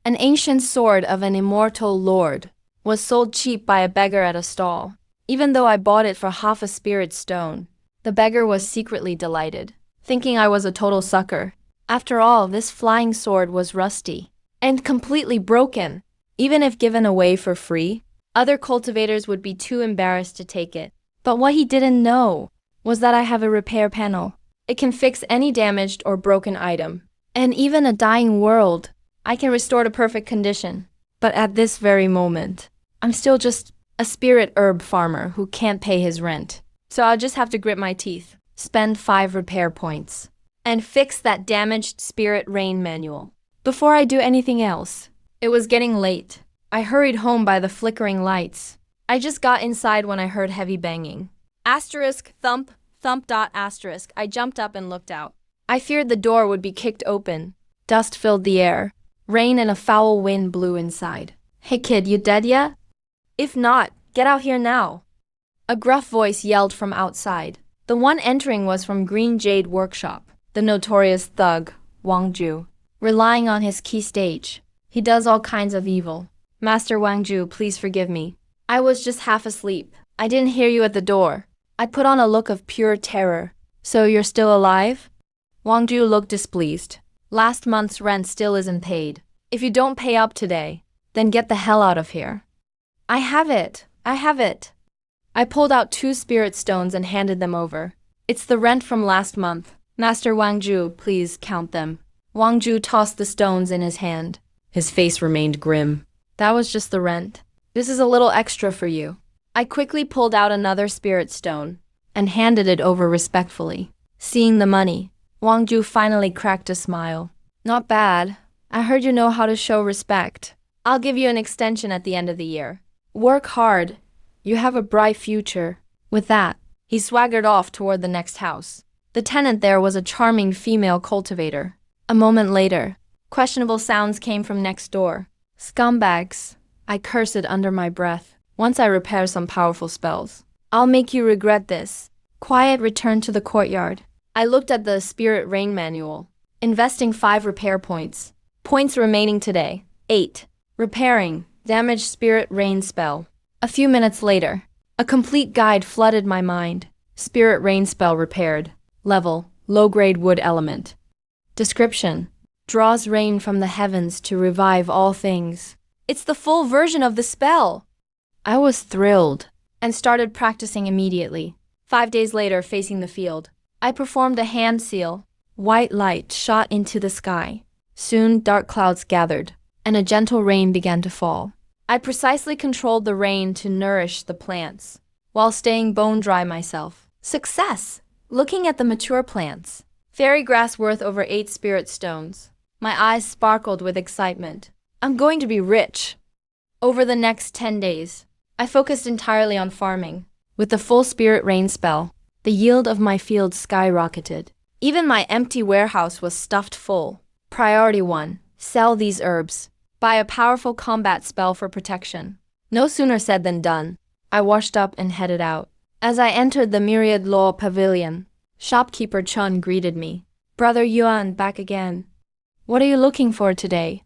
An ancient sword of an immortal lord was sold cheap by a beggar at a stall. Even though I bought it for half a spirit stone, the beggar was secretly delighted, thinking I was a total sucker. After all, this flying sword was rusty and completely broken. Even if given away for free, other cultivators would be too embarrassed to take it. But what he didn't know was that I have a repair panel. It can fix any damaged or broken item. And even a dying world, I can restore to perfect condition. But at this very moment, I'm still just a spirit herb farmer who can't pay his rent. So I'll just have to grit my teeth, spend 5 repair points, and fix that damaged spirit rain manual. Before I do anything else, it was getting late. I hurried home by the flickering lights. I just got inside when I heard heavy banging. Asterisk, thump, thump dot asterisk. I jumped up and looked out. I feared the door would be kicked open. Dust filled the air. Rain and a foul wind blew inside. Hey kid, you dead yet? If not, get out here now. A gruff voice yelled from outside. The one entering was from Green Jade Workshop, the notorious thug, Wang Ju. Relying on his key stage, he does all kinds of evil. Master Wang Ju, please forgive me. I was just half asleep. I didn't hear you at the door. I put on a look of pure terror. So you're still alive? Wang Ju looked displeased. Last month's rent still isn't paid. If you don't pay up today, then get the hell out of here. I have it. I pulled out 2 spirit stones and handed them over. It's the rent from last month. Master Wang Ju, please count them. Wang Ju tossed the stones in his hand. His face remained grim. That was just the rent. This is a little extra for you. I quickly pulled out another spirit stone and handed it over respectfully. Seeing the money, Wang Ju finally cracked a smile. Not bad. I heard you know how to show respect. I'll give you an extension at the end of the year. Work hard. You have a bright future. With that, he swaggered off toward the next house. The tenant there was a charming female cultivator. A moment later, questionable sounds came from next door. Scumbags. I cursed under my breath. Once I repair some powerful spells, I'll make you regret this. Quiet returned to the courtyard. I looked at the spirit rain manual. Investing 5 repair points. Points remaining today. 8. Repairing. Damaged spirit rain spell. A few minutes later, a complete guide flooded my mind. Spirit rain spell repaired. Level. Low-grade wood element. Description. Draws rain from the heavens to revive all things. It's the full version of the spell. I was thrilled and started practicing immediately. 5 days later, facing the field, I performed a hand seal. White light shot into the sky. Soon, dark clouds gathered, and a gentle rain began to fall. I precisely controlled the rain to nourish the plants, while staying bone dry myself. Success! Looking at the mature plants. Fairy grass worth over 8 spirit stones. My eyes sparkled with excitement. I'm going to be rich. Over the next 10 days, I focused entirely on farming. With the full spirit rain spell, the yield of my field skyrocketed. Even my empty warehouse was stuffed full. Priority 1. Sell these herbs. Buy a powerful combat spell for protection. No sooner said than done. I washed up and headed out. As I entered the Myriad Law Pavilion, shopkeeper Chun greeted me. Brother Yuan, back again. What are you looking for today?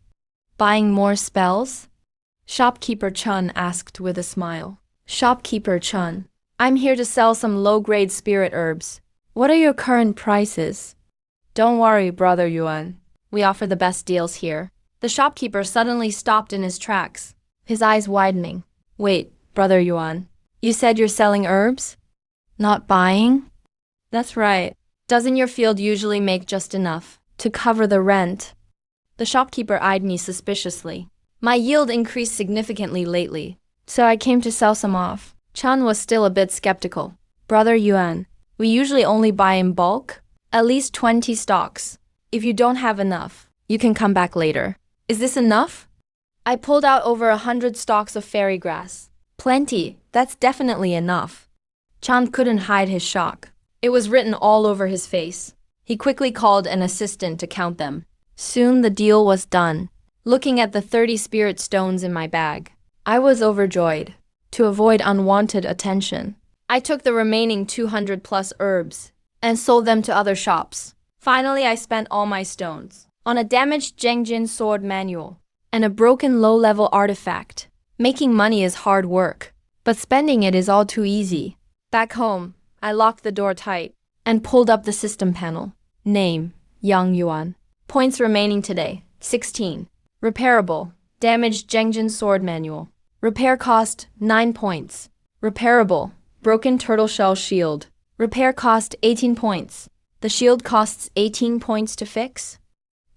Buying more spells? Shopkeeper Chun asked with a smile. Shopkeeper Chun, I'm here to sell some low-grade spirit herbs. What are your current prices? Don't worry, Brother Yuan. We offer the best deals here. The shopkeeper suddenly stopped in his tracks, his eyes widening. Wait, Brother Yuan, you said you're selling herbs? Not buying? That's right. Doesn't your field usually make just enough to cover the rent? The shopkeeper eyed me suspiciously. My yield increased significantly lately, so I came to sell some off. Chan was still a bit skeptical. Brother Yuan, we usually only buy in bulk, at least 20 stocks. If you don't have enough, you can come back later. Is this enough? I pulled out over 100 stalks of fairy grass. Plenty, that's definitely enough. Chan couldn't hide his shock. It was written all over his face. He quickly called an assistant to count them. Soon the deal was done. Looking at the 30 spirit stones in my bag, I was overjoyed. To avoid unwanted attention, I took the remaining 200 plus herbs and sold them to other shops. Finally, I spent all my stones on a damaged Zhengjin sword manual and a broken low-level artifact. Making money is hard work, but spending it is all too easy. Back home, I locked the door tight and pulled up the system panel. Name, Yang Yuan. Points remaining today, 16. Repairable, damaged Zhengjin sword manual. Repair cost, 9 points. Repairable, broken turtle shell shield. Repair cost, 18 points. The shield costs 18 points to fix?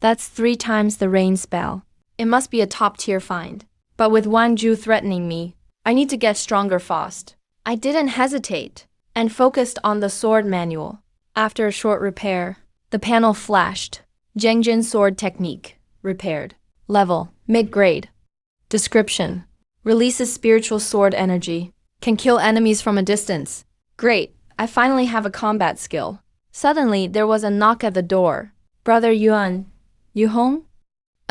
That's 3 times the rain spell. It must be a top-tier find. But with Wang Ju threatening me, I need to get stronger fast. I didn't hesitate and focused on the sword manual. After a short repair, the panel flashed. Zhengjin sword technique, repaired. Level, mid-grade. Description, releases spiritual sword energy. Can kill enemies from a distance. Great, I finally have a combat skill. Suddenly, there was a knock at the door. Brother Yuan, you home?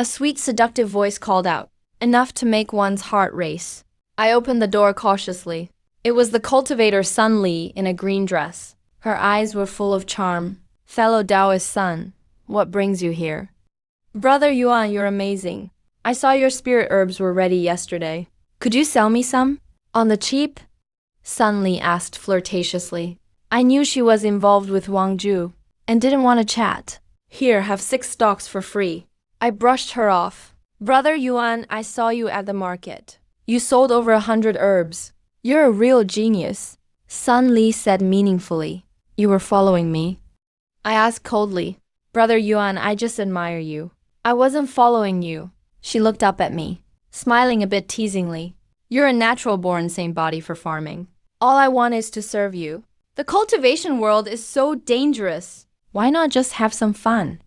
A sweet, seductive voice called out, enough to make one's heart race. I opened the door cautiously. It was the cultivator Sun Li in a green dress. Her eyes were full of charm. Fellow Taoist son, what brings you here? Brother Yuan, you're amazing. I saw your spirit herbs were ready yesterday. Could you sell me some? On the cheap? Sun Li asked flirtatiously. I knew she was involved with Wang Ju and didn't want to chat. Here, have 6 stalks for free. I brushed her off. Brother Yuan, I saw you at the market. You sold over 100 herbs. You're a real genius. Sun Li said meaningfully. You were following me? I asked coldly. Brother Yuan, I just admire you. I wasn't following you. She looked up at me, smiling a bit teasingly. You're a natural-born sane body for farming. All I want is to serve you. The cultivation world is so dangerous. Why not just have some fun?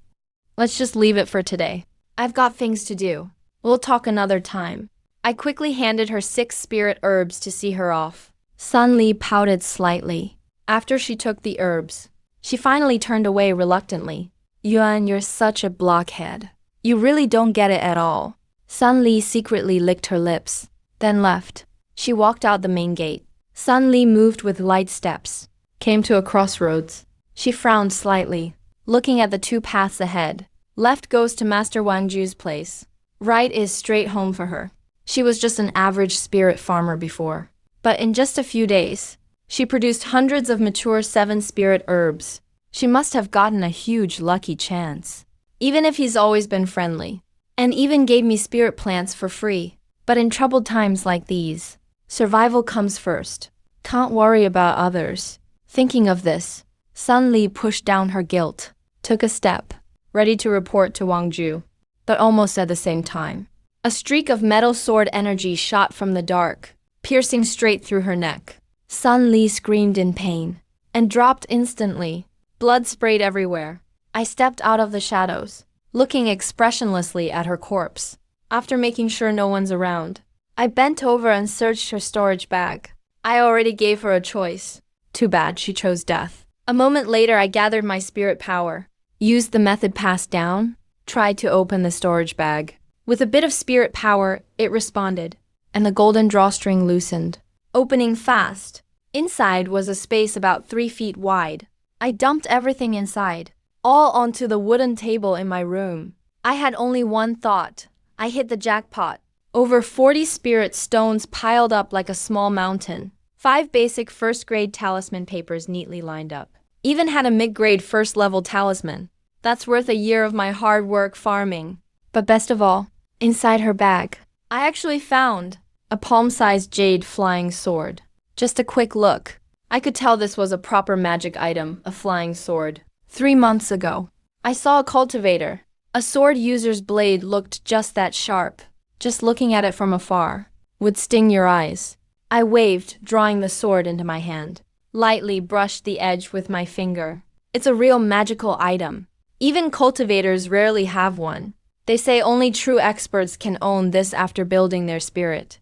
Let's just leave it for today. I've got things to do. We'll talk another time. I quickly handed her 6 spirit herbs to see her off. Sun Li pouted slightly. After she took the herbs, she finally turned away reluctantly. Yuan, you're such a blockhead. You really don't get it at all. Sun Li secretly licked her lips, then left. She walked out the main gate. Sun Li moved with light steps, came to a crossroads. She frowned slightly, looking at the 2 paths ahead. Left goes to Master Wang Ju's place. Right is straight home for her. She was just an average spirit farmer before. But in just a few days, she produced hundreds of mature 7 spirit herbs. She must have gotten a huge lucky chance. Even if he's always been friendly, and even gave me spirit plants for free. But in troubled times like these, survival comes first. Can't worry about others. Thinking of this, Sun Li pushed down her guilt, took a step, ready to report to Wang Ju. But almost at the same time, a streak of metal sword energy shot from the dark, piercing straight through her neck. Sun Li screamed in pain and dropped instantly. Blood sprayed everywhere. I stepped out of the shadows, looking expressionlessly at her corpse. After making sure no one's around, I bent over and searched her storage bag. I already gave her a choice. Too bad she chose death. A moment later, I gathered my spirit power, used the method passed down, tried to open the storage bag. With a bit of spirit power, it responded, and the golden drawstring loosened, opening fast. Inside was a space about 3 feet wide. I dumped everything inside, all onto the wooden table in my room. I had only one thought. I hit the jackpot. Over 40 spirit stones piled up like a small mountain. 5 basic first-grade talisman papers neatly lined up. Even had a mid-grade first-level talisman. That's worth a year of my hard work farming. But best of all, inside her bag, I actually found a palm-sized jade flying sword. Just a quick look. I could tell this was a proper magic item, a flying sword. 3 months ago, I saw a cultivator. A sword user's blade looked just that sharp. Just looking at it from afar would sting your eyes. I waved, drawing the sword into my hand. Lightly brushed the edge with my finger. It's a real magical item. Even cultivators rarely have one. They say only true experts can own this after building their spirit.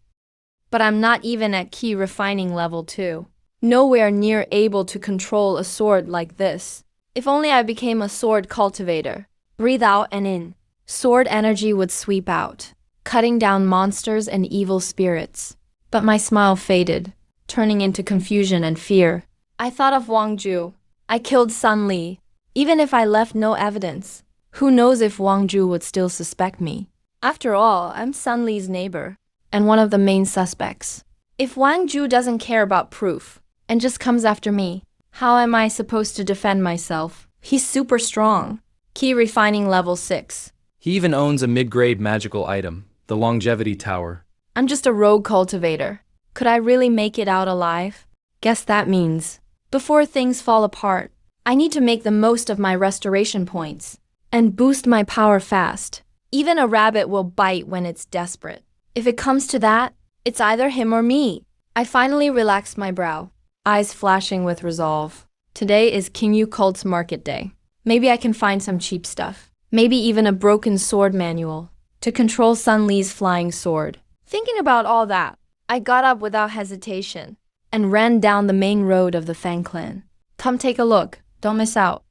But I'm not even at key refining level 2. Nowhere near able to control a sword like this. If only I became a sword cultivator. Breathe out and in. Sword energy would sweep out, cutting down monsters and evil spirits. But my smile faded, turning into confusion and fear. I thought of Wang Ju. I killed Sun Li. Even if I left no evidence, who knows if Wang Ju would still suspect me? After all, I'm Sun Li's neighbor, and one of the main suspects. If Wang Ju doesn't care about proof, and just comes after me, how am I supposed to defend myself? He's super strong. Key refining level 6. He even owns a mid-grade magical item, the longevity tower. I'm just a rogue cultivator. Could I really make it out alive? Guess that means, before things fall apart, I need to make the most of my restoration points and boost my power fast. Even a rabbit will bite when it's desperate. If it comes to that, it's either him or me. I finally relaxed my brow, eyes flashing with resolve. Today is Qingyu Cult's market day. Maybe I can find some cheap stuff. Maybe even a broken sword manual to control Sun Li's flying sword. Thinking about all that, I got up without hesitation and ran down the main road of the Fang clan. Come take a look, don't miss out.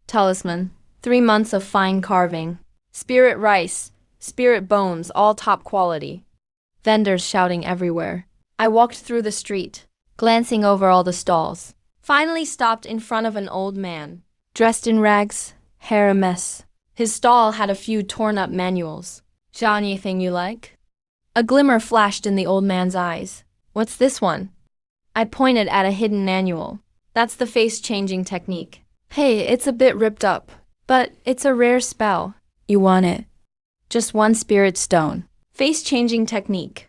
Talisman, 3 months of fine carving. Spirit rice, spirit bones, all top quality. Vendors shouting everywhere. I walked through the street, glancing over all the stalls. Finally stopped in front of an old man, dressed in rags, hair a mess. His stall had a few torn-up manuals. "Xiao, anything you like?" A glimmer flashed in the old man's eyes. "What's this one?" I pointed at a hidden manual. "That's the face-changing technique. Hey, it's a bit ripped up, but it's a rare spell. You want it? Just 1 spirit stone. Face-changing technique."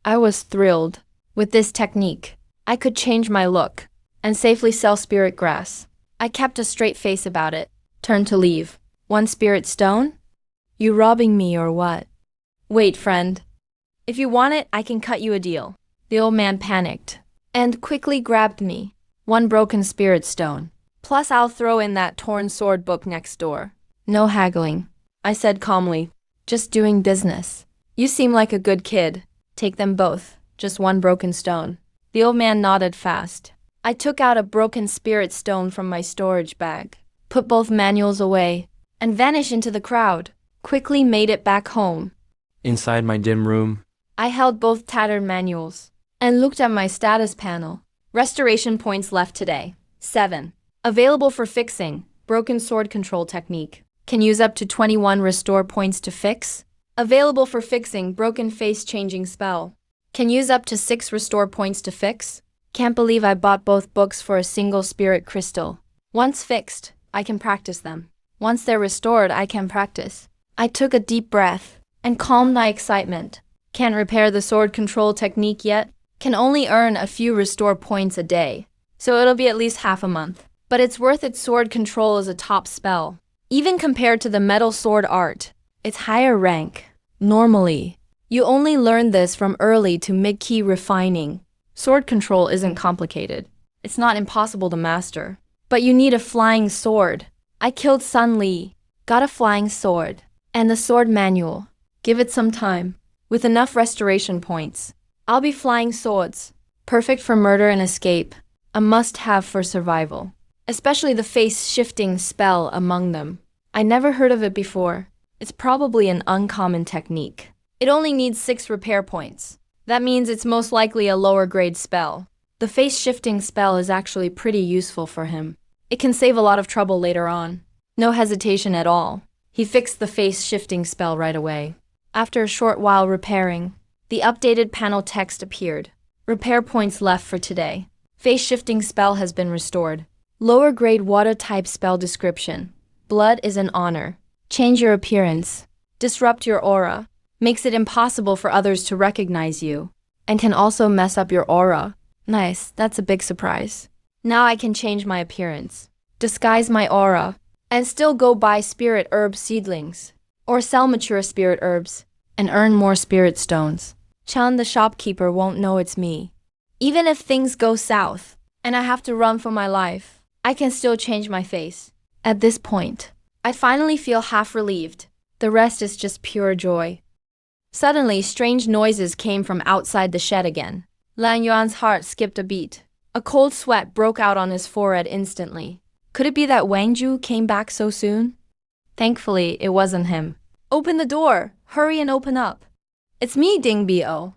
I was thrilled. With this technique, I could change my look and safely sell spirit grass. I kept a straight face about it. Turned to leave. 1 spirit stone? You robbing me or what? Wait, friend. If you want it, I can cut you a deal. The old man panicked and quickly grabbed me. 1 broken spirit stone. Plus I'll throw in that torn sword book next door. No haggling, I said calmly. Just doing business. You seem like a good kid. Take them both. Just 1 broken stone. The old man nodded fast. I took out a broken spirit stone from my storage bag, put both manuals away, and vanished into the crowd. Quickly made it back home. Inside my dim room, I held both tattered manuals and looked at my status panel. Restoration points left today. 7. Available for fixing. Broken sword control technique. Can use up to 21 restore points to fix. Available for fixing. Broken face changing spell. Can use up to 6 restore points to fix. Can't believe I bought both books for a single spirit crystal. Once fixed, I can practice them. Once they're restored, I can practice. I took a deep breath and calmed my excitement. Can't repair the sword control technique yet. Can only earn a few restore points a day, so it'll be at least half a month. But it's worth it. Sword control is a top spell. Even compared to the metal sword art, it's higher rank. Normally, you only learn this from early to mid-key refining. Sword control isn't complicated. It's not impossible to master. But you need a flying sword. I killed Sun Li, got a flying sword, and the sword manual. Give it some time. With enough restoration points, I'll be flying swords. Perfect for murder and escape. A must-have for survival. Especially the face-shifting spell among them. I never heard of it before. It's probably an uncommon technique. It only needs 6 repair points. That means it's most likely a lower grade spell. The face-shifting spell is actually pretty useful for him. It can save a lot of trouble later on. No hesitation at all. He fixed the face-shifting spell right away. After a short while repairing, the updated panel text appeared. Repair points left for today. Face-shifting spell has been restored. Lower grade water-type spell description. Blood is an honor. Change your appearance. Disrupt your aura. Makes it impossible for others to recognize you. And can also mess up your aura. Nice, that's a big surprise. Now I can change my appearance, disguise my aura, and still go buy spirit herb seedlings, or sell mature spirit herbs, and earn more spirit stones. Chan the shopkeeper won't know it's me. Even if things go south, and I have to run for my life, I can still change my face. At this point, I finally feel half relieved. The rest is just pure joy. Suddenly, strange noises came from outside the shed again. Lan Yuan's heart skipped a beat. A cold sweat broke out on his forehead instantly. Could it be that Wang Ju came back so soon? Thankfully, it wasn't him. Open the door! Hurry and open up! It's me, Ding Bio.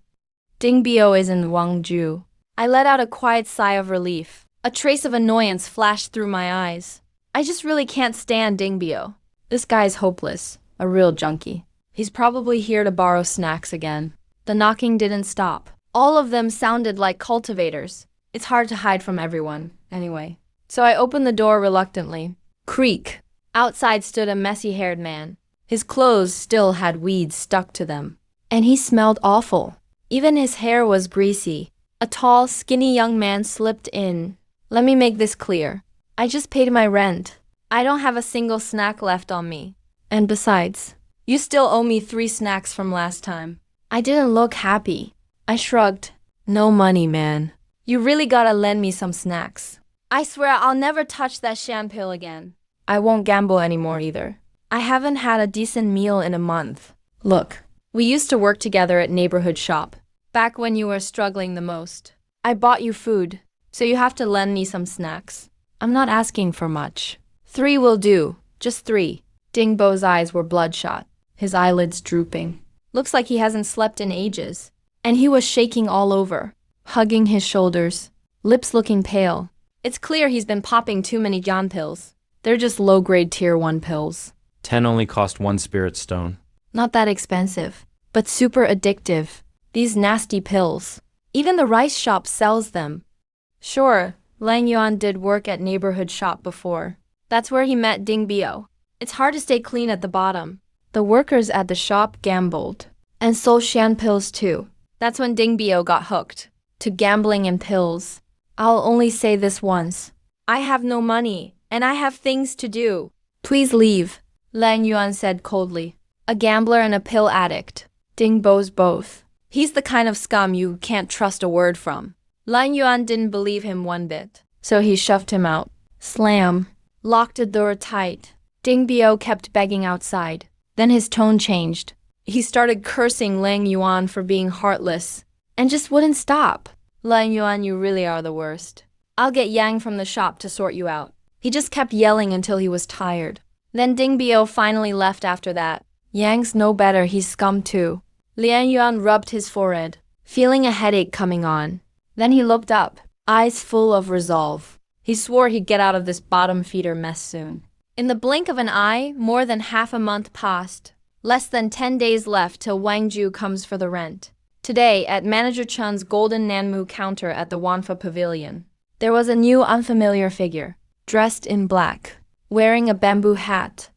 Ding Bio isn't Wang Ju. I let out a quiet sigh of relief. A trace of annoyance flashed through my eyes. I just really can't stand Ding Bio. This guy's hopeless. A real junkie. He's probably here to borrow snacks again. The knocking didn't stop. All of them sounded like cultivators. It's hard to hide from everyone, anyway. So I opened the door reluctantly. Creak. Outside stood a messy-haired man. His clothes still had weeds stuck to them. And he smelled awful. Even his hair was greasy. A tall, skinny young man slipped in. Let me make this clear. I just paid my rent. I don't have a single snack left on me. And besides, you still owe me 3 snacks from last time. I didn't look happy. I shrugged. No money, man. You really gotta lend me some snacks. I swear I'll never touch that shampoo again. I won't gamble anymore either. I haven't had a decent meal in a month. Look, we used to work together at neighborhood shop, back when you were struggling the most. I bought you food, so you have to lend me some snacks. I'm not asking for much. 3 will do, just 3. Dingbo's eyes were bloodshot, his eyelids drooping. Looks like he hasn't slept in ages. And he was shaking all over, hugging his shoulders, lips looking pale. It's clear he's been popping too many John pills. They're just low-grade tier 1 pills. 10 only cost 1 spirit stone. Not that expensive, but super addictive. These nasty pills. Even the rice shop sells them. Sure, Lang Yuan did work at neighborhood shop before. That's where he met Ding Bio. It's hard to stay clean at the bottom. The workers at the shop gambled. And sold Shan pills too. That's when Ding Bio got hooked. To gambling and pills. I'll only say this once. I have no money, and I have things to do. Please leave, Lang Yuan said coldly. A gambler and a pill addict. Ding Bo's both. He's the kind of scum you can't trust a word from. Lang Yuan didn't believe him one bit, so he shoved him out. Slam. Locked the door tight. Ding Bio kept begging outside. Then his tone changed. He started cursing Lang Yuan for being heartless, and just wouldn't stop. Lang Yuan, you really are the worst. I'll get Yang from the shop to sort you out. He just kept yelling until he was tired. Then Ding Bio finally left after that. Yang's no better, he's scum too. Lian Yuan rubbed his forehead, feeling a headache coming on. Then he looked up, eyes full of resolve. He swore he'd get out of this bottom feeder mess soon. In the blink of an eye, more than half a month passed. Less than 10 days left till Wang Ju comes for the rent. Today, at Manager Chun's golden Nanmu counter at the Wanfa Pavilion, there was a new unfamiliar figure, dressed in black, wearing a bamboo hat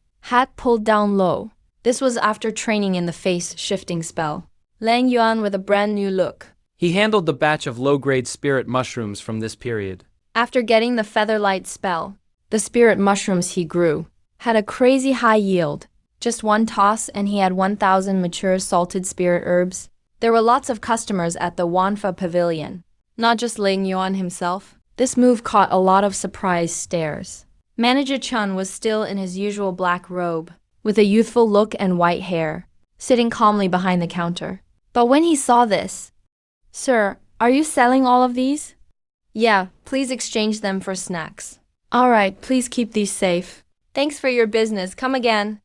pulled down low. This was after training in the face-shifting spell. Lang Yuan with a brand new look. He handled the batch of low-grade spirit mushrooms from this period. After getting the featherlight spell, the spirit mushrooms he grew had a crazy high yield. Just one toss and he had 1,000 mature salted spirit herbs. There were lots of customers at the Wanfa Pavilion, not just Lang Yuan himself. This move caught a lot of surprised stares. Manager Chun was still in his usual black robe, with a youthful look and white hair, sitting calmly behind the counter. But when he saw this, "Sir, are you selling all of these?" "Yeah, please exchange them for snacks." "All right, please keep these safe." "Thanks for your business, come again."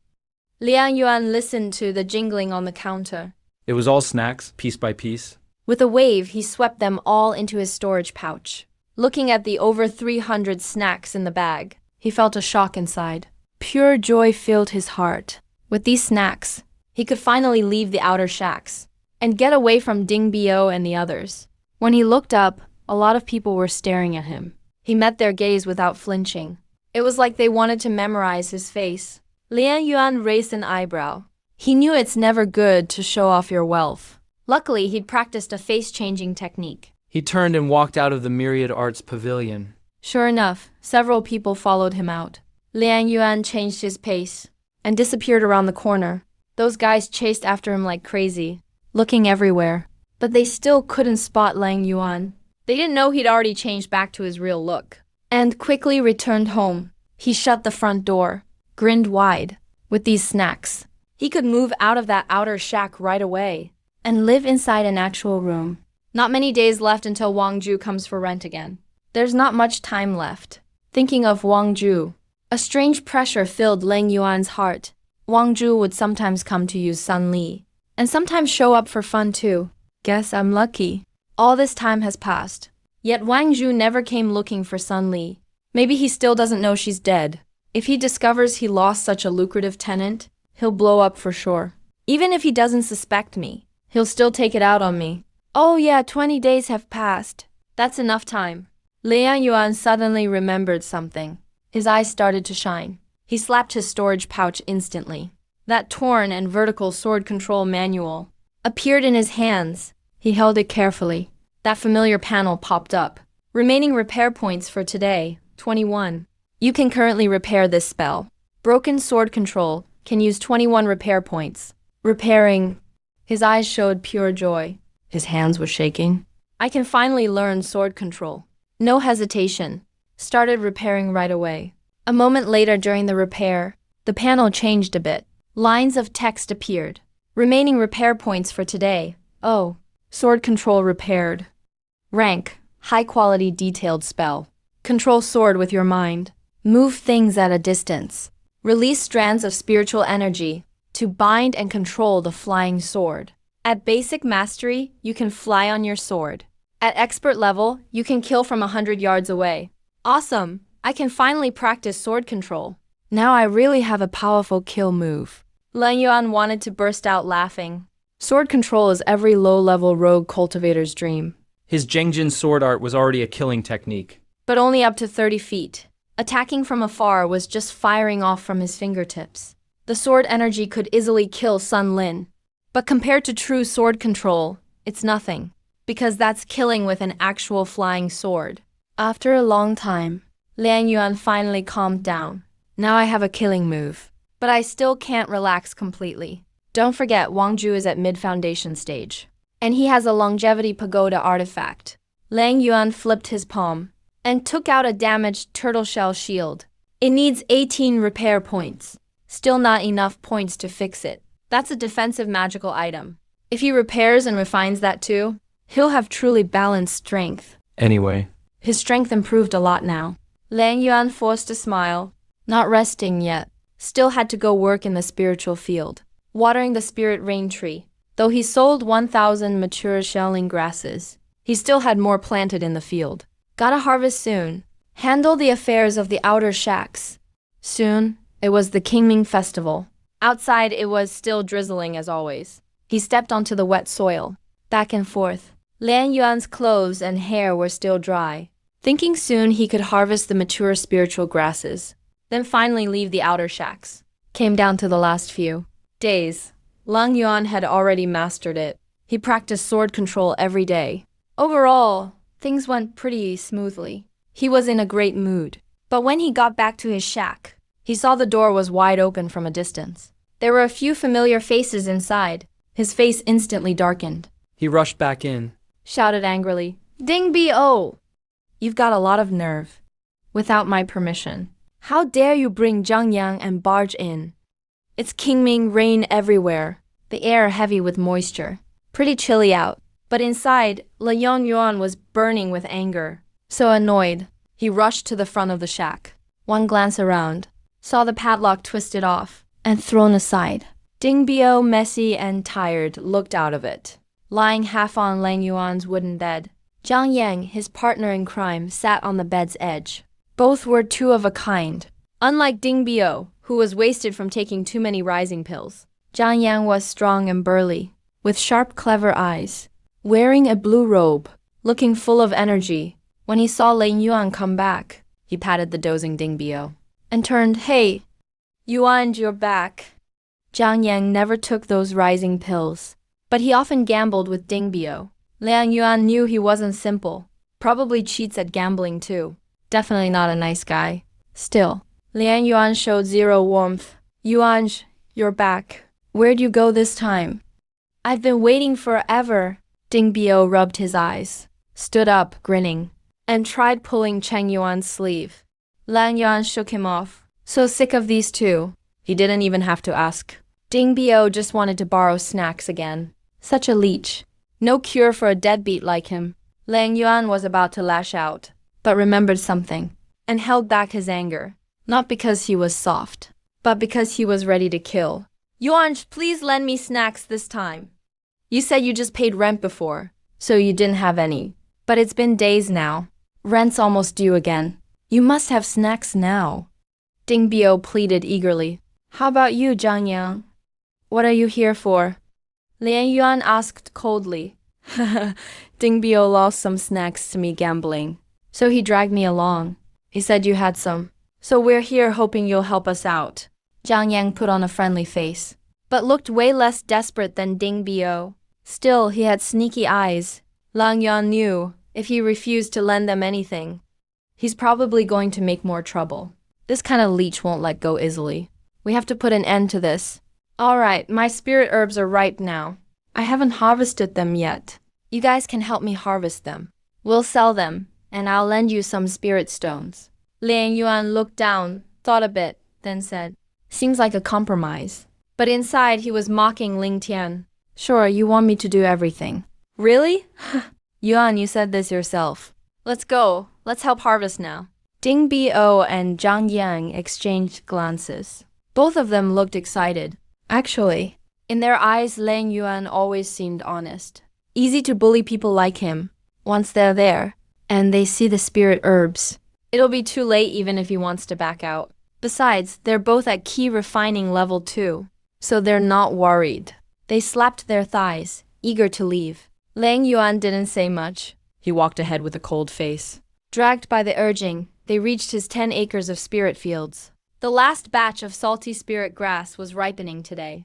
Liang Yuan listened to the jingling on the counter. It was all snacks, piece by piece. With a wave, he swept them all into his storage pouch. Looking at the over 300 snacks in the bag, he felt a shock inside. Pure joy filled his heart. With these snacks, he could finally leave the outer shacks and get away from Ding Bio and the others. When he looked up, a lot of people were staring at him. He met their gaze without flinching. It was like they wanted to memorize his face. Lian Yuan raised an eyebrow. He knew it's never good to show off your wealth. Luckily, he'd practiced a face-changing technique. He turned and walked out of the Myriad Arts Pavilion. Sure enough, several people followed him out. Lian Yuan changed his pace and disappeared around the corner. Those guys chased after him like crazy, looking everywhere. But they still couldn't spot Lang Yuan. They didn't know he'd already changed back to his real look. And quickly returned home. He shut the front door, grinned wide. With these snacks, he could move out of that outer shack right away and live inside an actual room. Not many days left until Wang Ju comes for rent again. There's not much time left. Thinking of Wang Ju, a strange pressure filled Lang Yuan's heart. Wang Ju would sometimes come to use Sun Li, and sometimes show up for fun too. Guess I'm lucky. All this time has passed. Yet Wang Ju never came looking for Sun Li. Maybe he still doesn't know she's dead. If he discovers he lost such a lucrative tenant, he'll blow up for sure. Even if he doesn't suspect me, he'll still take it out on me. Oh yeah, 20 days have passed. That's enough time. Liang Yuan suddenly remembered something. His eyes started to shine. He slapped his storage pouch instantly. That torn and vertical sword control manual appeared in his hands. He held it carefully. That familiar panel popped up. Remaining repair points for today, 21. You can currently repair this spell. Broken sword control can use 21 repair points. Repairing. His eyes showed pure joy. His hands were shaking. I can finally learn sword control. No hesitation. Started repairing right away. A moment later during the repair, the panel changed a bit. Lines of text appeared. Remaining repair points for today. Oh, sword control repaired. Rank, high quality detailed spell. Control sword with your mind. Move things at a distance. Release strands of spiritual energy to bind and control the flying sword. At basic mastery, you can fly on your sword. At expert level, you can kill from 100 yards away. Awesome! I can finally practice sword control. Now I really have a powerful kill move. Liang Yuan wanted to burst out laughing. Sword control is every low-level rogue cultivator's dream. His Jengjin sword art was already a killing technique. But only up to 30 feet. Attacking from afar was just firing off from his fingertips. The sword energy could easily kill Sun Lin. But compared to true sword control, it's nothing. Because that's killing with an actual flying sword. After a long time, Liang Yuan finally calmed down. Now I have a killing move. But I still can't relax completely. Don't forget Wang Ju is at mid-foundation stage. And he has a longevity pagoda artifact. Liang Yuan flipped his palm and took out a damaged turtle shell shield. It needs 18 repair points. Still not enough points to fix it. That's a defensive magical item. If he repairs and refines that too, he'll have truly balanced strength. Anyway, His strength improved a lot now. Liang Yuan forced a smile. Not resting yet. Still had to go work in the spiritual field. Watering the spirit rain tree. Though he sold 1,000 mature shelling grasses, he still had more planted in the field. Gotta harvest soon. Handle the affairs of the outer shacks. Soon, it was the Qingming festival. Outside, it was still drizzling as always. He stepped onto the wet soil. Back and forth. Liang Yuan's clothes and hair were still dry. Thinking soon he could harvest the mature spiritual grasses. Then finally leave the outer shacks. Came down to the last few days. Liang Yuan had already mastered it. He practiced sword control every day. Overall, things went pretty smoothly. He was in a great mood. But when he got back to his shack, he saw the door was wide open from a distance. There were a few familiar faces inside. His face instantly darkened. he rushed back in. Shouted angrily, Ding B.O. You've got a lot of nerve. Without my permission. How dare you bring Zhang Yang and barge in? It's Qingming rain everywhere. The air heavy with moisture. Pretty chilly out. But inside, Liang Yuan was burning with anger. So annoyed, he rushed to the front of the shack. One glance around, saw the padlock twisted off and thrown aside. Ding Bio, messy and tired, looked out of it. Lying half on Liang Yuan's wooden bed. Zhang Yang, his partner in crime, sat on the bed's edge. Both were two of a kind. Unlike Ding Bio, who was wasted from taking too many rising pills, Zhang Yang was strong and burly, with sharp, clever eyes. Wearing a blue robe, looking full of energy. When he saw Liang Yuan come back, he patted the dozing Ding Bio and turned, Hey, Yuan, you're back. Zhang Yang never took those rising pills, but he often gambled with Ding Bio. Liang Yuan knew he wasn't simple. Probably cheats at gambling too. Definitely not a nice guy. Still, Liang Yuan showed zero warmth. Yuan, you're back. Where'd you go this time? I've been waiting forever. Ding Bio rubbed his eyes, stood up, grinning, and tried pulling Cheng Yuan's sleeve. Liang Yuan shook him off. So sick of these two. He didn't even have to ask. Ding Bio just wanted to borrow snacks again. Such a leech. No cure for a deadbeat like him. Liang Yuan was about to lash out, but remembered something, and held back his anger. Not because he was soft, but because he was ready to kill. Yuan, please lend me snacks this time. You said you just paid rent before, so you didn't have any. But it's been days now. Rent's almost due again. You must have snacks now. Ding Bio pleaded eagerly. How about you, Zhang Yang? What are you here for? Lian Yuan asked coldly. Ding Bio lost some snacks to me gambling, so he dragged me along. He said you had some. So we're here hoping you'll help us out. Zhang Yang put on a friendly face, but looked way less desperate than Ding Bio. Still, he had sneaky eyes. Lang Yuan knew if he refused to lend them anything, he's probably going to make more trouble. This kind of leech won't let go easily. We have to put an end to this. Alright, my spirit herbs are ripe now. I haven't harvested them yet. You guys can help me harvest them. We'll sell them, and I'll lend you some spirit stones. Lian Yuan looked down, thought a bit, then said, seems like a compromise. But inside he was mocking Ling Tian. Sure, you want me to do everything. Really? Yuan, you said this yourself. Let's go. Let's help harvest now. Ding Bo and Zhang Yang exchanged glances. Both of them looked excited. Actually, in their eyes, Lian Yuan always seemed honest. Easy to bully people like him. Once they're there, and they see the spirit herbs, it'll be too late even if he wants to back out. Besides, they're both at key refining level 2, so they're not worried. They slapped their thighs, eager to leave. Lian Yuan didn't say much. He walked ahead with a cold face. Dragged by the urging, they reached his 10 acres of spirit fields. The last batch of salty spirit grass was ripening today.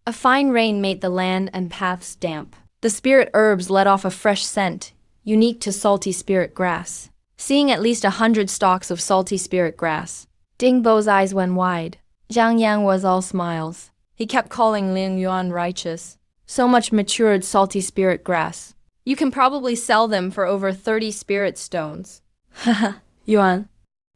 A fine rain made the land and paths damp. The spirit herbs let off a fresh scent, unique to salty spirit grass. Seeing at least 100 stalks of salty spirit grass, Ding Bo's eyes went wide. Zhang Yang was all smiles. He kept calling Lian Yuan righteous. So much matured salty spirit grass. You can probably sell them for over 30 spirit stones. Haha, Yuan,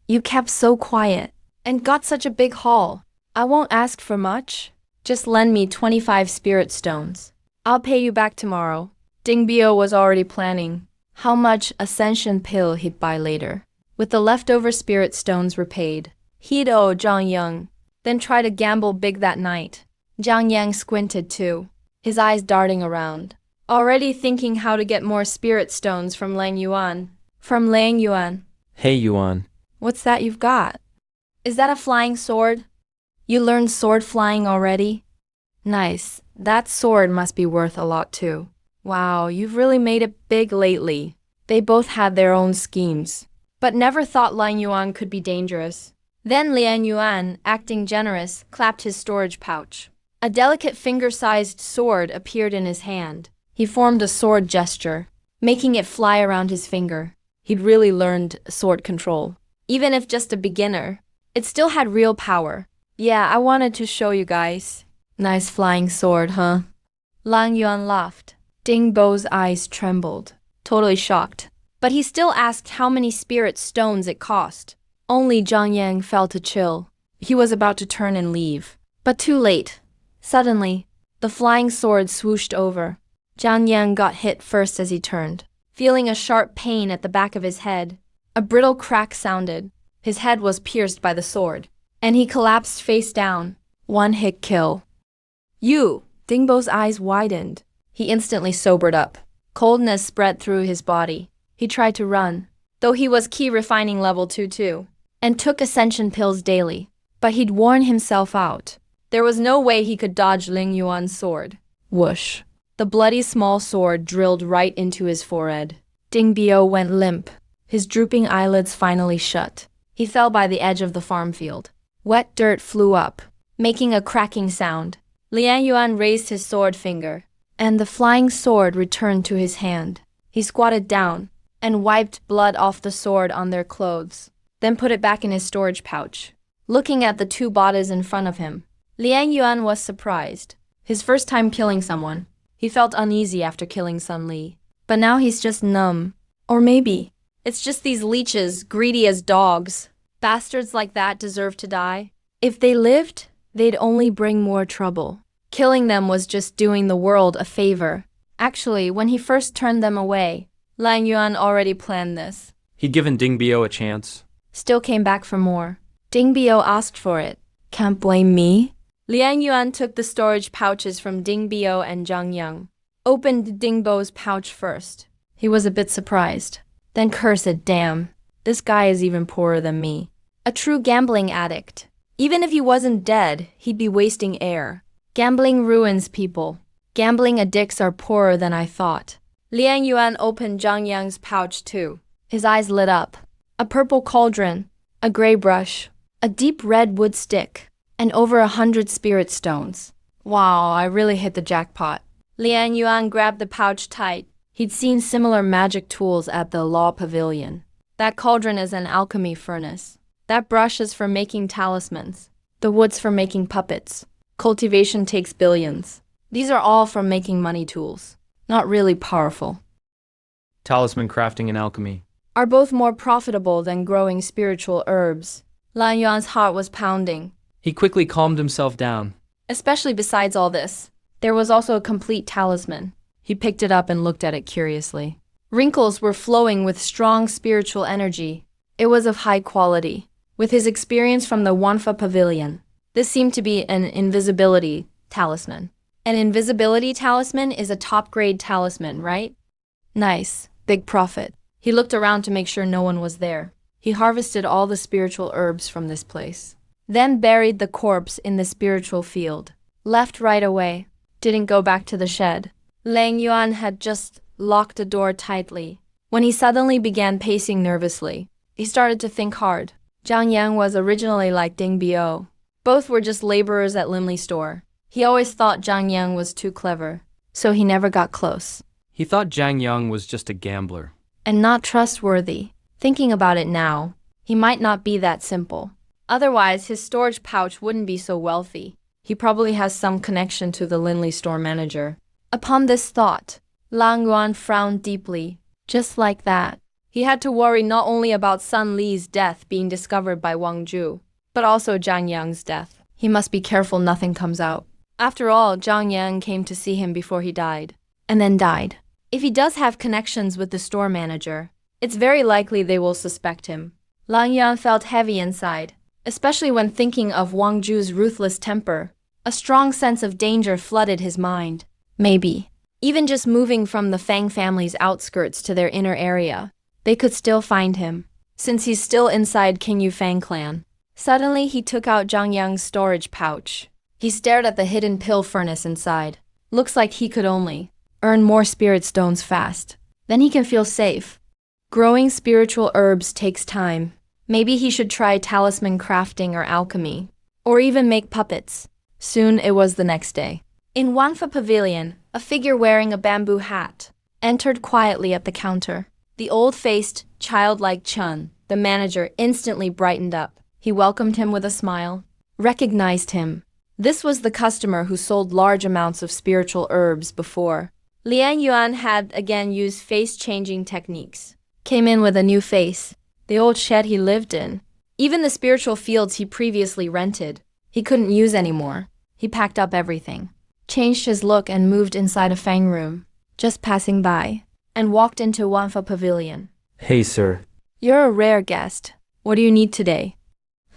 you kept so quiet and got such a big haul. I won't ask for much. Just lend me 25 spirit stones. I'll pay you back tomorrow. Ding Bio was already planning how much ascension pill he'd buy later. With the leftover spirit stones repaid, he'd owe Zhang Yang, then try to gamble big that night. Zhang Yang squinted too, his eyes darting around, already thinking how to get more spirit stones from Lian Yuan. From Lian Yuan. Hey, Yuan. What's that you've got? Is that a flying sword? You learned sword flying already? Nice. That sword must be worth a lot too. Wow, you've really made it big lately. They both had their own schemes, but never thought Lian Yuan could be dangerous. Then Lian Yuan, acting generous, clapped his storage pouch. A delicate finger-sized sword appeared in his hand. He formed a sword gesture, making it fly around his finger. He'd really learned sword control. Even if just a beginner, it still had real power. Yeah, I wanted to show you guys. Nice flying sword, huh? Lang Yuan laughed. Ding Bo's eyes trembled, totally shocked. But he still asked how many spirit stones it cost. Only Zhang Yang felt a chill. He was about to turn and leave. But too late. Suddenly, the flying sword swooshed over. Zhang Yang got hit first as he turned, feeling a sharp pain at the back of his head. A brittle crack sounded. His head was pierced by the sword, and he collapsed face down. One hit kill. You! Ding Bo's eyes widened. He instantly sobered up. Coldness spread through his body. He tried to run, though he was key refining level 2 too, and took ascension pills daily. But he'd worn himself out. There was no way he could dodge Lian Yuan's sword. Whoosh. The bloody small sword drilled right into his forehead. Ding Bio went limp. His drooping eyelids finally shut. He fell by the edge of the farm field. Wet dirt flew up, making a cracking sound. Lian Yuan raised his sword finger, and the flying sword returned to his hand. He squatted down and wiped blood off the sword on their clothes, then put it back in his storage pouch. Looking at the two bodies in front of him, Lian Yuan was surprised. His first time killing someone. He felt uneasy after killing Sun Li. But now he's just numb. Or maybe it's just these leeches, greedy as dogs. Bastards like that deserve to die. If they lived, they'd only bring more trouble. Killing them was just doing the world a favor. Actually, when he first turned them away, Lian Yuan already planned this. He'd given Ding Bio a chance. Still came back for more. Ding Bio asked for it. Can't blame me. Lian Yuan took the storage pouches from Ding Bio and Zhang Yang. Opened Ding Bo's pouch first. He was a bit surprised. Then cursed, damn. This guy is even poorer than me. A true gambling addict. Even if he wasn't dead, he'd be wasting air. Gambling ruins people. Gambling addicts are poorer than I thought. Liang Yuan opened Zhang Yang's pouch too. His eyes lit up. A purple cauldron, a gray brush, a deep red wood stick, and over 100 spirit stones. Wow, I really hit the jackpot. Liang Yuan grabbed the pouch tight. He'd seen similar magic tools at the Law Pavilion. That cauldron is an alchemy furnace. That brush is for making talismans. The wood's for making puppets. Cultivation takes billions. These are all for making money tools. Not really powerful. Talisman crafting and alchemy. Are both more profitable than growing spiritual herbs. Lan Yuan's heart was pounding. He quickly calmed himself down. Especially besides all this, there was also a complete talisman. He picked it up and looked at it curiously. Wrinkles were flowing with strong spiritual energy. It was of high quality. With his experience from the Wanfa Pavilion, this seemed to be an invisibility talisman. An invisibility talisman is a top-grade talisman, right? Nice. Big profit. He looked around to make sure no one was there. He harvested all the spiritual herbs from this place. Then buried the corpse in the spiritual field. Left right away. Didn't go back to the shed. Lang Yuan had just locked the door tightly when he suddenly began pacing nervously. He started to think hard. Zhang Yang was originally like Ding Biao. Both were just laborers at Limley store. He always thought Zhang Yang was too clever, so he never got close. He thought Zhang Yang was just a gambler. And not trustworthy. Thinking about it now, he might not be that simple. Otherwise, his storage pouch wouldn't be so wealthy. He probably has some connection to the Linley store manager. Upon this thought, Lang Yuan frowned deeply. Just like that. He had to worry not only about Sun Li's death being discovered by Wang Zhu, but also Zhang Yang's death. He must be careful nothing comes out. After all, Zhang Yang came to see him before he died. And then died. If he does have connections with the store manager, it's very likely they will suspect him. Lang Yuan felt heavy inside, especially when thinking of Wang Zhu's ruthless temper. A strong sense of danger flooded his mind. Maybe, even just moving from the Fang family's outskirts to their inner area, they could still find him, since he's still inside King Yu Fang clan. Suddenly, he took out Zhang Yang's storage pouch. He stared at the hidden pill furnace inside. Looks like he could only earn more spirit stones fast. Then he can feel safe. Growing spiritual herbs takes time. Maybe he should try talisman crafting or alchemy, or even make puppets. Soon it was the next day. In Wanfa Pavilion, a figure wearing a bamboo hat entered quietly at the counter. The old-faced, childlike Chun, the manager, instantly brightened up. He welcomed him with a smile, recognized him. This was the customer who sold large amounts of spiritual herbs before. Liang Yuan had again used face-changing techniques. Came in with a new face, the old shed he lived in. Even the spiritual fields he previously rented, he couldn't use anymore. He packed up everything, changed his look and moved inside a Fang room, just passing by, and walked into Wanfa Pavilion. Hey, sir. You're a rare guest. What do you need today?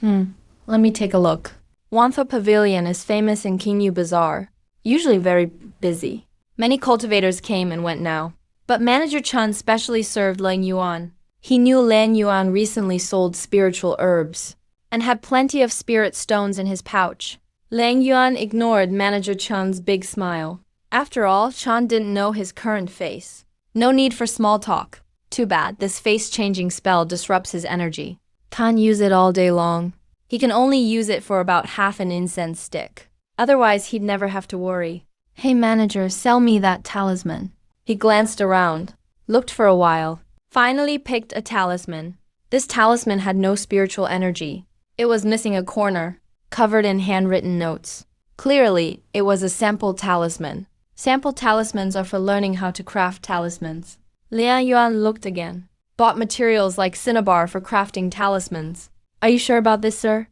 Let me take a look. Wanfa Pavilion is famous in Qingyu Bazaar, usually very busy. Many cultivators came and went now. But Manager Chun specially served Lang Yuan. He knew Lang Yuan recently sold spiritual herbs and had plenty of spirit stones in his pouch. Lang Yuan ignored Manager Chun's big smile. After all, Chun didn't know his current face. No need for small talk. Too bad, this face-changing spell disrupts his energy. Can't use it all day long. He can only use it for about half an incense stick. Otherwise, he'd never have to worry. Hey manager, sell me that talisman. He glanced around, looked for a while, finally picked a talisman. This talisman had no spiritual energy. It was missing a corner, covered in handwritten notes. Clearly, it was a sample talisman. Sample talismans are for learning how to craft talismans. Liang Yuan looked again. Bought materials like cinnabar for crafting talismans. Are you sure about this, sir?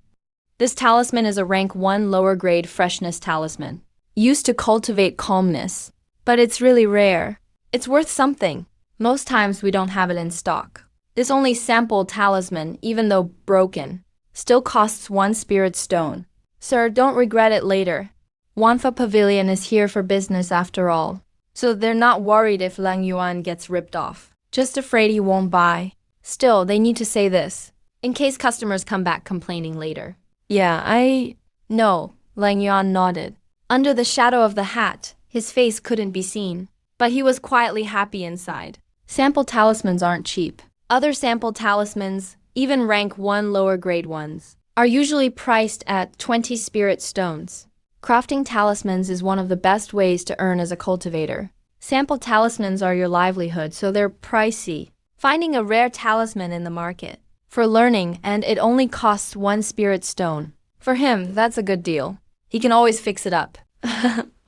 This talisman is a rank 1 lower grade freshness talisman, used to cultivate calmness. But it's really rare. It's worth something. Most times we don't have it in stock. This only sample talisman, even though broken, still costs 1 spirit stone. Sir, don't regret it later. Wanfa Pavilion is here for business after all. So they're not worried if Lang Yuan gets ripped off. Just afraid he won't buy. Still, they need to say this, in case customers come back complaining later. Yeah, No, Lang Yuan nodded. Under the shadow of the hat, his face couldn't be seen, but he was quietly happy inside. Sample talismans aren't cheap. Other sample talismans, even rank 1 lower grade ones, are usually priced at 20 spirit stones. Crafting talismans is one of the best ways to earn as a cultivator. Sample talismans are your livelihood, so they're pricey. Finding a rare talisman in the market for learning, and it only costs 1 spirit stone. For him, that's a good deal. He can always fix it up.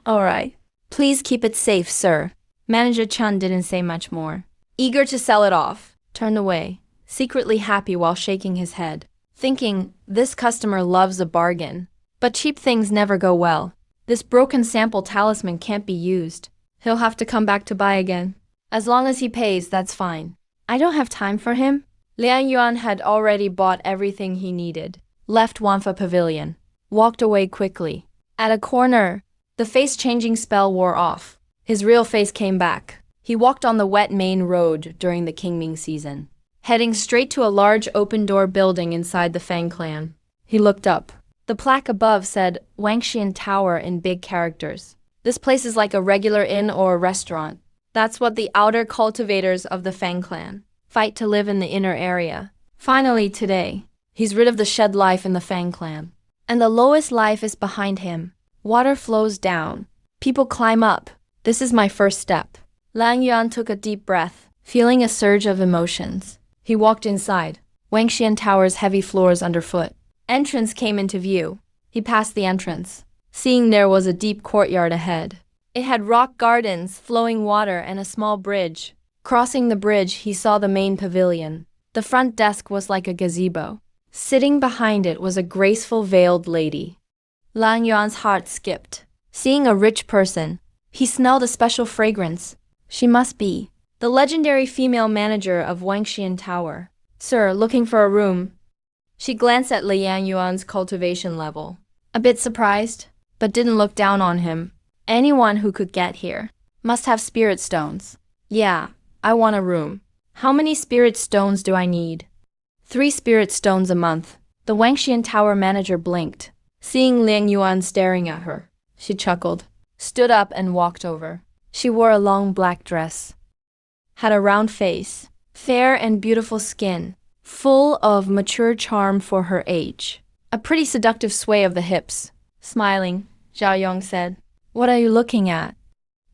Alright. Please keep it safe, sir. Manager Chun didn't say much more. Eager to sell it off, turned away, secretly happy while shaking his head, thinking, this customer loves a bargain. But cheap things never go well. This broken sample talisman can't be used. He'll have to come back to buy again. As long as he pays, that's fine. I don't have time for him. Liang Yuan had already bought everything he needed, left Wanfa Pavilion, walked away quickly. At a corner, the face-changing spell wore off. His real face came back. He walked on the wet main road during the Qingming season, heading straight to a large open-door building inside the Fang clan. He looked up. The plaque above said Wangxian Tower in big characters. This place is like a regular inn or a restaurant. That's what the outer cultivators of the Fang clan fight to live in the inner area. Finally today, he's rid of the shed life in the Fang clan. And the lowest life is behind him. Water flows down. People climb up. This is my first step. Lang Yuan took a deep breath, feeling a surge of emotions. He walked inside. Wangxian Tower's heavy floors underfoot. Entrance came into view. He passed the entrance, seeing there was a deep courtyard ahead. It had rock gardens, flowing water, and a small bridge. Crossing the bridge, he saw the main pavilion. The front desk was like a gazebo. Sitting behind it was a graceful veiled lady. Lang Yuan's heart skipped. Seeing a rich person, he smelled a special fragrance. She must be the legendary female manager of Wangxian Tower. Sir, looking for a room. She glanced at Liang Yuan's cultivation level, a bit surprised, but didn't look down on him. Anyone who could get here must have spirit stones. Yeah, I want a room. How many spirit stones do I need? 3 spirit stones a month. The Wangxian Tower manager blinked, seeing Liang Yuan staring at her. She chuckled, stood up and walked over. She wore a long black dress, had a round face, fair and beautiful skin, full of mature charm for her age. A pretty seductive sway of the hips. Smiling, Zhao Yong said, "What are you looking at?"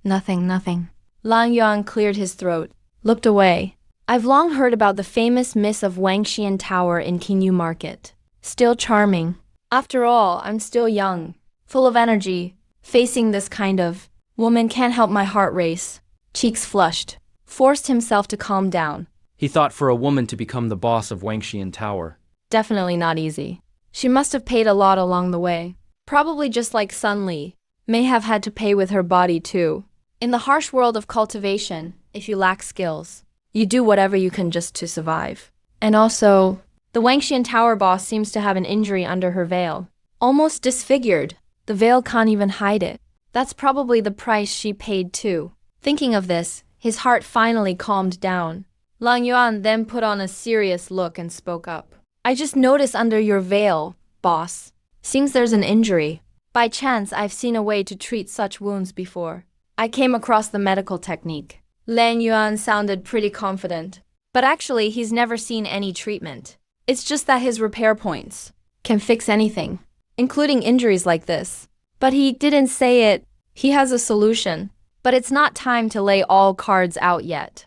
Nothing. Lang Yuan cleared his throat, looked away. I've long heard about the famous Miss of Wangxian Tower in Qingyu Market. Still charming. After all, I'm still young, full of energy. Facing this kind of woman can't help my heart race. Cheeks flushed, forced himself to calm down. He thought for a woman to become the boss of Wangxian Tower. Definitely not easy. She must have paid a lot along the way. Probably just like Sun Li, may have had to pay with her body too. In the harsh world of cultivation, if you lack skills, you do whatever you can just to survive. And also, the Wangxian Tower boss seems to have an injury under her veil. Almost disfigured. The veil can't even hide it. That's probably the price she paid too. Thinking of this, his heart finally calmed down. Lang Yuan then put on a serious look and spoke up. I just noticed under your veil, boss. Seems there's an injury. By chance, I've seen a way to treat such wounds before. I came across the medical technique. Lang Yuan sounded pretty confident. But actually, he's never seen any treatment. It's just that his repair points can fix anything, including injuries like this. But he didn't say it. He has a solution. But it's not time to lay all cards out yet.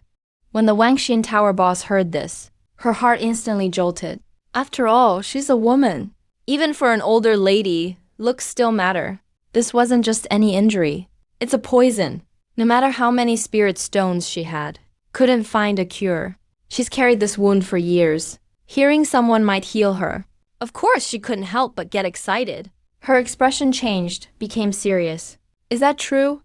When the Wangxian Tower boss heard this, her heart instantly jolted. After all, she's a woman. Even for an older lady, looks still matter. This wasn't just any injury. It's a poison. No matter how many spirit stones she had, couldn't find a cure. She's carried this wound for years. Hearing someone might heal her. Of course, she couldn't help but get excited. Her expression changed, became serious. Is that true?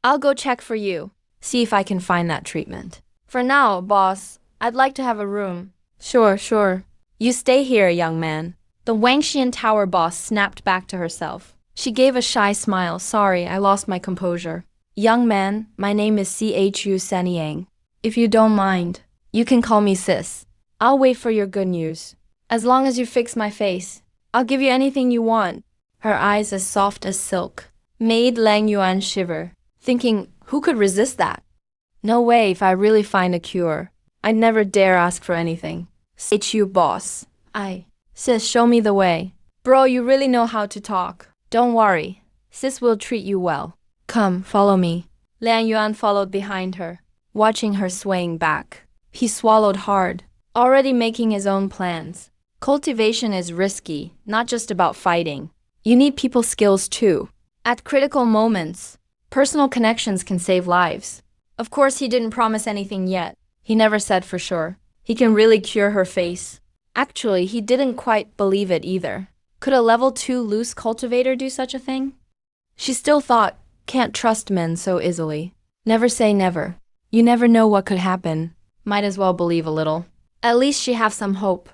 I'll go check for you, see if I can find that treatment. For now, boss, I'd like to have a room. Sure. You stay here, young man. The Wangxian Tower boss snapped back to herself. She gave a shy smile. Sorry, I lost my composure. Young man, my name is Chu Sanyang. If you don't mind, you can call me sis. I'll wait for your good news. As long as you fix my face, I'll give you anything you want. Her eyes as soft as silk, made Lang Yuan shiver, thinking, who could resist that? No way, if I really find a cure. I'd never dare ask for anything. HU boss. Sis, show me the way. Bro, you really know how to talk. Don't worry. Sis will treat you well. Come, follow me. Lang Yuan followed behind her, watching her swaying back. He swallowed hard, already making his own plans. Cultivation is risky, not just about fighting. You need people skills too. At critical moments, personal connections can save lives. Of course, he didn't promise anything yet. He never said for sure. He can really cure her face. Actually, he didn't quite believe it either. Could a level 2 loose cultivator do such a thing? She still thought, can't trust men so easily. Never say never. You never know what could happen. Might as well believe a little. At least she have some hope.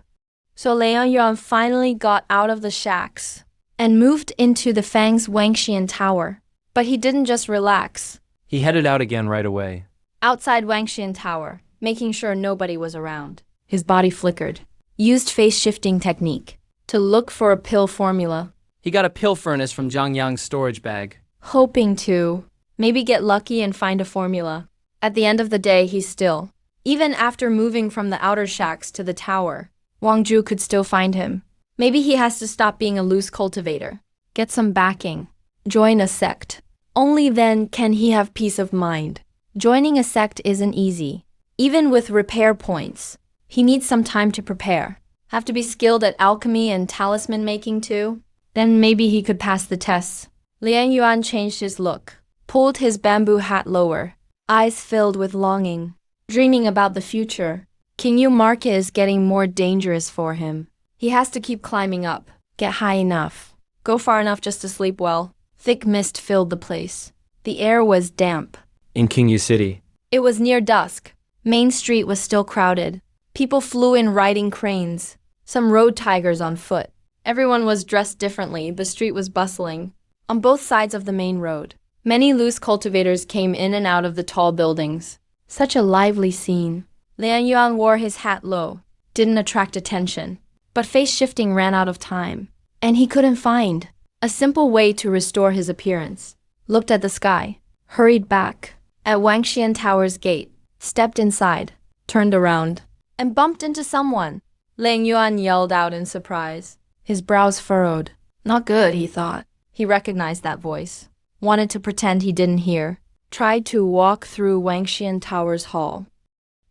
So Lang Yuan finally got out of the shacks and moved into the Fang's Wangxian Tower. But he didn't just relax. He headed out again right away. Outside Wangxian Tower, making sure nobody was around. His body flickered. Used face-shifting technique to look for a pill formula. He got a pill furnace from Zhang Yang's storage bag. Hoping to maybe get lucky and find a formula. At the end of the day, he's still. Even after moving from the outer shacks to the tower, Wang Zhu could still find him. Maybe he has to stop being a loose cultivator. Get some backing. Join a sect. Only then can he have peace of mind. Joining a sect isn't easy. Even with repair points, he needs some time to prepare. Have to be skilled at alchemy and talisman making too. Then maybe he could pass the tests. Lang Yuan changed his look, pulled his bamboo hat lower, eyes filled with longing, dreaming about the future. King Yu Market is getting more dangerous for him. He has to keep climbing up, get high enough, go far enough just to sleep well. Thick mist filled the place. The air was damp. In King Yu City. It was near dusk. Main Street was still crowded. People flew in riding cranes, some road tigers on foot. Everyone was dressed differently. The street was bustling. On both sides of the main road, many loose cultivators came in and out of the tall buildings. Such a lively scene. Lang Yuan wore his hat low, didn't attract attention. But face-shifting ran out of time, and he couldn't find a simple way to restore his appearance. Looked at the sky, hurried back, at Wangxian Tower's gate, stepped inside, turned around, and bumped into someone. Lang Yuan yelled out in surprise. His brows furrowed. Not good, he thought. He recognized that voice. Wanted to pretend he didn't hear. Tried to walk through Wangxian Tower's hall.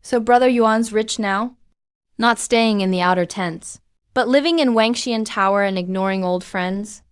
So Brother Yuan's rich now? Not staying in the outer tents, but living in Wangxian Tower and ignoring old friends?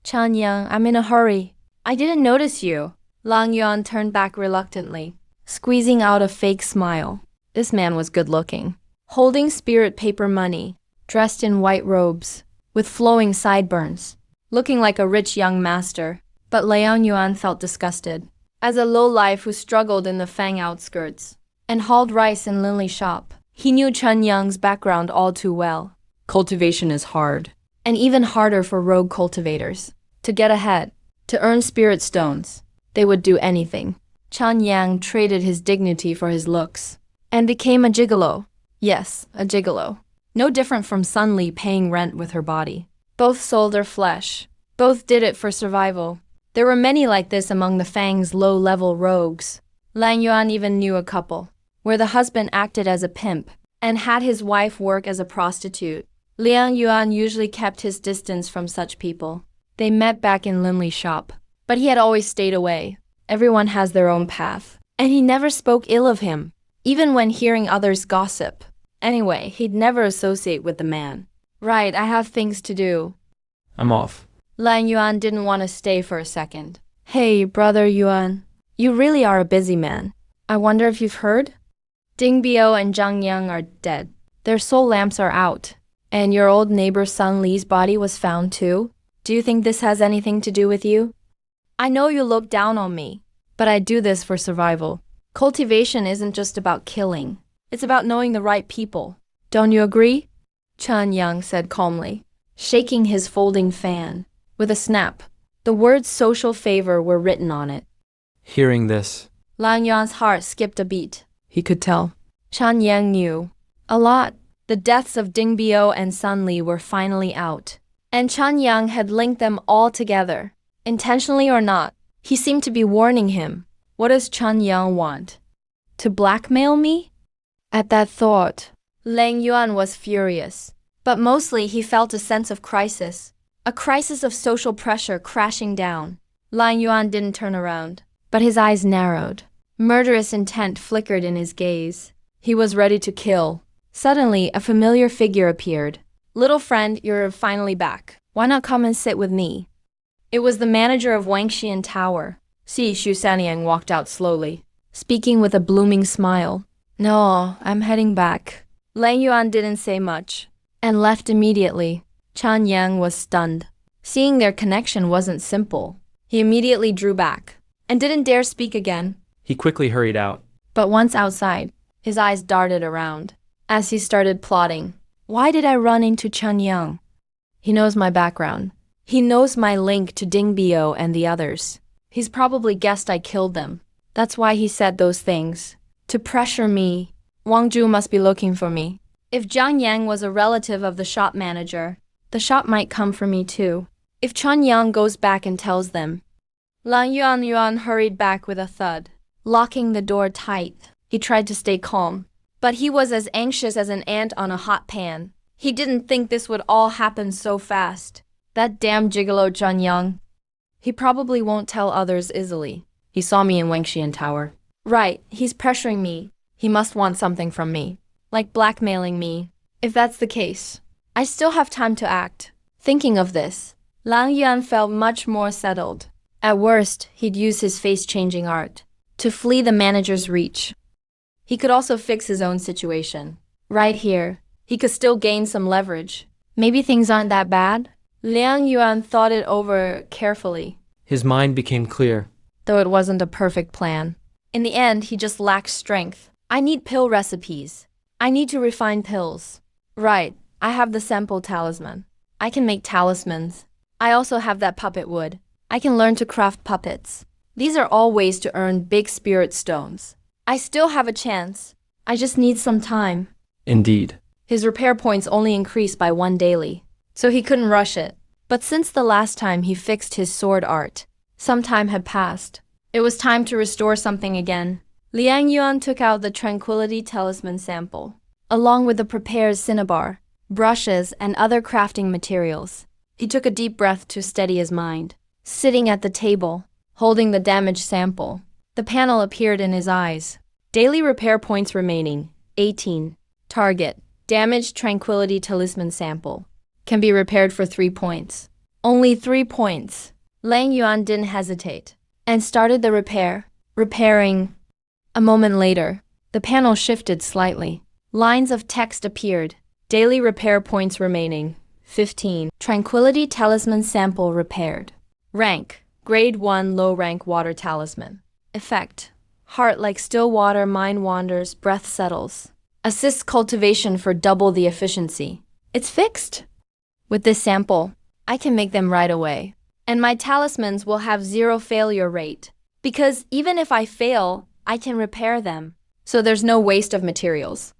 Chan Yang, I'm in a hurry. I didn't notice you. Lang Yuan turned back reluctantly, squeezing out a fake smile. This man was good looking, holding spirit paper money, dressed in white robes, with flowing sideburns, looking like a rich young master. But Lang Yuan felt disgusted. As a lowlife who struggled in the Fang outskirts and hauled rice in Linley shop, he knew Chen Yang's background all too well. Cultivation is hard, and even harder for rogue cultivators. To get ahead, to earn spirit stones, they would do anything. Chen Yang traded his dignity for his looks, and became a gigolo. Yes, a gigolo. No different from Sun Li paying rent with her body. Both sold their flesh. Both did it for survival. There were many like this among the Fang's low-level rogues. Lang Yuan even knew a couple, where the husband acted as a pimp and had his wife work as a prostitute. Lang Yuan usually kept his distance from such people. They met back in Linley shop, but he had always stayed away. Everyone has their own path, and he never spoke ill of him, even when hearing others gossip. Anyway, he'd never associate with the man. Right, I have things to do. I'm off. Lang Yuan didn't want to stay for a second. Hey, Brother Yuan, you really are a busy man. I wonder if you've heard? Ding Biao and Zhang Yang are dead. Their soul lamps are out. And your old neighbor Sun Li's body was found too? Do you think this has anything to do with you? I know you look down on me, but I do this for survival. Cultivation isn't just about killing. It's about knowing the right people. Don't you agree? Chen Yang said calmly, shaking his folding fan. With a snap, the words social favor were written on it. Hearing this, Lang Yuan's heart skipped a beat. He could tell. Chen Yang knew. A lot. The deaths of Ding Biao and Sun Li were finally out. And Chen Yang had linked them all together. Intentionally or not, he seemed to be warning him. What does Chen Yang want? To blackmail me? At that thought, Lang Yuan was furious. But mostly he felt a sense of crisis. A crisis of social pressure crashing down. Lang Yuan didn't turn around, but his eyes narrowed. Murderous intent flickered in his gaze. He was ready to kill. Suddenly, a familiar figure appeared. Little friend, you're finally back. Why not come and sit with me? It was the manager of Wangxian Tower. Si Shusaniang walked out slowly, speaking with a blooming smile. No, I'm heading back. Lang Yuan didn't say much, and left immediately. Chan Yang was stunned. Seeing their connection wasn't simple. He immediately drew back, and didn't dare speak again. He quickly hurried out. But once outside, his eyes darted around, as he started plotting. Why did I run into Chen Yang? He knows my background. He knows my link to Ding Bio and the others. He's probably guessed I killed them. That's why he said those things. To pressure me. Wang Zhu must be looking for me. If Zhang Yang was a relative of the shop manager, the shop might come for me too. If Chen Yang goes back and tells them. Lang Yuan hurried back with a thud, locking the door tight. He tried to stay calm, but he was as anxious as an ant on a hot pan. He didn't think this would all happen so fast. That damn gigolo Chen Yang. He probably won't tell others easily. He saw me in Wangxian Tower. Right, he's pressuring me. He must want something from me. Like blackmailing me. If that's the case, I still have time to act. Thinking of this, Lang Yuan felt much more settled. At worst, he'd use his face-changing art to flee the manager's reach. He could also fix his own situation. Right here, he could still gain some leverage. Maybe things aren't that bad? Lang Yuan thought it over carefully. His mind became clear. Though it wasn't a perfect plan. In the end, he just lacked strength. I need pill recipes. I need to refine pills. Right, I have the sample talisman. I can make talismans. I also have that puppet wood. I can learn to craft puppets. These are all ways to earn big spirit stones. I still have a chance. I just need some time. Indeed. His repair points only increased by 1 daily, so he couldn't rush it. But since the last time he fixed his sword art, some time had passed. It was time to restore something again. Liang Yuan took out the Tranquility Talisman sample, along with the prepared cinnabar, brushes, and other crafting materials. He took a deep breath to steady his mind. Sitting at the table, holding the damaged sample, the panel appeared in his eyes. Daily repair points remaining, 18. Target, damaged Tranquility Talisman sample. Can be repaired for 3 points. Only 3 points. Lang Yuan didn't hesitate, and started the repair, repairing. A moment later, the panel shifted slightly. Lines of text appeared. Daily repair points remaining, 15. Tranquility Talisman sample repaired. Rank, Grade 1 low rank water talisman. Effect, heart like still water, mind wanders, breath settles. Assists cultivation for double the efficiency. It's fixed. With this sample, I can make them right away. And my talismans will have 0 failure rate. Because even if I fail, I can repair them. So there's no waste of materials.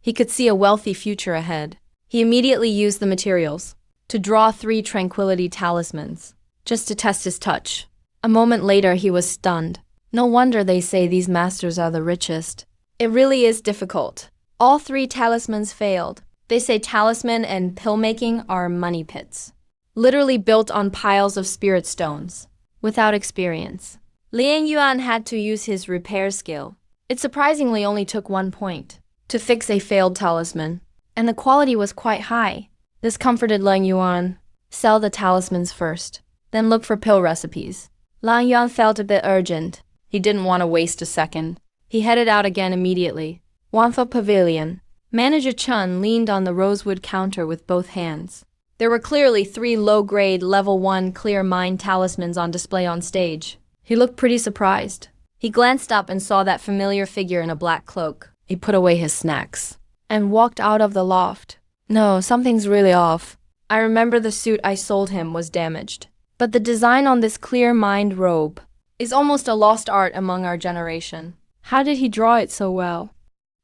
He could see a wealthy future ahead. He immediately used the materials to draw 3 tranquility talismans, just to test his touch. A moment later, he was stunned. No wonder they say these masters are the richest. It really is difficult. All 3 talismans failed. They say talisman and pill making are money pits, literally built on piles of spirit stones, without experience. Liang Yuan had to use his repair skill. It surprisingly only took 1 point to fix a failed talisman, and the quality was quite high. This comforted Liang Yuan. Sell the talismans first, then look for pill recipes. Liang Yuan felt a bit urgent. He didn't want to waste a second. He headed out again immediately. Wanfa Pavilion. Manager Chun leaned on the rosewood counter with both hands. There were clearly 3 low-grade, level 1 clear mind talismans on display on stage. He looked pretty surprised. He glanced up and saw that familiar figure in a black cloak. He put away his snacks and walked out of the loft. No, something's really off. I remember the suit I sold him was damaged. But the design on this clear mind robe is almost a lost art among our generation. How did he draw it so well?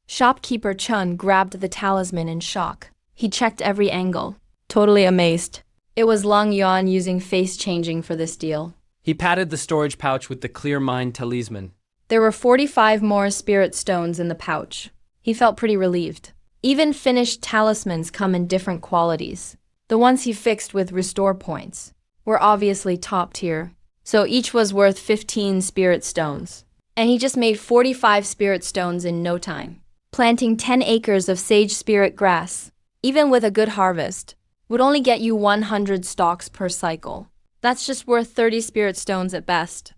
Shopkeeper Chun grabbed the talisman in shock. He checked every angle, totally amazed. It was Lang Yuan using face changing for this deal. He patted the storage pouch with the clear mind talisman. There were 45 more spirit stones in the pouch. He felt pretty relieved. Even finished talismans come in different qualities. The ones he fixed with restore points were obviously top tier, so each was worth 15 spirit stones. And he just made 45 spirit stones in no time. Planting 10 acres of sage spirit grass, even with a good harvest, would only get you 100 stalks per cycle. That's just worth 30 spirit stones at best.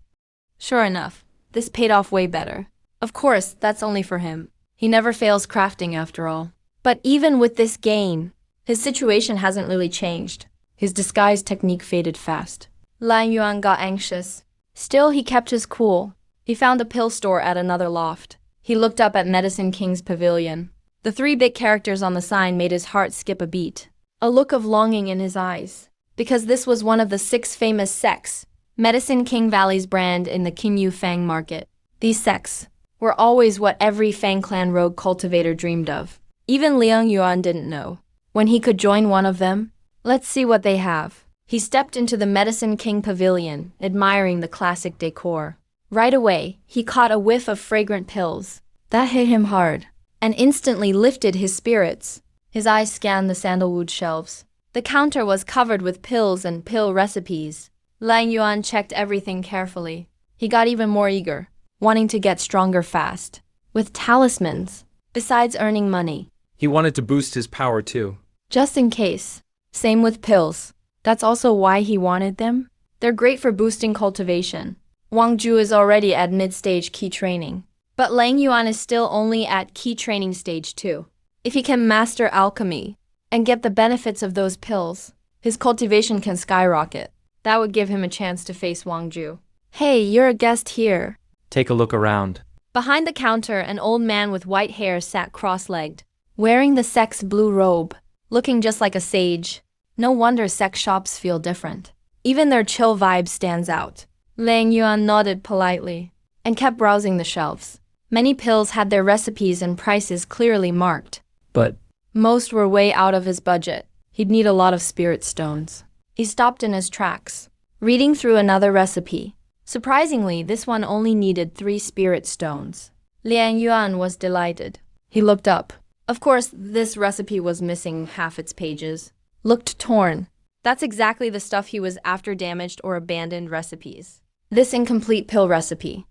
Sure enough, this paid off way better. Of course, that's only for him. He never fails crafting after all. But even with this gain, his situation hasn't really changed. His disguise technique faded fast. Lan Yuan got anxious. Still, he kept his cool. He found a pill store at another loft. He looked up at Medicine King's pavilion. The 3 big characters on the sign made his heart skip a beat. A look of longing in his eyes. Because this was one of the 6 famous sects, Medicine King Valley's brand in the Qingyu Fang market. These sects were always what every Fang Clan rogue cultivator dreamed of. Even Liang Yuan didn't know when he could join one of them. Let's see what they have. He stepped into the Medicine King pavilion, admiring the classic decor. Right away, he caught a whiff of fragrant pills. That hit him hard, and instantly lifted his spirits. His eyes scanned the sandalwood shelves. The counter was covered with pills and pill recipes. Lang Yuan checked everything carefully. He got even more eager, wanting to get stronger fast. With talismans, besides earning money. He wanted to boost his power too. Just in case. Same with pills. That's also why he wanted them. They're great for boosting cultivation. Wang Ju is already at mid-stage key training. But Lang Yuan is still only at key training stage 2. If he can master alchemy and get the benefits of those pills, his cultivation can skyrocket. That would give him a chance to face Wang Ju. Hey, you're a guest here. Take a look around. Behind the counter, an old man with white hair sat cross-legged, wearing the sect's blue robe, looking just like a sage. No wonder sect shops feel different. Even their chill vibe stands out. Lang Yuan nodded politely and kept browsing the shelves. Many pills had their recipes and prices clearly marked. But most were way out of his budget. He'd need a lot of spirit stones. He stopped in his tracks, reading through another recipe. Surprisingly, this one only needed 3 spirit stones. Lian Yuan was delighted. He looked up. Of course, this recipe was missing half its pages. Looked torn. That's exactly the stuff he was after, damaged or abandoned recipes. This incomplete pill recipe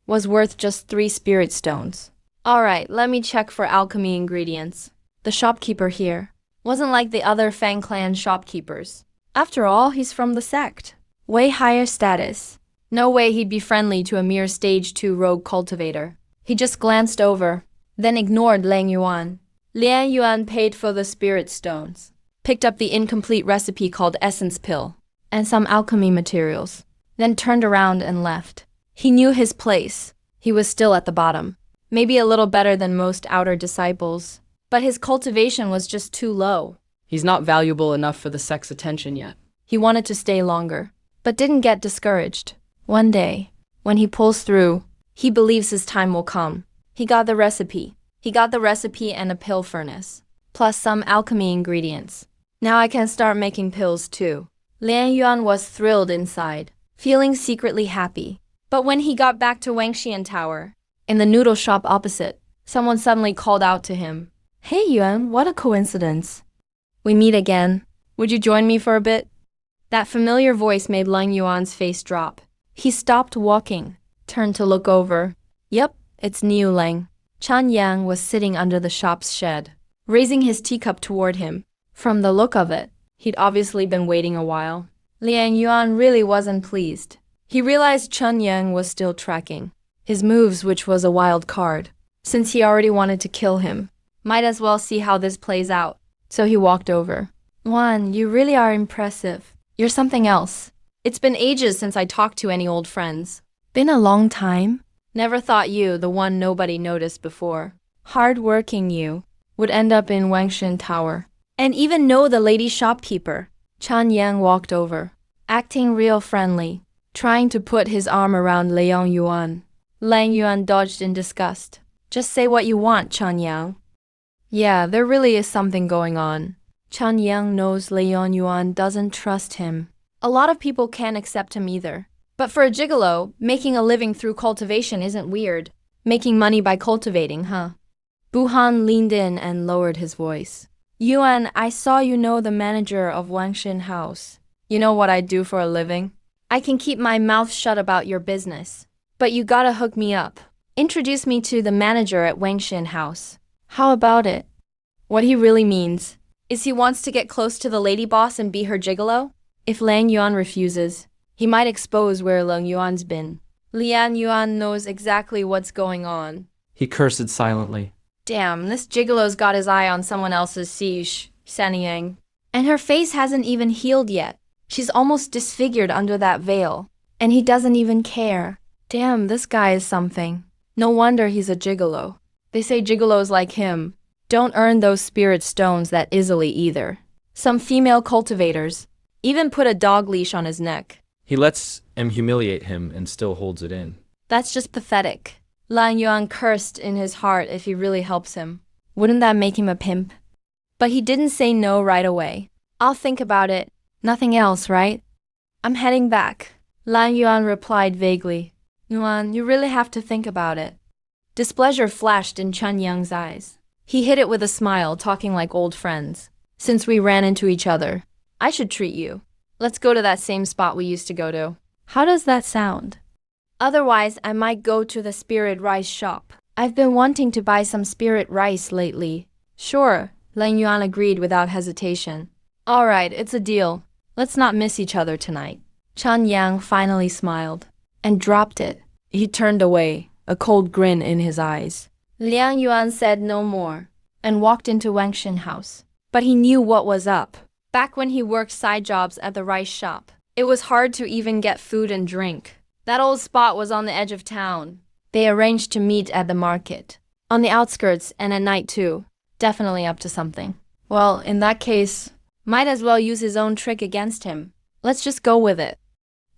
was worth just 3 spirit stones. Alright, let me check for alchemy ingredients. The shopkeeper here wasn't like the other Fang Clan shopkeepers. After all, he's from the sect. Way higher status. No way he'd be friendly to a mere stage 2 rogue cultivator. He just glanced over, then ignored Lang Yuan. Lian Yuan paid for the spirit stones, picked up the incomplete recipe called essence pill, and some alchemy materials, then turned around and left. He knew his place. He was still at the bottom. Maybe a little better than most outer disciples, but his cultivation was just too low. He's not valuable enough for the sect's attention yet. He wanted to stay longer, but didn't get discouraged. One day, when he pulls through, he believes his time will come. He got the recipe. He got the recipe and a pill furnace, plus some alchemy ingredients. Now I can start making pills too. Lian Yuan was thrilled inside, feeling secretly happy. But when he got back to Wangxian Tower, in the noodle shop opposite, someone suddenly called out to him. Hey Yuan, what a coincidence. We meet again. Would you join me for a bit? That familiar voice made Lang Yuan's face drop. He stopped walking, turned to look over. Yep, it's Niu Lang. Chan Yang was sitting under the shop's shed, raising his teacup toward him. From the look of it, he'd obviously been waiting a while. Lian Yuan really wasn't pleased. He realized Chen Yang was still tracking his moves, which was a wild card. Since he already wanted to kill him, might as well see how this plays out. So he walked over. Yuan, you really are impressive. You're something else. It's been ages since I talked to any old friends. Been a long time? Never thought you, the one nobody noticed before, hard-working you, would end up in Wangxian Tower. And even know the lady shopkeeper. Chan Yang walked over, acting real friendly, trying to put his arm around Liang Yuan. Lang Yuan dodged in disgust. Just say what you want, Chan Yang. Yeah, there really is something going on. Chen Yang knows Liang Yuan doesn't trust him. A lot of people can't accept him either. But for a gigolo, making a living through cultivation isn't weird. Making money by cultivating, huh? Buhan leaned in and lowered his voice. Yuan, I saw you know the manager of Wangshin House. You know what I do for a living? I can keep my mouth shut about your business. But you gotta hook me up. Introduce me to the manager at Wangshin House. How about it? What he really means is he wants to get close to the lady boss and be her gigolo? If Liang Yuan refuses, he might expose where Liang Yuan's been. Liang Yuan knows exactly what's going on. He cursed silently. Damn, this gigolo's got his eye on someone else's siege, Sanyang. And her face hasn't even healed yet. She's almost disfigured under that veil. And he doesn't even care. Damn, this guy is something. No wonder he's a gigolo. They say gigolos like him don't earn those spirit stones that easily either. Some female cultivators even put a dog leash on his neck. He lets him humiliate him and still holds it in. That's just pathetic. Lan Yuan cursed in his heart if he really helps him. Wouldn't that make him a pimp? But he didn't say no right away. I'll think about it. Nothing else, right? I'm heading back. Lan Yuan replied vaguely. Yuan, you really have to think about it. Displeasure flashed in Chen Yang's eyes. He hid it with a smile, talking like old friends. Since we ran into each other, I should treat you. Let's go to that same spot we used to go to. How does that sound? Otherwise, I might go to the spirit rice shop. I've been wanting to buy some spirit rice lately. Sure, Lan Yuan agreed without hesitation. All right, it's a deal. Let's not miss each other tonight. Chen Yang finally smiled and dropped it. He turned away, a cold grin in his eyes. Liang Yuan said no more and walked into Wangshin House. But he knew what was up. Back when he worked side jobs at the rice shop, it was hard to even get food and drink. That old spot was on the edge of town. They arranged to meet at the market. On the outskirts and at night too. Definitely up to something. Well, in that case, might as well use his own trick against him. Let's just go with it.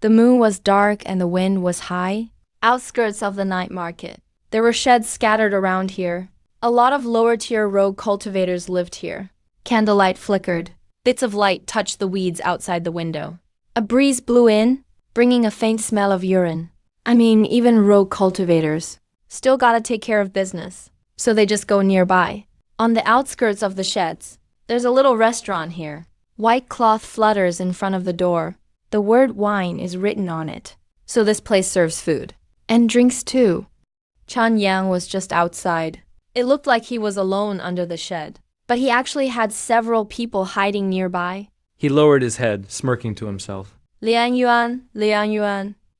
The moon was dark and the wind was high. Outskirts of the night market. There were sheds scattered around here. A lot of lower-tier rogue cultivators lived here. Candlelight flickered. Bits of light touched the weeds outside the window. A breeze blew in, bringing a faint smell of urine. I mean, even rogue cultivators still gotta take care of business, so they just go nearby. On the outskirts of the sheds, there's a little restaurant here. White cloth flutters in front of the door. The word wine is written on it, so this place serves food. And drinks too. Chen Yang was just outside. It looked like he was alone under the shed, but he actually had several people hiding nearby. He lowered his head, smirking to himself. Liang Yuan,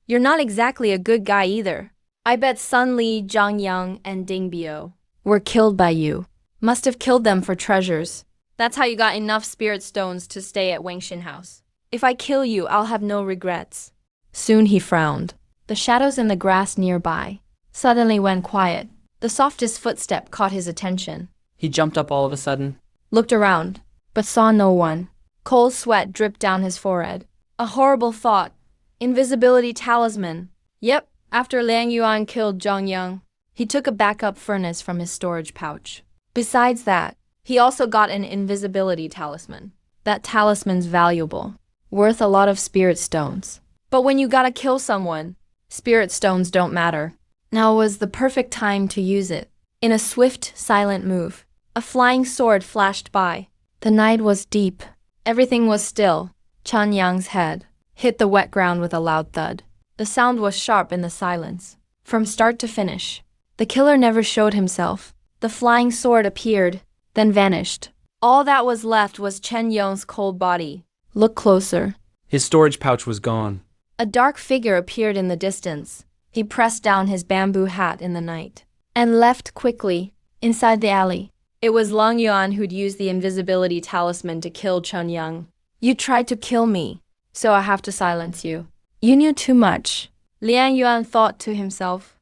you're not exactly a good guy either. I bet Sun Li, Zhang Yang, and Ding Biao were killed by you. Must have killed them for treasures. That's how you got enough spirit stones to stay at Wangshin House. If I kill you, I'll have no regrets. Soon he frowned. The shadows in the grass nearby suddenly went quiet. The softest footstep caught his attention. He jumped up all of a sudden. Looked around, but saw no one. Cold sweat dripped down his forehead. A horrible thought. Invisibility talisman. Yep, after Liang Yuan killed Zhang Yang, he took a backup furnace from his storage pouch. Besides that, he also got an invisibility talisman. That talisman's valuable, worth a lot of spirit stones. But when you gotta kill someone, spirit stones don't matter. Now was the perfect time to use it. In a swift, silent move, a flying sword flashed by. The night was deep. Everything was still. Chen Yang's head hit the wet ground with a loud thud. The sound was sharp in the silence. From start to finish, the killer never showed himself. The flying sword appeared, then vanished. All that was left was Chen Yang's cold body. Look closer. His storage pouch was gone. A dark figure appeared in the distance. He pressed down his bamboo hat in the night and left quickly inside the alley. It was Liang Yuan who'd used the invisibility talisman to kill Chen Yang. You tried to kill me, so I have to silence you. You knew too much. Liang Yuan thought to himself.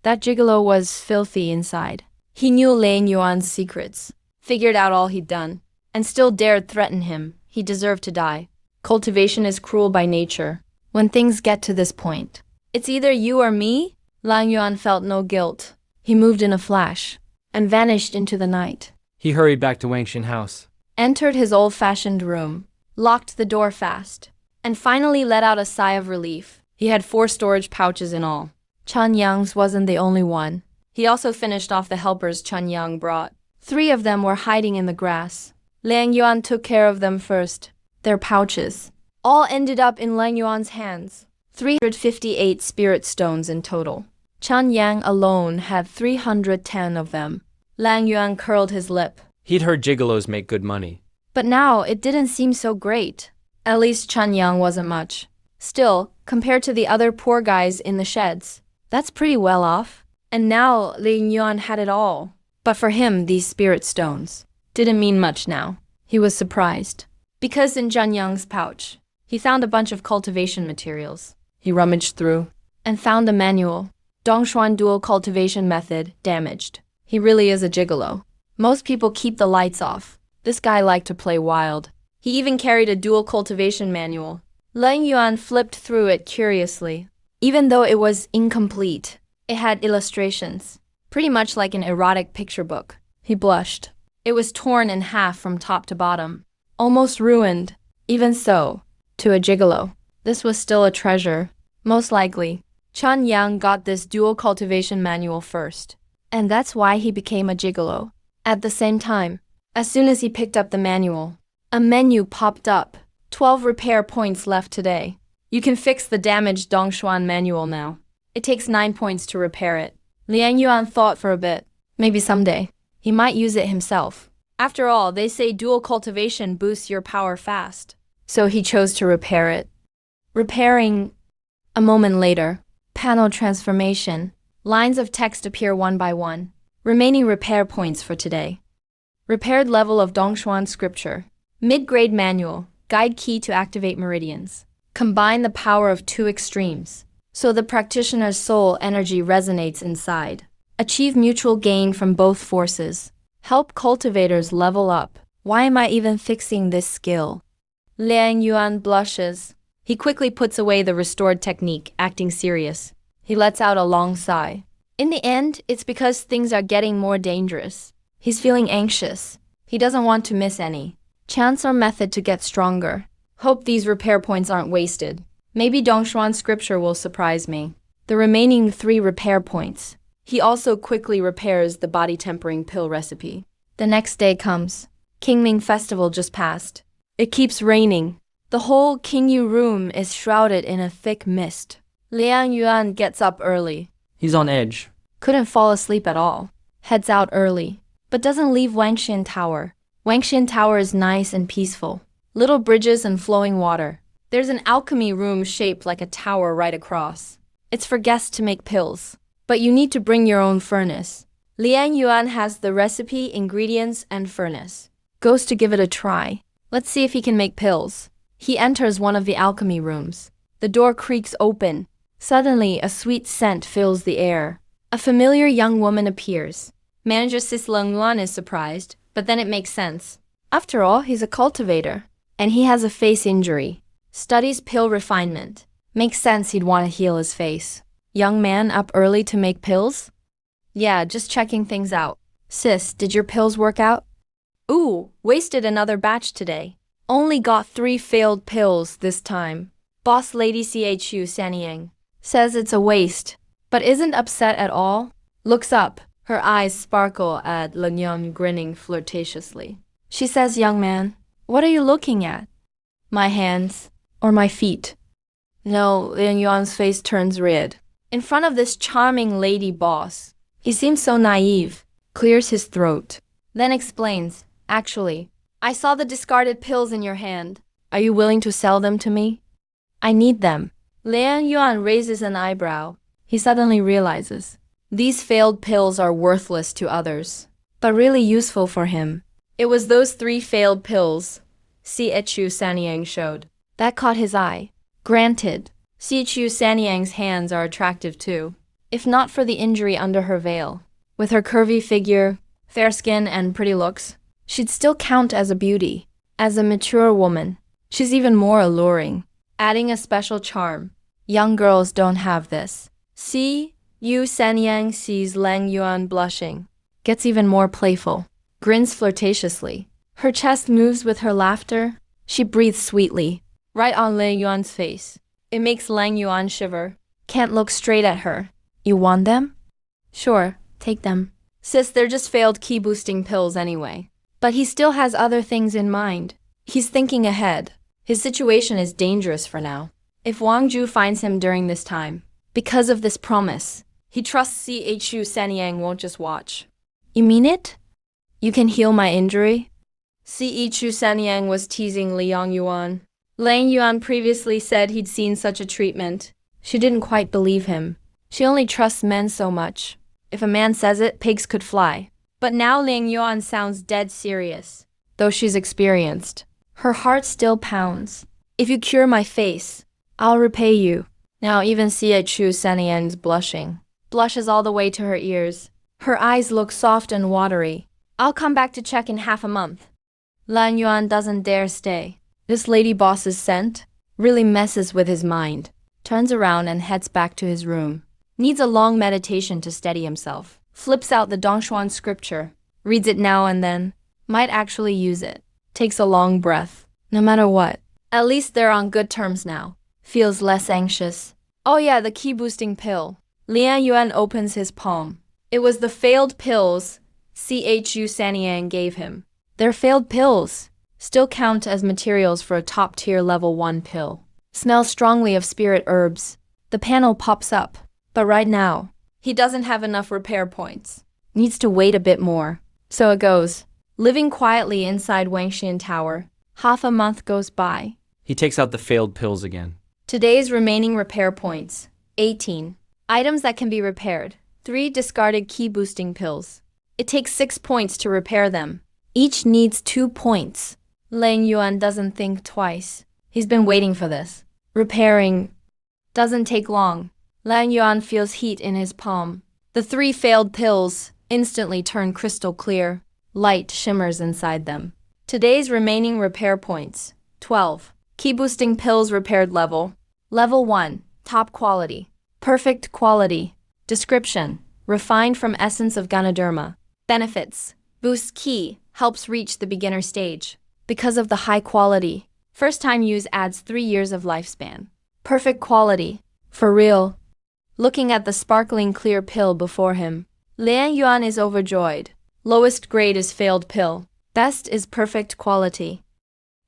That gigolo was filthy inside. He knew Liang Yuan's secrets, figured out all he'd done, and still dared threaten him. He deserved to die. Cultivation is cruel by nature. When things get to this point, it's either you or me. Liang Yuan felt no guilt. He moved in a flash and vanished into the night. He hurried back to Wangshin House. entered his old-fashioned room, locked the door fast, and finally let out a sigh of relief. He had 4 storage pouches in all. Chen Yang's wasn't the only one. He also finished off the helpers Chen Yang brought. 3 of them were hiding in the grass. Liang Yuan took care of them first. Their pouches all ended up in Liang Yuan's hands. 358 spirit stones in total. Chen Yang alone had 310 of them. Liang Yuan curled his lip. He'd heard gigolos make good money. But now it didn't seem so great. At least Chen Yang wasn't much. Still, compared to the other poor guys in the sheds, that's pretty well off. And now Liang Yuan had it all. But for him, these spirit stones didn't mean much now. He was surprised. Because in Chen Yang's pouch, he found a bunch of cultivation materials. He rummaged through and found a manual. Dongshuan dual cultivation method damaged. He really is a gigolo. Most people keep the lights off. This guy liked to play wild. He even carried a dual cultivation manual. Liang Yuan flipped through it curiously. Even though it was incomplete, it had illustrations, pretty much like an erotic picture book. He blushed. It was torn in half from top to bottom, almost ruined. Even so, to a gigolo, this was still a treasure. Most likely, Chen Yang got this dual cultivation manual first, and that's why he became a gigolo. At the same time, as soon as he picked up the manual, a menu popped up. 12 repair points left today. You can fix the damaged Dongshuan manual now. It takes 9 points to repair it. Liang Yuan thought for a bit. Maybe someday, he might use it himself. After all, they say dual cultivation boosts your power fast. So he chose to repair it. Repairing. A moment later, panel transformation. Lines of text appear one by one. Remaining repair points for today. Repaired level of Dongshuan scripture. Mid-grade manual. Guide key to activate meridians. Combine the power of 2 extremes, so the practitioner's soul energy resonates inside. Achieve mutual gain from both forces. Help cultivators level up. Why am I even fixing this skill? Liang Yuan blushes. He quickly puts away the restored technique, acting serious. He lets out a long sigh. In the end, it's because things are getting more dangerous. He's feeling anxious. He doesn't want to miss any chance or method to get stronger. Hope these repair points aren't wasted. Maybe Dongshuan scripture will surprise me. The remaining 3 repair points. He also quickly repairs the body tempering pill recipe. The next day comes. Qingming festival just passed. It keeps raining. The whole Qingyu room is shrouded in a thick mist. Liang Yuan gets up early. He's on edge. Couldn't fall asleep at all. Heads out early, but doesn't leave Wangxian Tower. Wangxian Tower is nice and peaceful. Little bridges and flowing water. There's an alchemy room shaped like a tower right across. It's for guests to make pills, but you need to bring your own furnace. Liang Yuan has the recipe, ingredients, and furnace. Goes to give it a try. Let's see if he can make pills. He enters one of the alchemy rooms. The door creaks open. Suddenly, a sweet scent fills the air. A familiar young woman appears. Manager Sis Liang Yuan is surprised, but then it makes sense. After all, he's a cultivator, and he has a face injury. Studies pill refinement. Makes sense he'd want to heal his face. Young man up early to make pills? Yeah, just checking things out. Sis, did your pills work out? Ooh, wasted another batch today. Only got 3 failed pills this time. Boss lady Chu Sanyang says it's a waste, but isn't upset at all. Looks up. Her eyes sparkle at Liang Yuan grinning flirtatiously. She says, young man, what are you looking at? My hands, or my feet? No, Liang Yuan's face turns red. In front of this charming lady boss, he seems so naive, clears his throat, then explains, actually, I saw the discarded pills in your hand. Are you willing to sell them to me? I need them. Liang Yuan raises an eyebrow. He suddenly realizes. These failed pills are worthless to others, but really useful for him. It was those 3 failed pills Chu Sanyang showed that caught his eye. Granted, Chu Sanyang's hands are attractive too, if not for the injury under her veil. With her curvy figure, fair skin, and pretty looks, she'd still count as a beauty. As a mature woman, she's even more alluring, adding a special charm. Young girls don't have this. Yu Sanyang sees Liang Yuan blushing, gets even more playful, grins flirtatiously. Her chest moves with her laughter. She breathes sweetly, right on Lang Yuan's face. It makes Lang Yuan shiver. Can't look straight at her. You want them? Sure, take them. Sis, they're just failed ki-boosting pills anyway. But he still has other things in mind. He's thinking ahead. His situation is dangerous for now. If Wang Ju finds him during this time, because of this promise, he trusts Chu Sanyang won't just watch. You mean it? You can heal my injury? Chu Sanyang was teasing Liang Yuan. Lang Yuan previously said he'd seen such a treatment. She didn't quite believe him. She only trusts men so much. If a man says it, pigs could fly. But now Lang Yuan sounds dead serious. Though she's experienced, her heart still pounds. If you cure my face, I'll repay you. Now even Chu Sanyang's blushing. Blushes all the way to her ears. Her eyes look soft and watery. I'll come back to check in half a month. Lang Yuan doesn't dare stay. This lady boss's scent really messes with his mind. Turns around and heads back to his room. Needs a long meditation to steady himself. Flips out the Dongshuan scripture. Reads it now and then. Might actually use it. Takes a long breath. No matter what. At least they're on good terms now. Feels less anxious. Oh yeah, the ki-boosting pill. Liang Yuan opens his palm. It was the failed pills Chu Sanyang gave him. They're failed pills. Still count as materials for a top-tier level 1 pill. Smell strongly of spirit herbs. The panel pops up. But right now, he doesn't have enough repair points. Needs to wait a bit more. So it goes. Living quietly inside Wangxian Tower. Half a month goes by. He takes out the failed pills again. Today's remaining repair points. 18. Items that can be repaired. 3 discarded ki-boosting pills. It takes 6 points to repair them. Each needs 2 points. Lang Yuan doesn't think twice. He's been waiting for this. Repairing doesn't take long. Lang Yuan feels heat in his palm. The 3 failed pills instantly turn crystal clear. Light shimmers inside them. Today's remaining repair points. 12. Ki-boosting pills repaired level. Level 1. Top quality. Perfect quality. Description. Refined from essence of Ganoderma. Benefits. Boosts ki. Helps reach the beginner stage. Because of the high quality. First time use adds 3 years of lifespan. Perfect quality. For real. Looking at the sparkling clear pill before him, Liang Yuan is overjoyed. Lowest grade is failed pill. Best is perfect quality.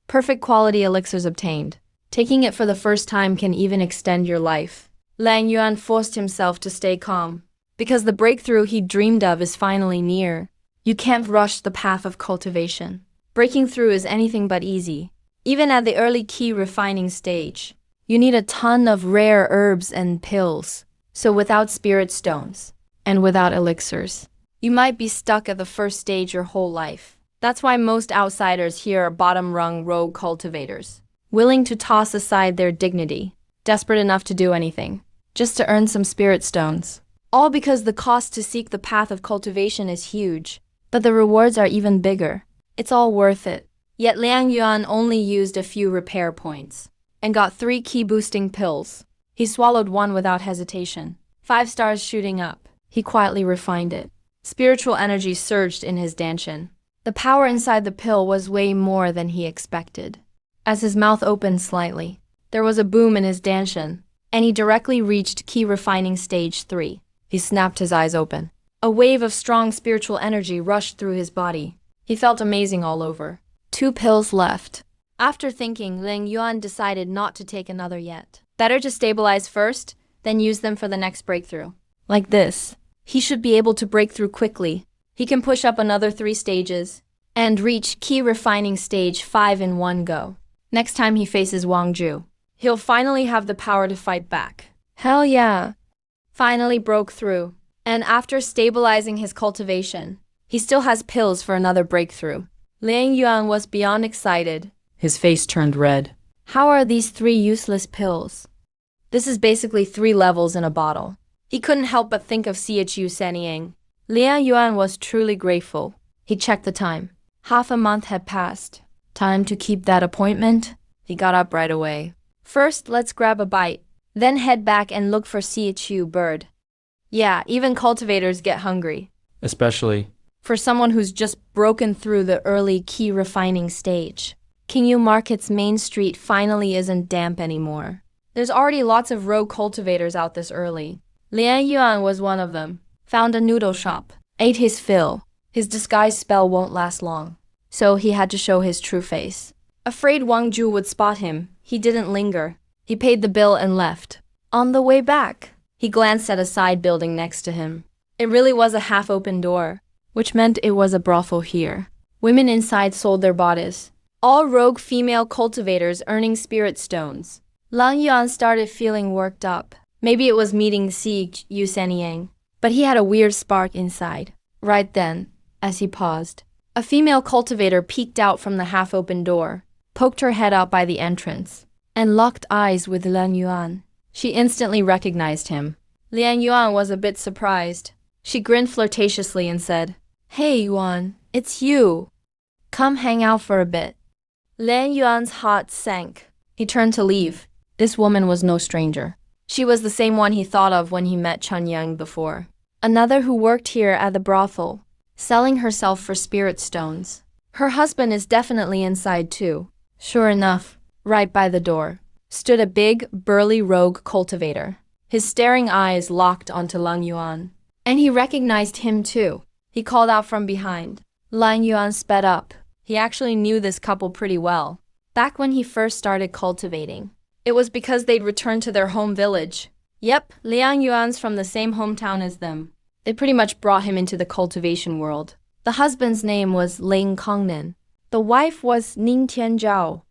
Perfect quality elixirs obtained. Taking it for the first time can even extend your life. Lang Yuan forced himself to stay calm. Because the breakthrough he dreamed of is finally near. You can't rush the path of cultivation. Breaking through is anything but easy. Even at the early ki refining stage, you need a ton of rare herbs and pills. So without spirit stones, and without elixirs, you might be stuck at the first stage your whole life. That's why most outsiders here are bottom-rung rogue cultivators, willing to toss aside their dignity, desperate enough to do anything, just to earn some spirit stones. All because the cost to seek the path of cultivation is huge, but the rewards are even bigger. It's all worth it. Yet Liang Yuan only used a few repair points, and got 3 ki-boosting pills. He swallowed one without hesitation. 5 stars shooting up. He quietly refined it. Spiritual energy surged in his danshan. The power inside the pill was way more than he expected. As his mouth opened slightly, there was a boom in his danshan, and he directly reached ki refining stage 3. He snapped his eyes open. A wave of strong spiritual energy rushed through his body. He felt amazing all over. 2 pills left. After thinking, Lang Yuan decided not to take another yet. Better to stabilize first, then use them for the next breakthrough. Like this. He should be able to break through quickly. He can push up another 3 stages and reach ki refining stage 5 in one go. Next time he faces Wang Ju, he'll finally have the power to fight back. Hell yeah. Finally broke through. And after stabilizing his cultivation, he still has pills for another breakthrough. Liang Yuan was beyond excited. His face turned red. How are these 3 useless pills? This is basically 3 levels in a bottle. He couldn't help but think of Chu Sanyang. Liang Yuan was truly grateful. He checked the time. Half a month had passed. Time to keep that appointment? He got up right away. First, let's grab a bite. Then head back and look for Chu bird. Yeah, even cultivators get hungry. Especially for someone who's just broken through the early key refining stage. Qingyu Market's main street finally isn't damp anymore. There's already lots of rogue cultivators out this early. Lian Yuan was one of them. Found a noodle shop, ate his fill. His disguise spell won't last long, so he had to show his true face. Afraid Wang Ju would spot him, he didn't linger. He paid the bill and left. On the way back, he glanced at a side building next to him. It really was a half-open door, which meant it was a brothel here. Women inside sold their bodies. All rogue female cultivators earning spirit stones. Lang Yuan started feeling worked up. Maybe it was meeting Si Yu Sanyang, but he had a weird spark inside. Right then, as he paused, a female cultivator peeked out from the half-open door, poked her head out by the entrance, and locked eyes with Lian Yuan. She instantly recognized him. Lian Yuan was a bit surprised. She grinned flirtatiously and said, "Hey Yuan, it's you. Come hang out for a bit." Lian Yuan's heart sank. He turned to leave. This woman was no stranger. She was the same one he thought of when he met Chun Yang before. Another who worked here at the brothel, selling herself for spirit stones. Her husband is definitely inside too. Sure enough, right by the door, stood a big, burly rogue cultivator. His staring eyes locked onto Lang Yuan. And he recognized him too. He called out from behind. Lang Yuan sped up. He actually knew this couple pretty well. Back when he first started cultivating, it was because they'd returned to their home village. Yep, Liang Yuan's from the same hometown as them. They pretty much brought him into the cultivation world. The husband's name was Ling Kongnan. The wife was Ning Tianzhao.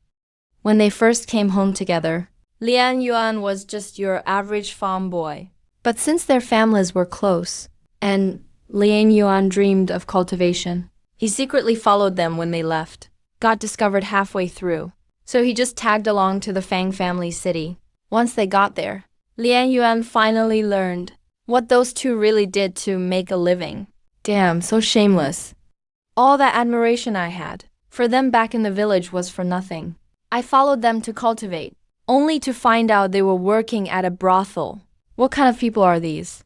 When they first came home together, Lian Yuan was just your average farm boy. But since their families were close, and Lian Yuan dreamed of cultivation, he secretly followed them when they left. Got discovered halfway through, so he just tagged along to the Fang family city. Once they got there, Lian Yuan finally learned what those two really did to make a living. Damn, so shameless. All that admiration I had for them back in the village was for nothing. I followed them to cultivate, only to find out they were working at a brothel. What kind of people are these?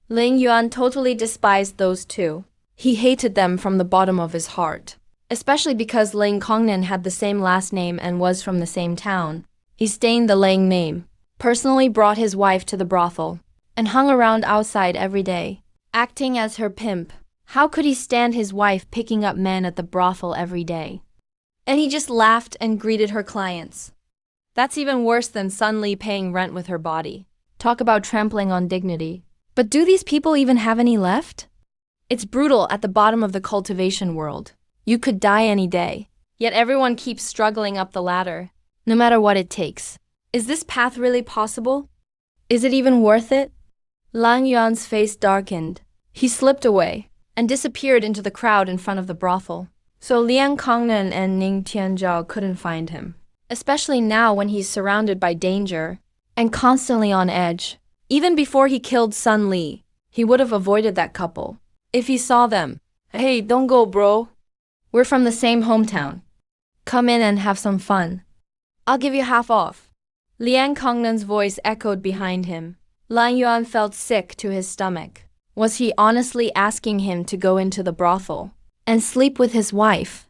Ling Yuan totally despised those two. He hated them from the bottom of his heart. Especially because Ling Kongnan had the same last name and was from the same town. He stained the Ling name, personally brought his wife to the brothel, and hung around outside every day, acting as her pimp. How could he stand his wife picking up men at the brothel every day? And he just laughed and greeted her clients. That's even worse than Sun Li paying rent with her body. Talk about trampling on dignity. But do these people even have any left? It's brutal at the bottom of the cultivation world. You could die any day. Yet everyone keeps struggling up the ladder, no matter what it takes. Is this path really possible? Is it even worth it? Lang Yuan's face darkened. He slipped away and disappeared into the crowd in front of the brothel. So Liang Kongnan and Ning Tianzhao couldn't find him. Especially now when he's surrounded by danger and constantly on edge. Even before he killed Sun Li, he would have avoided that couple. If he saw them, "Hey, don't go, bro. We're from the same hometown. Come in and have some fun. I'll give you half off." Liang Kongnan's voice echoed behind him. Lang Yuan felt sick to his stomach. Was he honestly asking him to go into the brothel and sleep with his wife?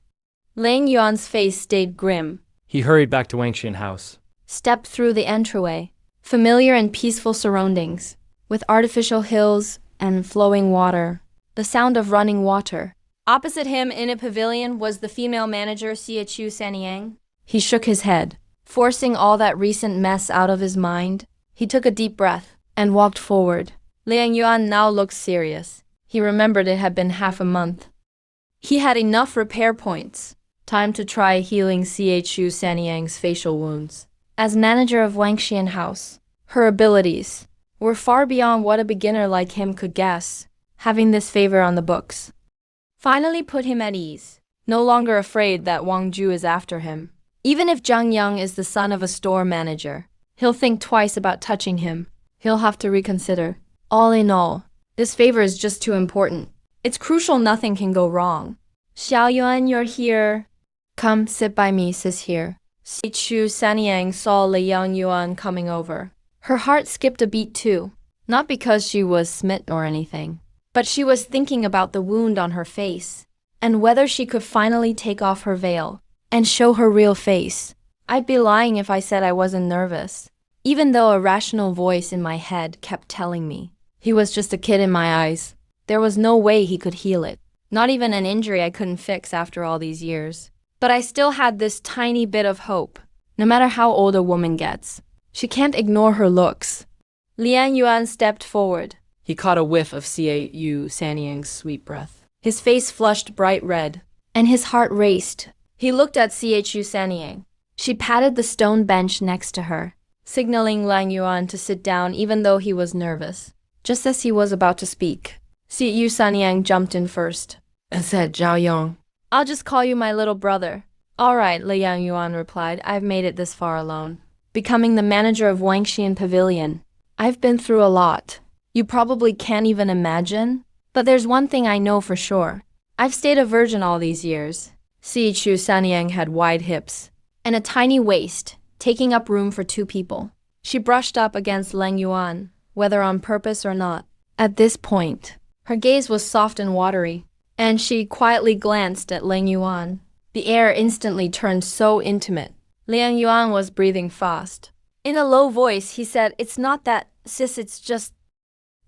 Lang Yuan's face stayed grim. He hurried back to Wangxian house. Stepped through the entryway. Familiar and peaceful surroundings, with artificial hills and flowing water. The sound of running water. Opposite him in a pavilion was the female manager Xiaqiu Sanyang. He shook his head, forcing all that recent mess out of his mind. He took a deep breath and walked forward. Liang Yuan now looked serious. He remembered it had been half a month. He had enough repair points. Time to try healing Xiaqiu Sanyang's facial wounds. As manager of Wangxian House, her abilities were far beyond what a beginner like him could guess. Having this favor on the books finally put him at ease, no longer afraid that Wang Ju is after him. Even if Zhang Yang is the son of a store manager, he'll think twice about touching him. He'll have to reconsider. All in all, this favor is just too important. It's crucial nothing can go wrong. Xiao Yuan, you're here. Come, sit by me, sis here. Xiaqiu Sanyang saw Liang Yuan coming over. Her heart skipped a beat too. Not because she was smitten or anything, But she was thinking about the wound on her face, and whether she could finally take off her veil and show her real face. I'd be lying if I said I wasn't nervous, even though a rational voice in my head kept telling me he was just a kid in my eyes. There was no way he could heal it, not even an injury I couldn't fix after all these years. But I still had this tiny bit of hope. No matter how old a woman gets, she can't ignore her looks. Liang Yuan stepped forward. He caught a whiff of Yu Sanyang's sweet breath. His face flushed bright red, and his heart raced. He looked at Chu Sanyang. She patted the stone bench next to her, signaling Liang Yuan to sit down even though he was nervous. Just as he was about to speak, Yu Sanyang jumped in first and said, "Zhao Yong, I'll just call you my little brother." "All right," Liang Yuan replied. "I've made it this far alone. Becoming the manager of Wangxian Pavilion. I've been through a lot. You probably can't even imagine. But there's one thing I know for sure. I've stayed a virgin all these years." Chu Sanyang had wide hips and a tiny waist, taking up room for two people. She brushed up against Liang Yuan, whether on purpose or not. At this point, her gaze was soft and watery, and she quietly glanced at Liang Yuan. The air instantly turned so intimate. Liang Yuan was breathing fast. In a low voice, he said, "It's not that, sis,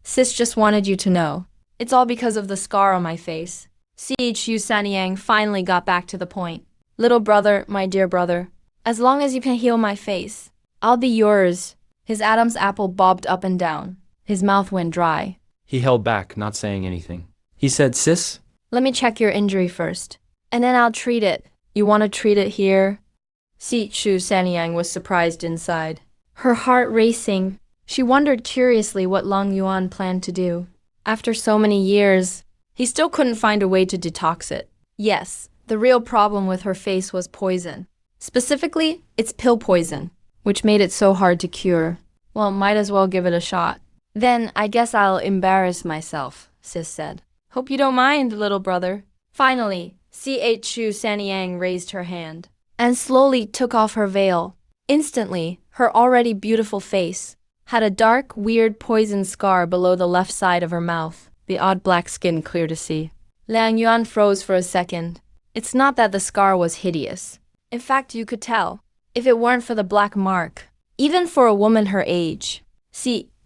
Sis just wanted you to know. It's all because of the scar on my face." Chu Sanyang finally got back to the point. "Little brother, my dear brother, as long as you can heal my face, I'll be yours." His Adam's apple bobbed up and down. His mouth went dry. He held back, not saying anything. He said, "Sis?" "Let me check your injury first, and then I'll treat it. You want to treat it here?" Chu Sanyang was surprised inside, her heart racing. She wondered curiously what Liang Yuan planned to do. After so many years, he still couldn't find a way to detox it. Yes, the real problem with her face was poison. Specifically, it's pill poison, which made it so hard to cure. Well, might as well give it a shot. "Then I guess I'll embarrass myself," sis said. "Hope you don't mind, little brother." Finally, Chu Sanyang raised her hand and slowly took off her veil. Instantly, her already beautiful face had a dark, weird poison scar below the left side of her mouth, the odd black skin clear to see. Liang Yuan froze for a second. It's not that the scar was hideous. In fact, you could tell, if it weren't for the black mark. Even for a woman her age,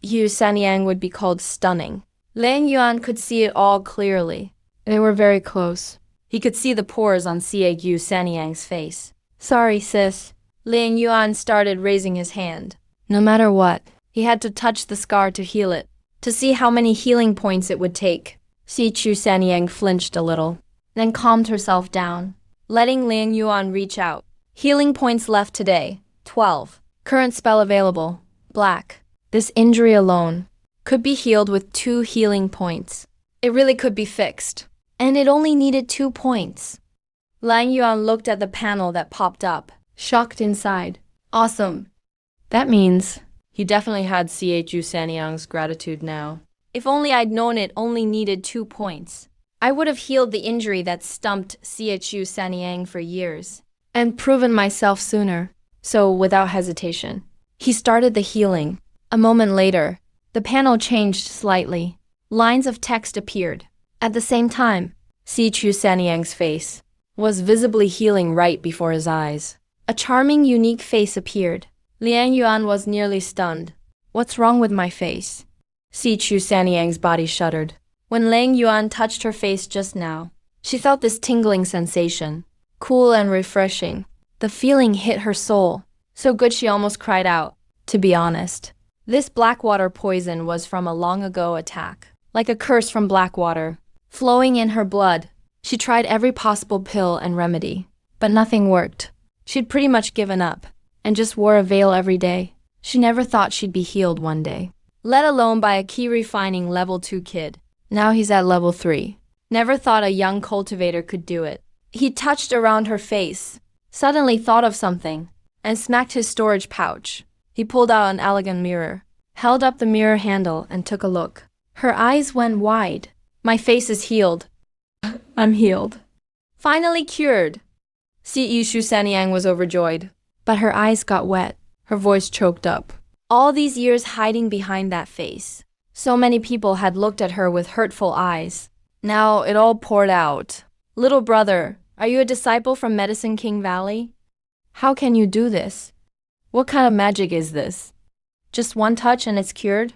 Yu Sanyang would be called stunning. Liang Yuan could see it all clearly. They were very close. He could see the pores on Yu Sanyang's face. "Sorry, sis." Liang Yuan started raising his hand. No matter what, he had to touch the scar to heal it, to see how many healing points it would take. Chu Sanyang flinched a little, then calmed herself down, letting Liang Yuan reach out. "Healing points left today, 12. Current spell available, black. This injury alone could be healed with 2 healing points. It really could be fixed. And it only needed 2 points." Liang Yuan looked at the panel that popped up, shocked inside. Awesome. That means he definitely had Chu Sanyang's gratitude now. If only I'd known it only needed 2 points, I would have healed the injury that stumped Chu Sanyang for years, and proven myself sooner. So, without hesitation, he started the healing. A moment later, the panel changed slightly. Lines of text appeared. At the same time, Chu Sanyang's face was visibly healing right before his eyes. A charming, unique face appeared. Liang Yuan was nearly stunned. "What's wrong with my face?" Chu Sanyang's body shuddered. When Liang Yuan touched her face just now, she felt this tingling sensation, cool and refreshing. The feeling hit her soul, so good she almost cried out. To be honest, this blackwater poison was from a long ago attack, like a curse from blackwater, flowing in her blood. She tried every possible pill and remedy, but nothing worked. She'd pretty much given up, and just wore a veil every day. She never thought she'd be healed one day, let alone by a key-refining level 2 kid. Now he's at level 3. Never thought a young cultivator could do it. He touched around her face, suddenly thought of something, and smacked his storage pouch. He pulled out an elegant mirror, held up the mirror handle, and took a look. Her eyes went wide. "My face is healed. I'm healed. Finally cured." Chu Sanyang was overjoyed, but her eyes got wet. Her voice choked up. All these years hiding behind that face, So many people had looked at her with hurtful eyes. Now it all poured out. Little brother, are you a disciple from Medicine King Valley? How can you do this? What kind of magic is this? Just one touch and it's cured?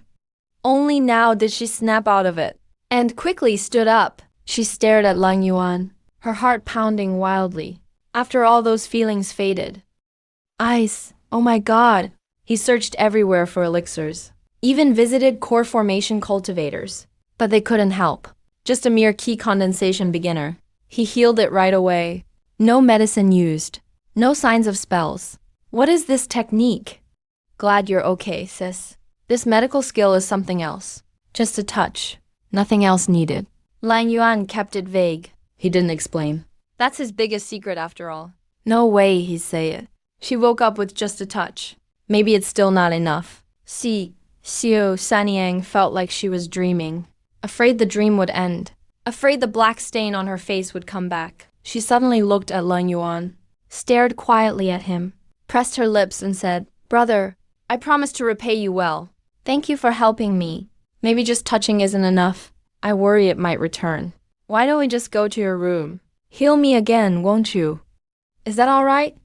Only now did she snap out of it, and quickly stood up. She stared at Lang Yuan, her heart pounding wildly. After all those feelings faded. Ice, oh my god. He searched everywhere for elixirs, even visited core formation cultivators, but they couldn't help. Just a mere key condensation beginner. He healed it right away. No medicine used. No signs of spells. What is this technique? Glad you're okay, sis. This medical skill is something else. Just a touch. Nothing else needed. Lang Yuan kept it vague. He didn't explain. That's his biggest secret after all. No way he'd say it. She woke up with just a touch. Maybe it's still not enough. Xiu Sanyang felt like she was dreaming. Afraid the dream would end. Afraid the black stain on her face would come back. She suddenly looked at Lang Yuan, stared quietly at him, pressed her lips and said, "Brother, I promise to repay you well. Thank you for helping me. Maybe just touching isn't enough. I worry it might return. Why don't we just go to your room? Heal me again, won't you? Is that all right?"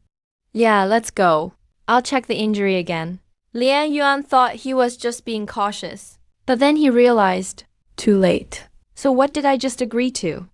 "Yeah, let's go. I'll check the injury again." Lian Yuan thought he was just being cautious, but then he realized, too late. So what did I just agree to?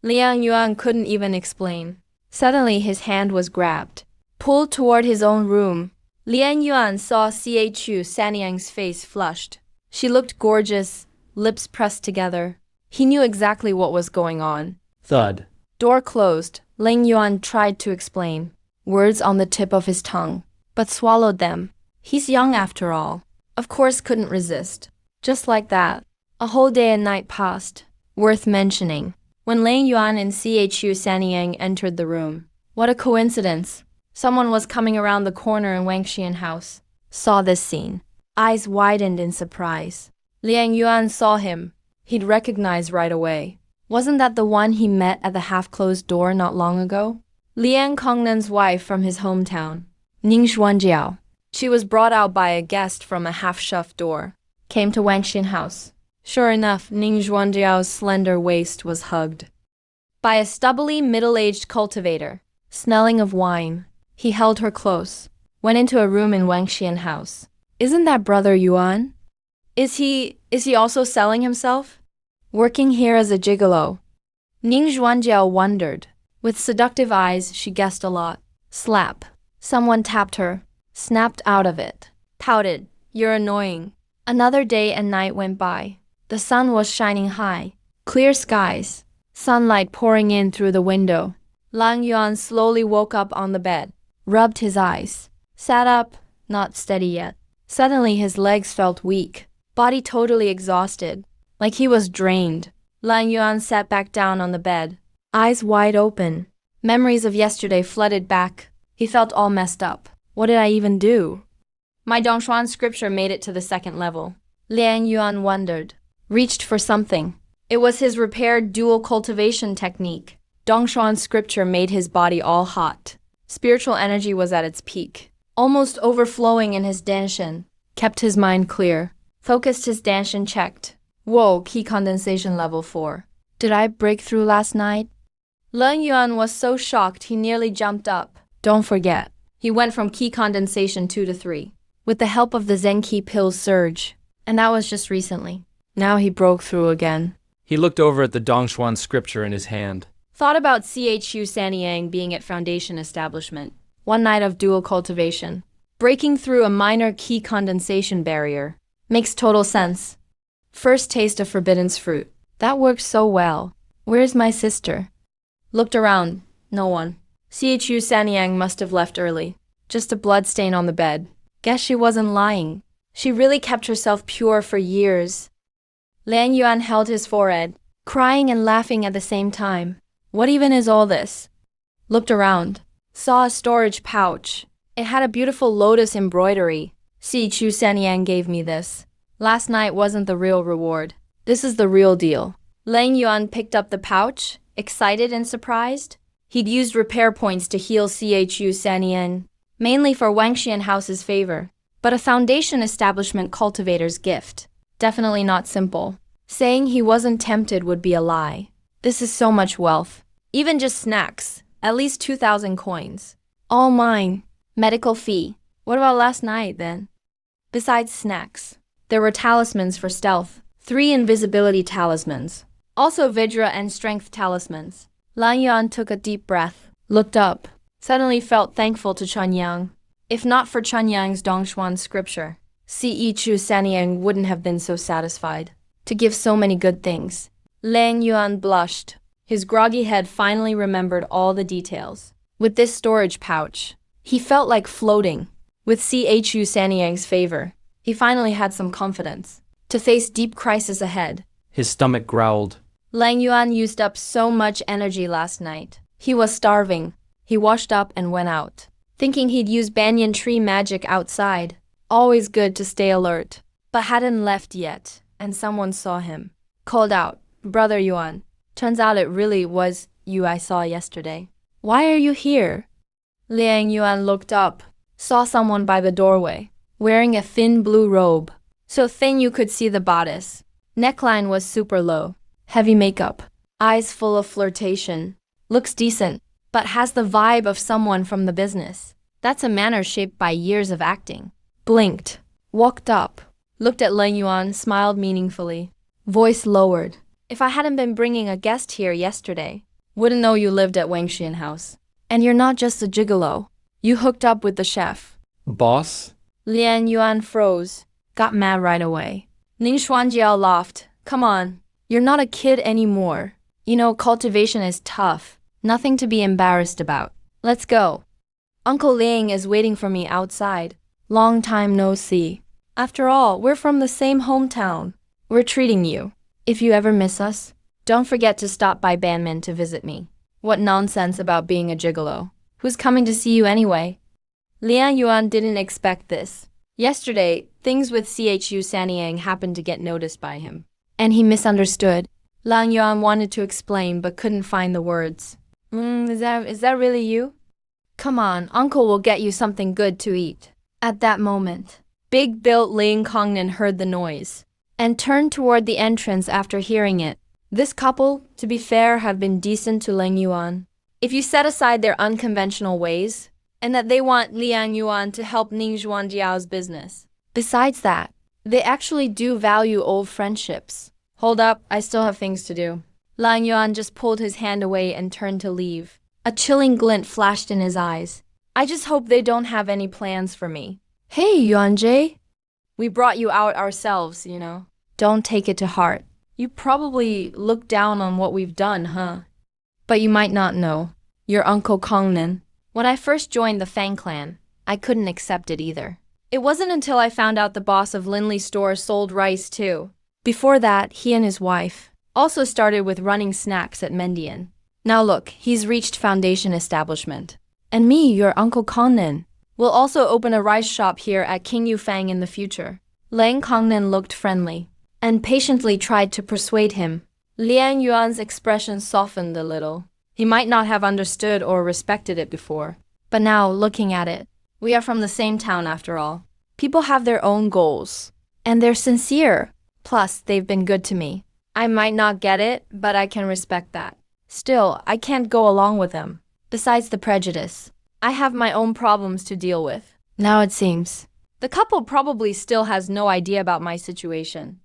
Lian Yuan couldn't even explain. Suddenly his hand was grabbed, pulled toward his own room. Lian Yuan saw Chu Sanyang's face flushed. She looked gorgeous, lips pressed together. He knew exactly what was going on. Thud. Door closed. Lian Yuan tried to explain, words on the tip of his tongue, but swallowed them. He's young after all. Of course couldn't resist. Just like that, a whole day and night passed. Worth mentioning, when Lian Yuan and Chu Sanyang entered the room. What a coincidence. Someone was coming around the corner in Wangxian house. Saw this scene. Eyes widened in surprise. Lian Yuan saw him. He'd recognize right away. Wasn't that the one he met at the half-closed door not long ago? Lian Kongnen's wife from his hometown, Ning Xuanjiao. She was brought out by a guest from a half-shut door. Came to Wangxian house. Sure enough, Ning Xuanjiao's slender waist was hugged by a stubbly, middle-aged cultivator, smelling of wine. He held her close, went into a room in Wangxian house. Isn't that Brother Yuan? Is he also selling himself? Working here as a gigolo? Ning Xuanjiao wondered. With seductive eyes, she guessed a lot. Slap. Someone tapped her, snapped out of it, pouted. You're annoying. Another day and night went by. The sun was shining high. Clear skies. Sunlight pouring in through the window. Lang Yuan slowly woke up on the bed, rubbed his eyes, sat up, not steady yet. Suddenly his legs felt weak, body totally exhausted, like he was drained. Lang Yuan sat back down on the bed, eyes wide open. Memories of yesterday flooded back. He felt all messed up. What did I even do? My Dongshuan scripture made it to the second level. Lian Yuan wondered, reached for something. It was his repaired dual cultivation technique. Dongshuan scripture made his body all hot. Spiritual energy was at its peak, almost overflowing in his danshan. Kept his mind clear, focused his danshan checked. Whoa, key condensation level 4. Did I break through last night? Lang Yuan was so shocked he nearly jumped up. Don't forget, he went from key condensation 2 to 3, with the help of the Zen Key pills surge. And that was just recently. Now he broke through again. He looked over at the Dongshuan scripture in his hand. Thought about Chu Sanyang being at Foundation Establishment. One night of dual cultivation. Breaking through a minor key condensation barrier. Makes total sense. First taste of forbidden's fruit. That worked so well. Where's my sister? Looked around. No one. Chu Sanyang must have left early. Just a blood stain on the bed. Guess she wasn't lying. She really kept herself pure for years. Lian Yuan held his forehead, crying and laughing at the same time. What even is all this? Looked around. Saw a storage pouch. It had a beautiful lotus embroidery. Chu Sanyang gave me this. Last night wasn't the real reward. This is the real deal. Lian Yuan picked up the pouch, excited and surprised. He'd used repair points to heal Chu Sanyang, mainly for Wangxian House's favor, but a Foundation Establishment cultivator's gift. Definitely not simple. Saying he wasn't tempted would be a lie. This is so much wealth. Even just snacks. At least 2,000 coins. All mine. Medical fee. What about last night then? Besides snacks, there were talismans for stealth. 3 invisibility talismans. Also Vidra and strength talismans. Lan Yuan took a deep breath, looked up, suddenly felt thankful to Chen Yang. If not for Chen Yang's Dongshuan scripture, Si Chu Sanyang wouldn't have been so satisfied to give so many good things. Lan Yuan blushed. His groggy head finally remembered all the details. With this storage pouch, he felt like floating. With Chu Sanyang's favor, he finally had some confidence to face deep crisis ahead. His stomach growled. Lang Yuan used up so much energy last night. He was starving. He washed up and went out, thinking he'd use banyan tree magic outside. Always good to stay alert. But hadn't left yet, and someone saw him. Called out, "Brother Yuan." Turns out it really was you I saw yesterday. "Why are you here?" Liang Yuan looked up, saw someone by the doorway, wearing a thin blue robe. So thin you could see the bodice. Neckline was super low. Heavy makeup. Eyes full of flirtation. Looks decent, but has the vibe of someone from the business. That's a manner shaped by years of acting. Blinked. Walked up. Looked at Liang Yuan, smiled meaningfully. Voice lowered. "If I hadn't been bringing a guest here yesterday, wouldn't know you lived at Wangxian House. And you're not just a gigolo. You hooked up with the chef." Boss? Liang Yuan froze. Got mad right away. Ning Xuanjiao laughed. "Come on. You're not a kid anymore. You know, cultivation is tough. Nothing to be embarrassed about. Let's go. Uncle Liang is waiting for me outside. Long time no see. After all, we're from the same hometown. We're treating you. If you ever miss us, don't forget to stop by Banmin to visit me." What nonsense about being a gigolo. Who's coming to see you anyway? Liang Yuan didn't expect this. Yesterday, things with Chu Sanyang happened to get noticed by him. And he misunderstood. Lang Yuan wanted to explain but couldn't find the words. Is that really you? Come on, uncle will get you something good to eat." At that moment, big-built Ling Kongnan heard the noise and turned toward the entrance after hearing it. This couple, to be fair, had been decent to Liang Yuan. If you set aside their unconventional ways, and that they want Liang Yuan to help Ning Zhuangjiao's business. Besides that, they actually do value old friendships. Hold up, I still have things to do. Lang Yuan just pulled his hand away and turned to leave. A chilling glint flashed in his eyes. I just hope they don't have any plans for me. Hey, Yuanjie. We brought you out ourselves, you know. Don't take it to heart. You probably look down on what we've done, huh? But you might not know. Your Uncle Kongnan. When I first joined the Fang clan, I couldn't accept it either. It wasn't until I found out the boss of Linley's store sold rice too. Before that, he and his wife also started with running snacks at Mendian. Now look, he's reached foundation establishment. And me, your Uncle Kongnan, will also open a rice shop here at King Yufang in the future. Lang Kongnan looked friendly and patiently tried to persuade him. Liang Yuan's expression softened a little. He might not have understood or respected it before. But now, looking at it, we are from the same town after all. People have their own goals. And they're sincere. Plus, they've been good to me. I might not get it, but I can respect that. Still, I can't go along with them. Besides the prejudice, I have my own problems to deal with. Now it seems. The couple probably still has no idea about my situation.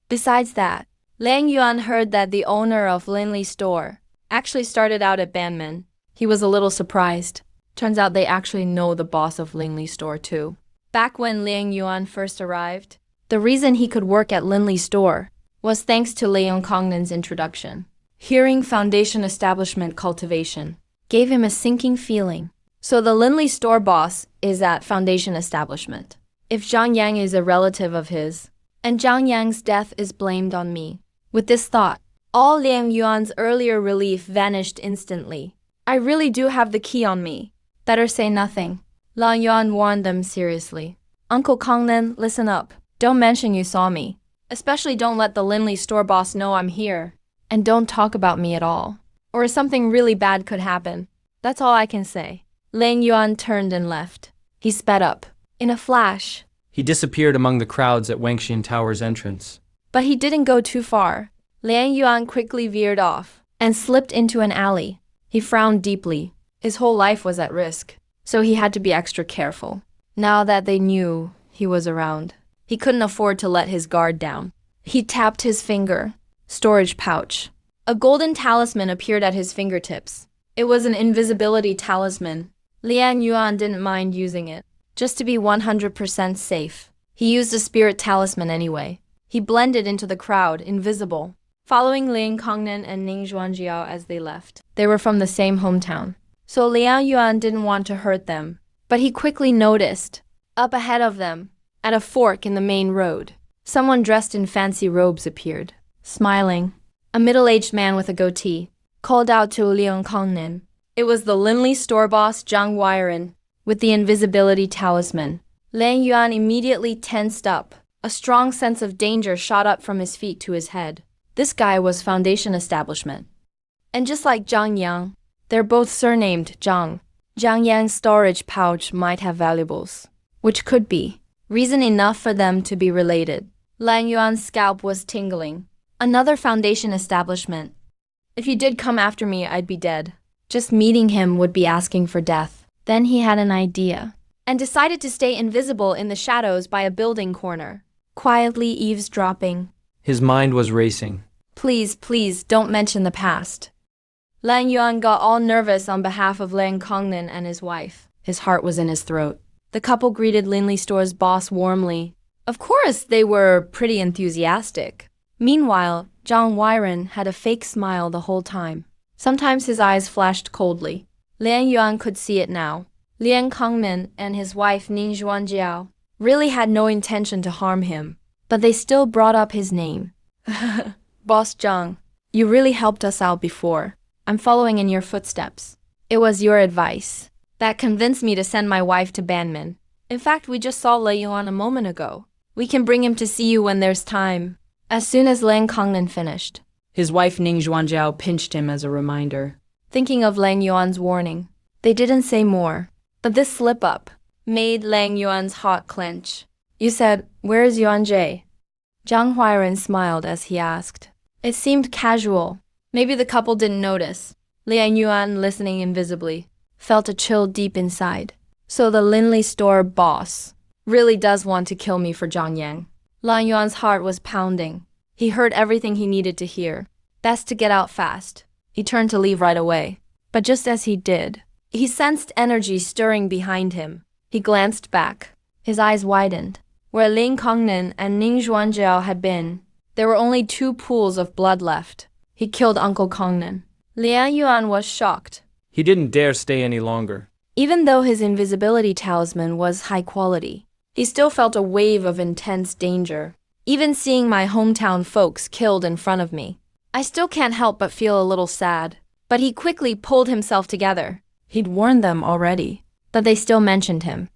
Besides that, Lang Yuan heard that the owner of Linley's store actually started out at Banmin. He was a little surprised. Turns out they actually know the boss of Linley's store too. Back when Liang Yuan first arrived, the reason he could work at Linley's store was thanks to Liang Kongnan's introduction. Hearing foundation establishment cultivation gave him a sinking feeling. So the Linley store boss is at foundation establishment. If Zhang Yang is a relative of his, and Zhang Yang's death is blamed on me. With this thought, all Liang Yuan's earlier relief vanished instantly. I really do have the key on me. Better say nothing. Lang Yuan warned them seriously. Uncle Kongnan, listen up. Don't mention you saw me. Especially don't let the Linley store boss know I'm here. And don't talk about me at all. Or something really bad could happen. That's all I can say. Lang Yuan turned and left. He sped up. In a flash, He disappeared among the crowds at Wangxian Tower's entrance. But he didn't go too far. Liang Yuan quickly veered off and slipped into an alley. He frowned deeply. His whole life was at risk, so he had to be extra careful. Now that they knew he was around, he couldn't afford to let his guard down. He tapped his finger. Storage pouch. A golden talisman appeared at his fingertips. It was an invisibility talisman. Liang Yuan didn't mind using it, just to be 100% safe. He used a spirit talisman anyway. He blended into the crowd, invisible, following Liang Kongnan and Ning Zhuangjiao as they left. They were from the same hometown, so Liang Yuan didn't want to hurt them. But he quickly noticed, up ahead of them, at a fork in the main road, someone dressed in fancy robes appeared. Smiling, a middle-aged man with a goatee called out to Liang Kongnan. It was the Linley store boss Zhang Weiren with the invisibility talisman. Liang Yuan immediately tensed up. A strong sense of danger shot up from his feet to his head. This guy was Foundation Establishment. And just like Zhang Yang, they're both surnamed Zhang. Zhang Yang's storage pouch might have valuables, which could be reason enough for them to be related. Liang Yuan's scalp was tingling. Another Foundation Establishment. If you did come after me, I'd be dead. Just meeting him would be asking for death. Then he had an idea, and decided to stay invisible in the shadows by a building corner, quietly eavesdropping. His mind was racing. Please, please, don't mention the past. Liang Yuan got all nervous on behalf of Liang Kongnan and his wife. His heart was in his throat. The couple greeted Linley Store's boss warmly. Of course, they were pretty enthusiastic. Meanwhile, Zhang Weiren had a fake smile the whole time. Sometimes his eyes flashed coldly. Liang Yuan could see it now. Liang Kongnan and his wife Ning Zhuangjiao really had no intention to harm him, but they still brought up his name. Boss Zhang, you really helped us out before. I'm following in your footsteps. It was your advice that convinced me to send my wife to Banmin. In fact, we just saw Liang Yuan a moment ago. We can bring him to see you when there's time. As soon as Liang Kongnan finished, his wife Ning Zhuangjiao pinched him as a reminder. Thinking of Liang Yuan's warning, they didn't say more. But this slip-up made Liang Yuan's heart clench. You said, "Where's Yuanjie?" Zhang Huairen smiled as he asked. It seemed casual. Maybe the couple didn't notice. Liang Yuan, listening invisibly, felt a chill deep inside. So the Linley store boss really does want to kill me for Zhang Yang. Liang Yuan's heart was pounding. He heard everything he needed to hear. Best to get out fast. He turned to leave right away. But just as he did, he sensed energy stirring behind him. He glanced back. His eyes widened. Where Liang Kongnan and Ning Zhuangjiao had been, there were only 2 pools of blood left. He killed Uncle Kongnan. Liang Yuan was shocked. He didn't dare stay any longer. Even though his invisibility talisman was high quality, he still felt a wave of intense danger. Even seeing my hometown folks killed in front of me, I still can't help but feel a little sad. But he quickly pulled himself together. He'd warned them already, but they still mentioned him.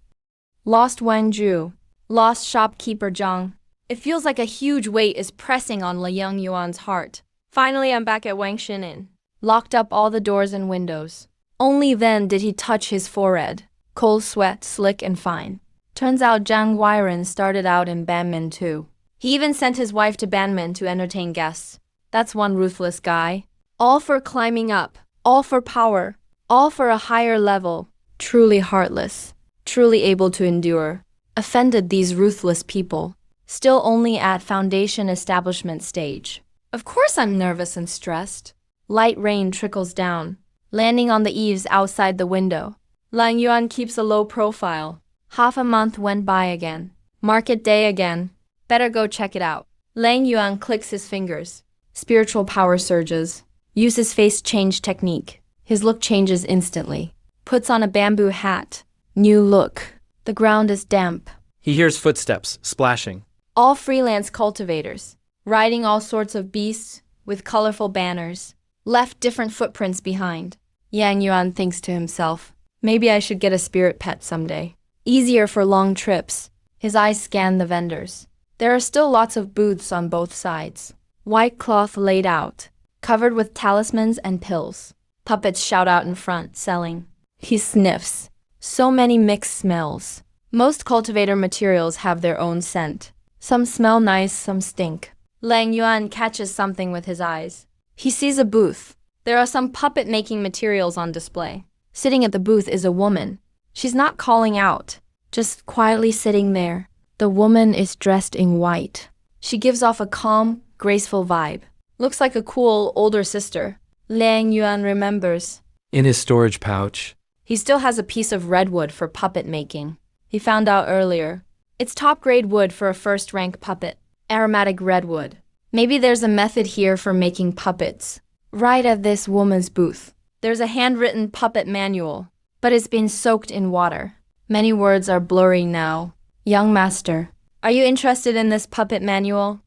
Lost Wangju, lost shopkeeper Zhang. It feels like a huge weight is pressing on Liang Yuan's heart. Finally, I'm back at Wangxian Inn. Locked up all the doors and windows. Only then did he touch his forehead. Cold sweat, slick and fine. Turns out Zhang Weiren started out in Banmin too. He even sent his wife to Banmin to entertain guests. That's one ruthless guy. All for climbing up, all for power, all for a higher level. Truly heartless, truly able to endure. Offended these ruthless people. Still only at Foundation Establishment stage. Of course I'm nervous and stressed. Light rain trickles down, landing on the eaves outside the window. Liang Yuan keeps a low profile. Half a month went by again. Market day again. Better go check it out. Liang Yuan clicks his fingers. Spiritual power surges. Uses face change technique. His look changes instantly. Puts on a bamboo hat. New look. The ground is damp. He hears footsteps, splashing. All freelance cultivators, riding all sorts of beasts with colorful banners, left different footprints behind. Yang Yuan thinks to himself, maybe I should get a spirit pet someday. Easier for long trips. His eyes scan the vendors. There are still lots of booths on both sides. White cloth laid out, covered with talismans and pills. Puppets shout out in front, selling. He sniffs. So many mixed smells. Most cultivator materials have their own scent. Some smell nice, some stink. Lang Yuan catches something with his eyes. He sees a booth. There are some puppet-making materials on display. Sitting at the booth is a woman. She's not calling out, just quietly sitting there. The woman is dressed in white. She gives off a calm, graceful vibe. Looks like a cool older sister. Lang Yuan remembers. In his storage pouch. He still has a piece of redwood for puppet making. He found out earlier. It's top-grade wood for a first-rank puppet. Aromatic redwood. Maybe there's a method here for making puppets. Right at this woman's booth. There's a handwritten puppet manual, but it's been soaked in water. Many words are blurry now. Young master, are you interested in this puppet manual?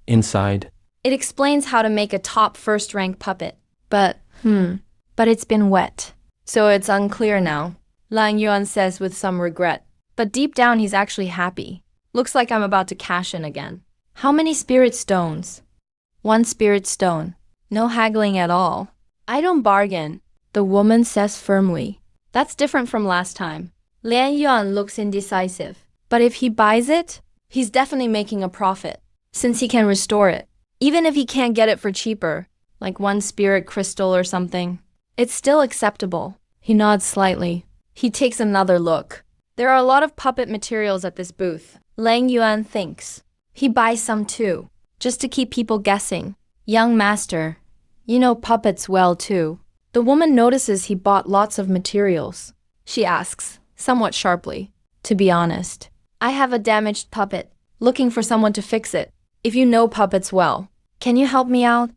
Inside. It explains how to make a top first-rank puppet. But it's been wet. So it's unclear now. Lang Yuan says with some regret. But deep down he's actually happy. Looks like I'm about to cash in again. How many spirit stones? 1 spirit stone. No haggling at all. I don't bargain, the woman says firmly. That's different from last time. Lang Yuan looks indecisive. But if he buys it, he's definitely making a profit, since he can restore it. Even if he can't get it for cheaper, like 1 spirit crystal or something, it's still acceptable. He nods slightly. He takes another look. There are a lot of puppet materials at this booth. Lang Yuan thinks. He buys some too, just to keep people guessing. Young master, you know puppets well too. The woman notices he bought lots of materials. She asks, somewhat sharply, to be honest. I have a damaged puppet, looking for someone to fix it. If you know puppets well, can you help me out?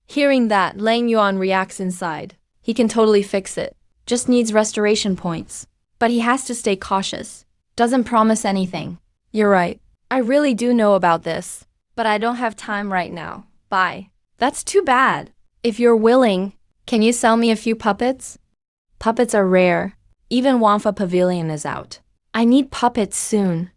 Hearing that, Lang Yuan reacts inside. He can totally fix it. Just needs restoration points. But he has to stay cautious. Doesn't promise anything. You're right. I really do know about this. But I don't have time right now. Bye. That's too bad. If you're willing, can you sell me a few puppets? Puppets are rare. Even Wanfa Pavilion is out. I need puppets soon.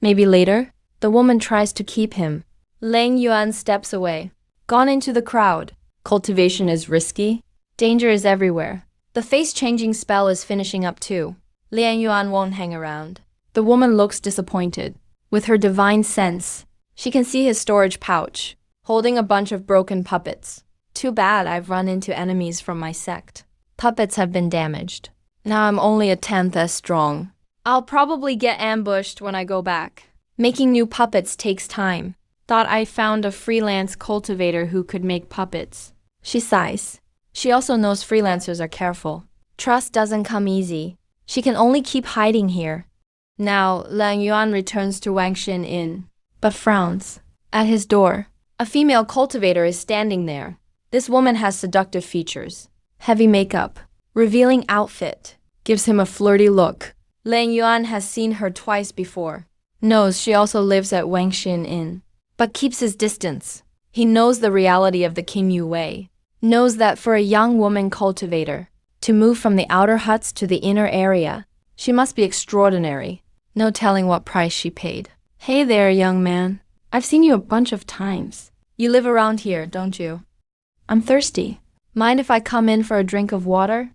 Maybe later? The woman tries to keep him. Lang Yuan steps away. Gone into the crowd. Cultivation is risky. Danger is everywhere. The face-changing spell is finishing up too. Lang Yuan won't hang around. The woman looks disappointed. With her divine sense, she can see his storage pouch, holding a bunch of broken puppets. Too bad I've run into enemies from my sect. Puppets have been damaged. Now I'm only a 10th as strong. I'll probably get ambushed when I go back. Making new puppets takes time. Thought I found a freelance cultivator who could make puppets. She sighs. She also knows freelancers are careful. Trust doesn't come easy. She can only keep hiding here. Now, Lang Yuan returns to Wangxin Inn, but frowns. At his door, a female cultivator is standing there. This woman has seductive features. Heavy makeup, revealing outfit, gives him a flirty look. Lang Yuan has seen her twice before. Knows she also lives at Wangxin Inn, but keeps his distance. He knows the reality of the King Yu Wei. Knows that for a young woman cultivator, to move from the outer huts to the inner area, she must be extraordinary. No telling what price she paid. Hey there, young man. I've seen you a bunch of times. You live around here, don't you? I'm thirsty. Mind if I come in for a drink of water?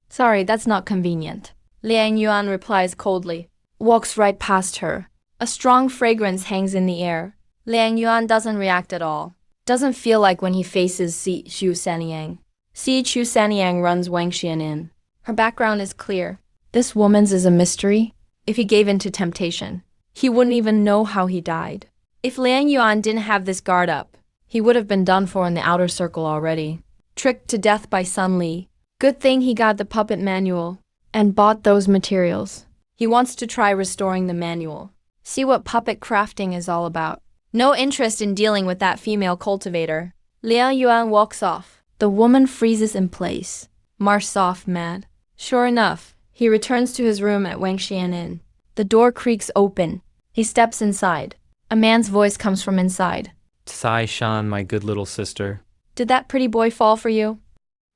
Sorry, that's not convenient. Lang Yuan replies coldly. Walks right past her. A strong fragrance hangs in the air. Lang Yuan doesn't react at all. Doesn't feel like when he faces Si Chu Sanyang. Si Chu Sanyang runs Wangxian Inn. Her background is clear. This woman's is a mystery. If he gave in to temptation, he wouldn't even know how he died. If Lang Yuan didn't have this guard up, he would have been done for in the outer circle already. Tricked to death by Sun Li. Good thing he got the puppet manual and bought those materials. He wants to try restoring the manual. See what puppet crafting is all about. No interest in dealing with that female cultivator. Lang Yuan walks off. The woman freezes in place. Marsh's off, mad. Sure enough, he returns to his room at Wangxian Inn. The door creaks open. He steps inside. A man's voice comes from inside. Sai Shan, my good little sister. Did that pretty boy fall for you?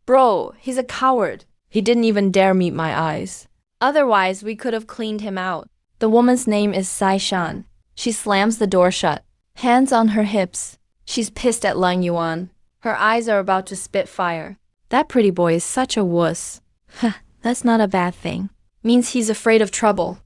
Bro, he's a coward. He didn't even dare meet my eyes. Otherwise, we could have cleaned him out. The woman's name is Sai Shan. She slams the door shut. Hands on her hips. She's pissed at Lang Yuan. Her eyes are about to spit fire. That pretty boy is such a wuss. That's not a bad thing. Means he's afraid of trouble.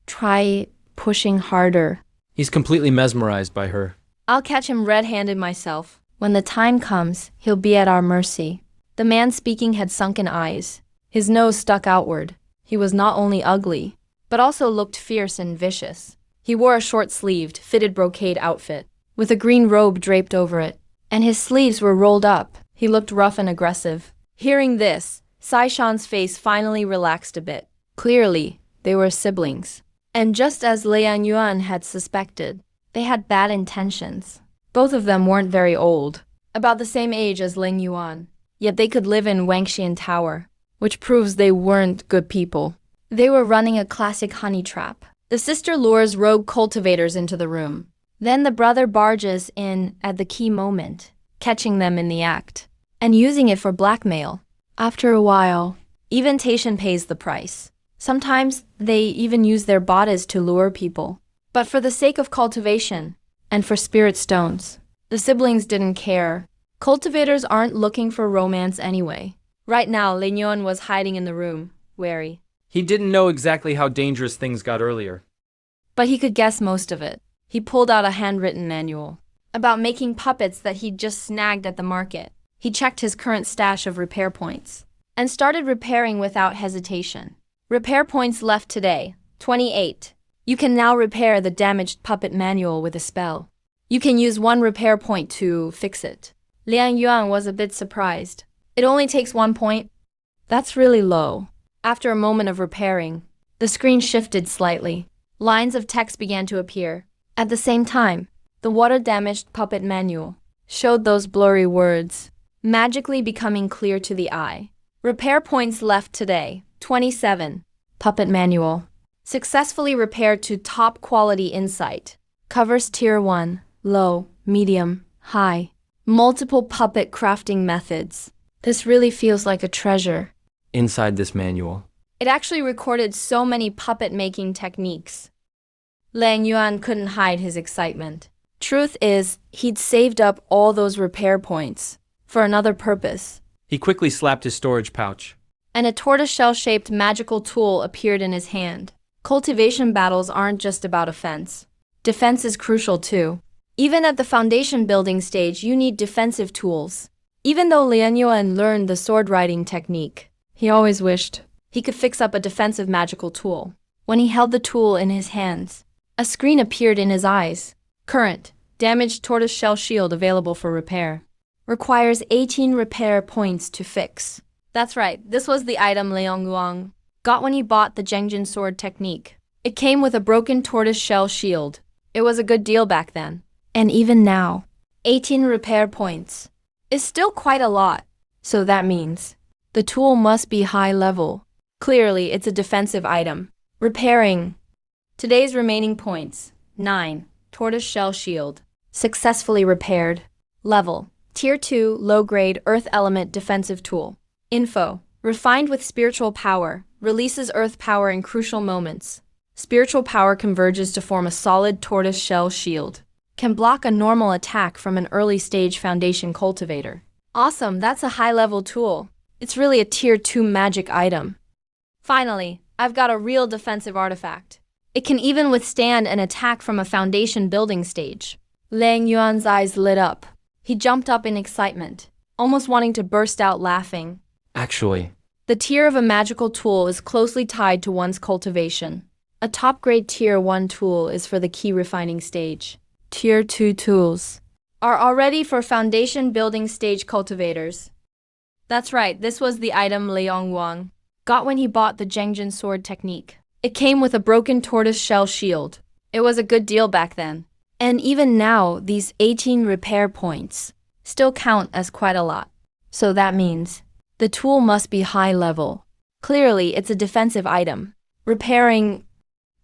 Try pushing harder. He's completely mesmerized by her. I'll catch him red-handed myself. When the time comes, he'll be at our mercy. The man speaking had sunken eyes. His nose stuck outward. He was not only ugly, but also looked fierce and vicious. He wore a short-sleeved, fitted brocade outfit, with a green robe draped over it, and his sleeves were rolled up. He looked rough and aggressive. Hearing this, Saishan's face finally relaxed a bit. Clearly, they were siblings. And just as Liang Yuan had suspected, they had bad intentions. Both of them weren't very old, about the same age as Ling Yuan, yet they could live in Wangxian Tower, which proves they weren't good people. They were running a classic honey trap. The sister lures rogue cultivators into the room. Then the brother barges in at the key moment, catching them in the act, and using it for blackmail. After a while, eventation pays the price. Sometimes they even use their bodies to lure people. But for the sake of cultivation, and for spirit stones, the siblings didn't care. Cultivators aren't looking for romance anyway. Right now, Lin Yuan was hiding in the room, wary. He didn't know exactly how dangerous things got earlier. But he could guess most of it. He pulled out a handwritten manual about making puppets that he'd just snagged at the market. He checked his current stash of repair points and started repairing without hesitation. Repair points left today, 28. You can now repair the damaged puppet manual with a spell. You can use 1 repair point to fix it. Liang Yuan was a bit surprised. It only takes 1 point? That's really low. After a moment of repairing, the screen shifted slightly. Lines of text began to appear. At the same time, the water-damaged puppet manual showed those blurry words, magically becoming clear to the eye. Repair points left today, 27. Puppet manual. Successfully repaired to top quality insight. Covers tier 1, low, medium, high. Multiple puppet crafting methods. This really feels like a treasure. Inside this manual, It actually recorded so many puppet making techniques. Liang Yuan couldn't hide his excitement. Truth is, he'd saved up all those repair points for another purpose. he quickly slapped his storage pouch. And a tortoiseshell-shaped magical tool appeared in his hand. Cultivation battles aren't just about offense. Defense is crucial too. Even at the foundation building stage, you need defensive tools. Even though Lian Yuan learned the sword riding technique, he always wished he could fix up a defensive magical tool. When he held the tool in his hands, a screen appeared in his eyes. Current, damaged tortoiseshell shield available for repair. Requires 18 repair points to fix. That's right, this was the item Liang Yuan got when he bought the Zhengjin sword technique. It came with a broken tortoiseshell shield. It was a good deal back then. And even now, 18 repair points is still quite a lot. So that means the tool must be high level. Clearly, it's a defensive item. Repairing. Today's remaining points, 9. Tortoiseshell shield. Successfully repaired. Level. Tier 2, low-grade earth element defensive tool. Info. Refined with spiritual power. Releases earth power in crucial moments. Spiritual power converges to form a solid tortoiseshell shield. Can block a normal attack from an early-stage foundation cultivator. Awesome, that's a high-level tool. It's really a tier 2 magic item. Finally, I've got a real defensive artifact. It can even withstand an attack from a foundation building stage. Liang Yuan's eyes lit up. He jumped up in excitement, almost wanting to burst out laughing. Actually, The tier of a magical tool is closely tied to one's cultivation. A top-grade tier 1 tool is for the key refining stage. Tier 2 tools are already for foundation building stage cultivators. That's right, this was the item Liang Yuan got when he bought the Zhengjin sword technique. It came with a broken tortoiseshell shield. It was a good deal back then. And even now, these 18 repair points still count as quite a lot. So that means the tool must be high level. Clearly, it's a defensive item. Repairing.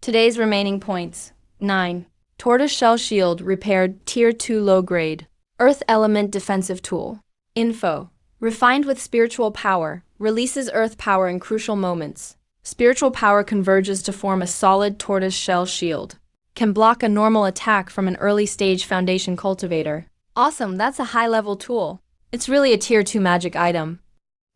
Today's remaining points, 9. Tortoiseshell shield repaired tier 2 low grade. Earth element defensive tool. Info. Refined with spiritual power. Releases earth power in crucial moments. Spiritual power converges to form a solid tortoiseshell shield. Can block a normal attack from an early-stage foundation cultivator. Awesome, that's a high-level tool. It's really a tier 2 magic item.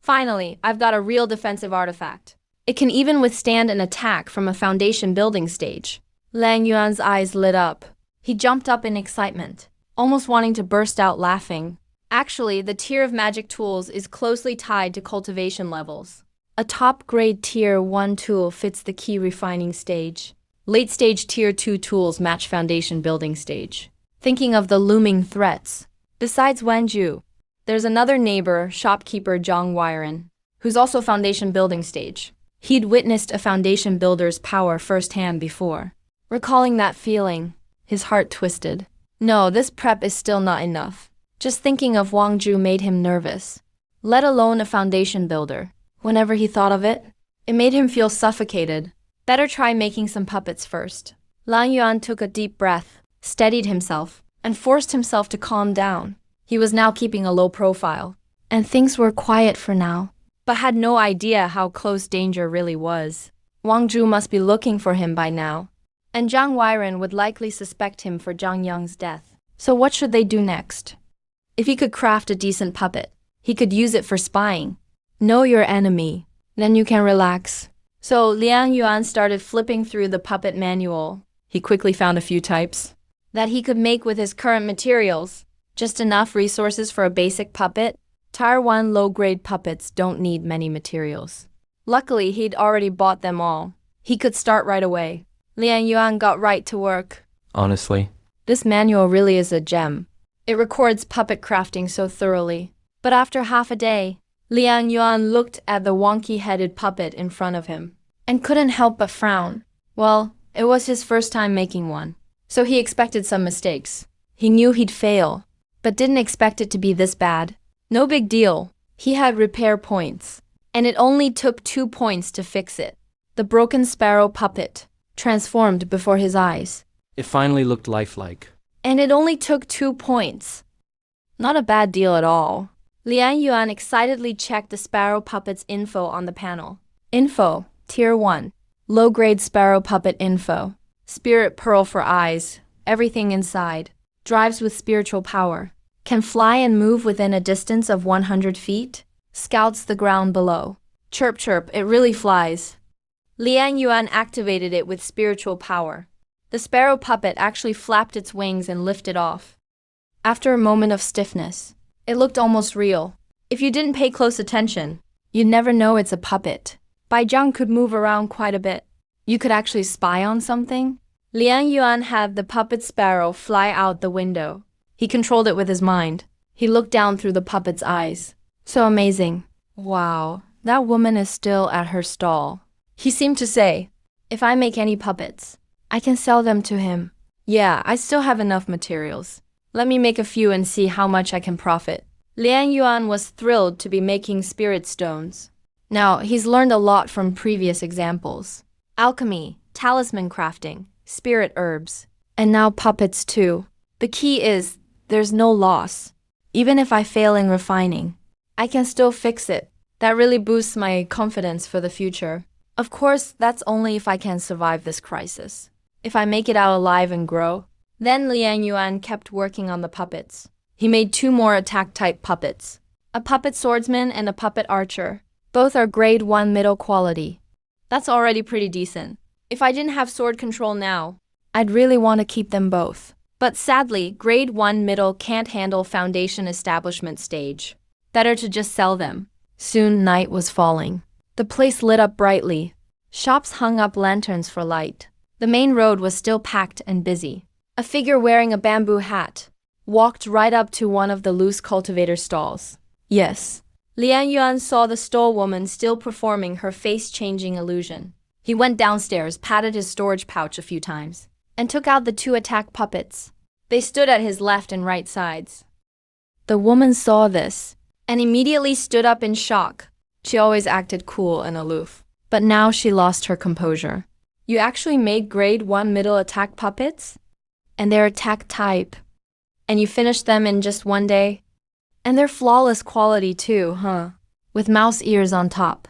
Finally, I've got a real defensive artifact. It can even withstand an attack from a foundation building stage. Liang Yuan's eyes lit up. He jumped up in excitement, almost wanting to burst out laughing. Actually, the tier of magic tools is closely tied to cultivation levels. A top-grade Tier 1 tool fits the key refining stage. Late-stage Tier 2 tools match foundation building stage. Thinking of the looming threats. Besides Wanju, there's another neighbor, shopkeeper Zhang Weiren, who's also foundation building stage. He'd witnessed a foundation builder's power firsthand before. Recalling that feeling, his heart twisted. No, this prep is still not enough. Just thinking of Wangju made him nervous, let alone a foundation builder. Whenever he thought of it, it made him feel suffocated. Better try making some puppets first. Liang Yuan took a deep breath, steadied himself, and forced himself to calm down. He was now keeping a low profile, and things were quiet for now, but had no idea how close danger really was. Wangju must be looking for him by now, and Zhang Weiren would likely suspect him for Zhang Yang's death. So what should they do next? If he could craft a decent puppet, he could use it for spying. Know your enemy, then you can relax. So Liang Yuan started flipping through the puppet manual. He quickly found a few types that he could make with his current materials. Just enough resources for a basic puppet. Tier 1 low-grade puppets don't need many materials. Luckily, he'd already bought them all. He could start right away. Liang Yuan got right to work. Honestly, This manual really is a gem. It records puppet crafting so thoroughly. But after half a day, Liang Yuan looked at the wonky-headed puppet in front of him and couldn't help but frown. Well, it was his first time making one, so he expected some mistakes. He knew he'd fail, but didn't expect it to be this bad. No big deal. He had repair points, and it only took 2 points to fix it. The broken sparrow puppet transformed before his eyes, it finally looked lifelike. and it only took 2 points. Not a bad deal at all. Liang Yuan excitedly checked the sparrow puppet's info on the panel. Info, Tier 1. Low-grade sparrow puppet info. Spirit pearl for eyes. Everything inside. Drives with spiritual power. Can fly and move within a distance of 100 feet. Scouts the ground below. Chirp chirp, it really flies. Liang Yuan activated it with spiritual power. The sparrow puppet actually flapped its wings and lifted off. After a moment of stiffness, it looked almost real. If you didn't pay close attention, you'd never know it's a puppet. Bai Zhang could move around quite a bit. You could actually spy on something. Liang Yuan had the puppet sparrow fly out the window. He controlled it with his mind. He looked down through the puppet's eyes. So amazing. Wow, that woman is still at her stall. He seemed to say, if I make any puppets, I can sell them to him. Yeah, I still have enough materials. Let me make a few and see how much I can profit. Liang Yuan was thrilled to be making spirit stones. Now, he's learned a lot from previous examples. Alchemy, talisman crafting, spirit herbs, and now puppets too. The key is, there's no loss. Even if I fail in refining, I can still fix it. That really boosts my confidence for the future. Of course, that's only if I can survive this crisis. If I make it out alive and grow. Then Liang Yuan kept working on the puppets. He made 2 more attack-type puppets. A puppet swordsman and a puppet archer. Both are grade 1 middle quality. That's already pretty decent. If I didn't have sword control now, I'd really want to keep them both. But sadly, grade 1 middle can't handle foundation establishment stage. Better to just sell them. Soon night was falling. The place lit up brightly. Shops hung up lanterns for light. The main road was still packed and busy. A figure wearing a bamboo hat walked right up to one of the loose cultivator stalls. Yes. Liang Yuan saw the stall woman still performing her face-changing illusion. He went downstairs, patted his storage pouch a few times, and took out the 2 attack puppets. They stood at his left and right sides. The woman saw this and immediately stood up in shock. She always acted cool and aloof, but now she lost her composure. You actually made grade 1 middle attack puppets? And they're attack type. And you finished them in just 1 day? And they're flawless quality too, huh? With mouse ears on top.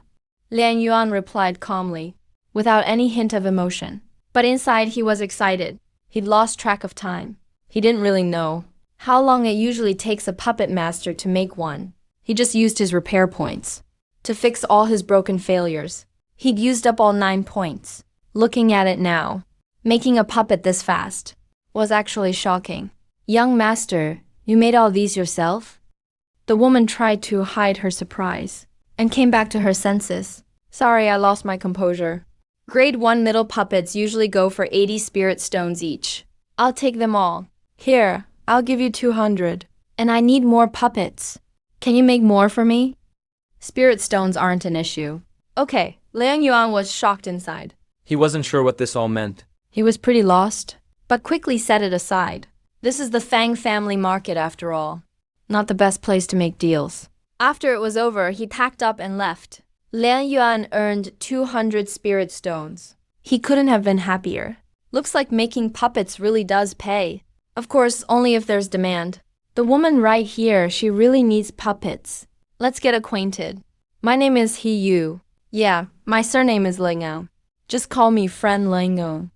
Liang Yuan replied calmly, without any hint of emotion. But inside he was excited. He'd lost track of time. He didn't really know how long it usually takes a puppet master to make one. He just used his repair points to fix all his broken failures. He'd used up all 9 points. Looking at it now, making a puppet this fast was actually shocking. Young master, you made all these yourself? The woman tried to hide her surprise and came back to her senses. Sorry, I lost my composure. Grade 1 middle puppets usually go for 80 spirit stones each. I'll take them all. Here, I'll give you 200. And I need more puppets. Can you make more for me? Spirit stones aren't an issue. Okay, Liang Yuan was shocked inside. He wasn't sure what this all meant. He was pretty lost, but quickly set it aside. This is the Fang family market after all. Not the best place to make deals. After it was over, he packed up and left. Liang Yuan earned 200 spirit stones. He couldn't have been happier. Looks like making puppets really does pay. Of course, only if there's demand. The woman right here, she really needs puppets. Let's get acquainted. My name is He Yu. Yeah, my surname is Lingao. Just call me friend Lingao.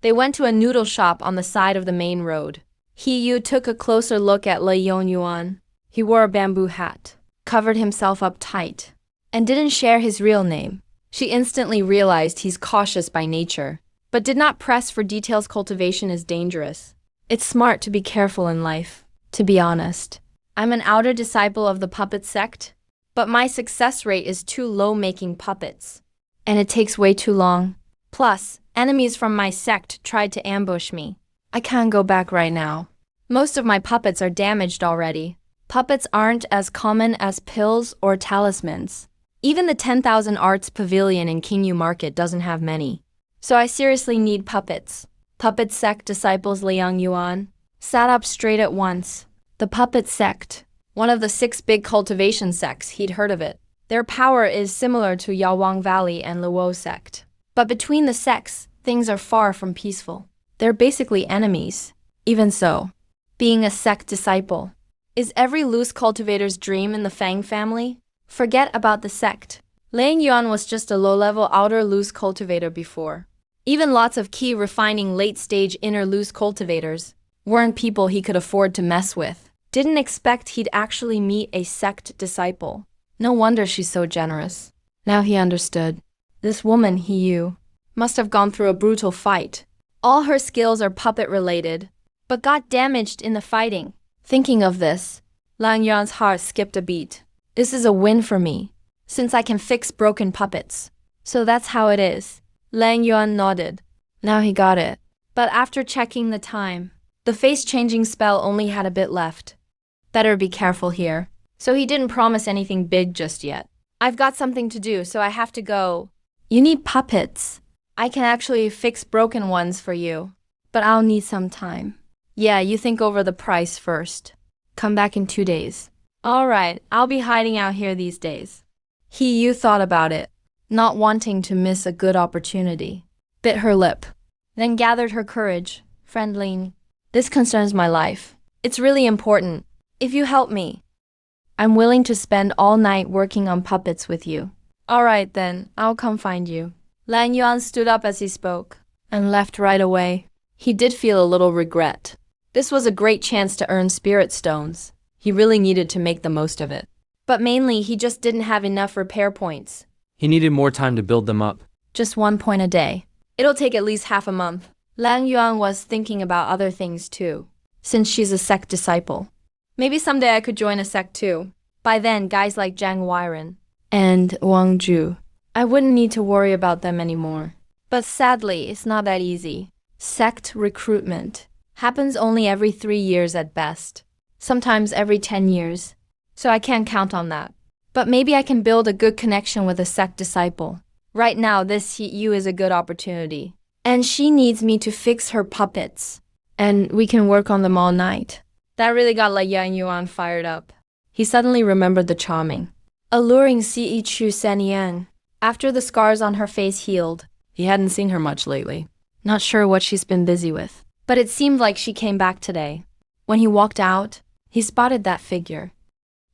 They went to a noodle shop on the side of the main road. He Yu took a closer look at Liang Yuan. He wore a bamboo hat, covered himself up tight, and didn't share his real name. She instantly realized he's cautious by nature, but did not press for details. Cultivation is dangerous. It's smart to be careful in life. To be honest, I'm an outer disciple of the puppet sect, but my success rate is too low making puppets, and it takes way too long. Plus, enemies from my sect tried to ambush me. I can't go back right now. Most of my puppets are damaged already. Puppets aren't as common as pills or talismans. Even the 10,000 Arts Pavilion in Qingyu Market doesn't have many. So I seriously need puppets. Puppet sect disciples Liang Yuan sat up straight at once. The puppet sect, one of the 6 big cultivation sects, he'd heard of it. Their power is similar to Yawang Valley and Luo sect. But between the sects, things are far from peaceful. They're basically enemies. Even so, being a sect disciple is every loose cultivator's dream in the Fang family. Forget about the sect. Liang Yuan was just a low-level outer loose cultivator before. Even lots of key refining late-stage inner loose cultivators weren't people he could afford to mess with. Didn't expect he'd actually meet a sect disciple. No wonder she's so generous. Now he understood. This woman, He Yu, must have gone through a brutal fight. All her skills are puppet-related, but got damaged in the fighting. Thinking of this, Liang Yuan's heart skipped a beat. This is a win for me, since I can fix broken puppets. So that's how it is. Liang Yuan nodded. Now he got it. But after checking the time, the face-changing spell only had a bit left. Better be careful here. So he didn't promise anything big just yet. I've got something to do, so I have to go. You need puppets. I can actually fix broken ones for you, but I'll need some time. Yeah, you think over the price first. Come back in 2 days. All right, I'll be hiding out here these days. He Yu thought about it, not wanting to miss a good opportunity. Bit her lip, then gathered her courage. Friend Ling, this concerns my life. It's really important. If you help me, I'm willing to spend all night working on puppets with you. All right then, I'll come find you. Liang Yuan stood up as he spoke and left right away. He did feel a little regret. This was a great chance to earn spirit stones. He really needed to make the most of it. But mainly, he just didn't have enough repair points. He needed more time to build them up. Just 1 point a day. It'll take at least half a month. Liang Yuan was thinking about other things too, since she's a sect disciple. Maybe someday I could join a sect too. By then, guys like Zhang Weiren and Wang Zhu, I wouldn't need to worry about them anymore. But sadly, it's not that easy. Sect recruitment happens only every 3 years at best. Sometimes every 10 years. So I can't count on that. But maybe I can build a good connection with a sect disciple. Right now, this He Yu is a good opportunity. And she needs me to fix her puppets. And we can work on them all night. That really got Liang Yuan fired up. He suddenly remembered the charming, alluring Si Chu Senian. After the scars on her face healed, he hadn't seen her much lately. Not sure what she's been busy with. But it seemed like she came back today. When he walked out, he spotted that figure.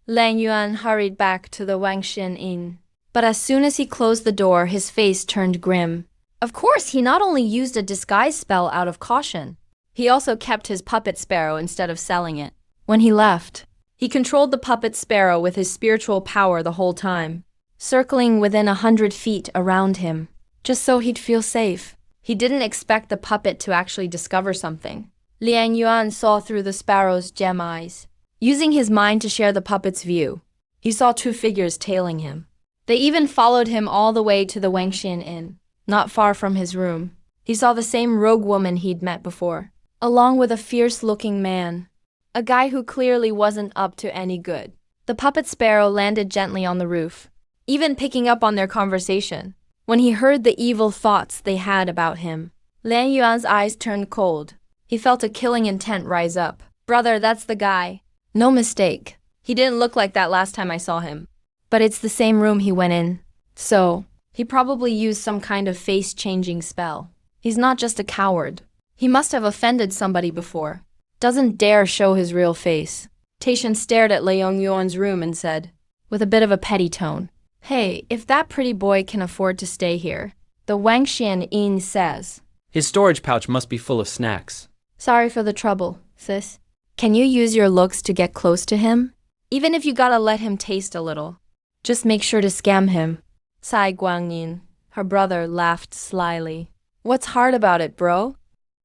Liang Yuan hurried back to the Wangxian Inn. But as soon as he closed the door, his face turned grim. Of course, he not only used a disguise spell out of caution, he also kept his puppet sparrow instead of selling it. When he left, he controlled the puppet sparrow with his spiritual power the whole time. circling within 100 feet around him, just so he'd feel safe. He didn't expect the puppet to actually discover something. Liang Yuan saw through the sparrow's gem eyes. Using his mind to share the puppet's view, he saw two figures tailing him. They even followed him all the way to the Wangxian Inn, not far from his room. He saw the same rogue woman he'd met before, along with a fierce-looking man, a guy who clearly wasn't up to any good. The puppet sparrow landed gently on the roof, even picking up on their conversation. When he heard the evil thoughts they had about him, Liang Yuan's eyes turned cold. He felt a killing intent rise up. Brother, that's the guy. No mistake. He didn't look like that last time I saw him. But it's the same room he went in. So, he probably used some kind of face-changing spell. He's not just a coward. He must have offended somebody before. Doesn't dare show his real face. Taishan stared at Liang Yuan's room and said, with a bit of a petty tone, "Hey, if that pretty boy can afford to stay here, the Wangxian Inn says." His storage pouch must be full of snacks. "Sorry for the trouble, sis. Can you use your looks to get close to him? Even if you gotta let him taste a little. Just make sure to scam him." Sai Guangyin, her brother, laughed slyly. "What's hard about it, bro?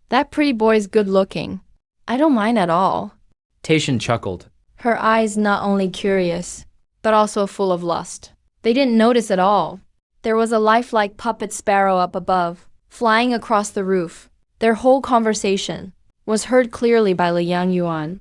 That pretty boy's good looking. I don't mind at all." Taishan chuckled. Her eyes not only curious, but also full of lust. They didn't notice at all. There was a lifelike puppet sparrow up above, flying across the roof. Their whole conversation was heard clearly by Liang Yuan.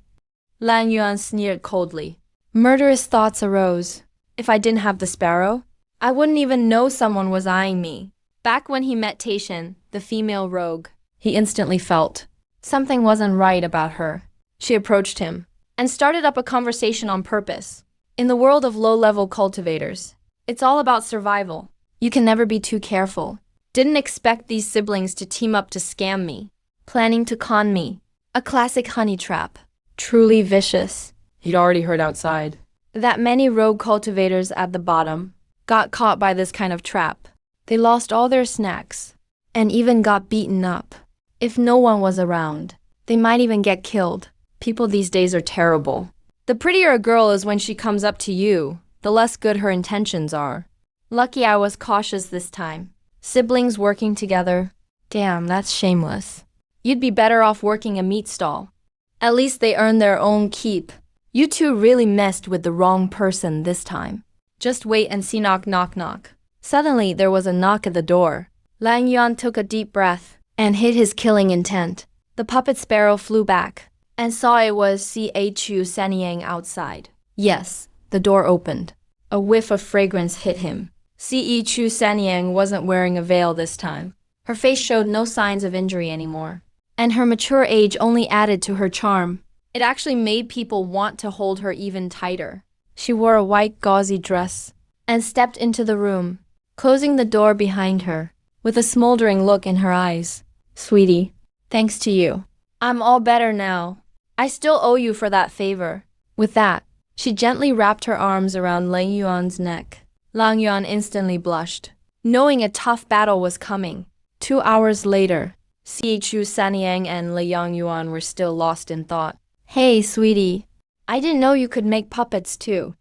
Liang Yuan sneered coldly. Murderous thoughts arose. If I didn't have the sparrow, I wouldn't even know someone was eyeing me. Back when he met Taishan, the female rogue, he instantly felt something wasn't right about her. She approached him and started up a conversation on purpose. In the world of low-level cultivators, it's all about survival. You can never be too careful. Didn't expect these siblings to team up to scam me, planning to con me. A classic honey trap. Truly vicious. He'd already heard outside that many rogue cultivators at the bottom got caught by this kind of trap. They lost all their snacks and even got beaten up. If no one was around, they might even get killed. People these days are terrible. The prettier a girl is when she comes up to you, the less good her intentions are. Lucky I was cautious this time. Siblings working together. Damn, that's shameless. You'd be better off working a meat stall. At least they earn their own keep. You two really messed with the wrong person this time. Just wait and see. Knock, knock, knock. Suddenly, there was a knock at the door. Liang Yuan took a deep breath and hid his killing intent. The puppet sparrow flew back and saw it was Chu Sanyang outside. Yes, the door opened. A whiff of fragrance hit him. Chu Sanyang wasn't wearing a veil this time. Her face showed no signs of injury anymore, and her mature age only added to her charm. It actually made people want to hold her even tighter. She wore a white gauzy dress and stepped into the room, closing the door behind her, with a smoldering look in her eyes. Sweetie, thanks to you, I'm all better now. I still owe you for that favor. With that, she gently wrapped her arms around Liang Yuan's neck. Liang Yuan instantly blushed, knowing a tough battle was coming. 2 hours later, Chu Sanyang and Liang Yuan were still lost in thought. Hey, sweetie, I didn't know you could make puppets too.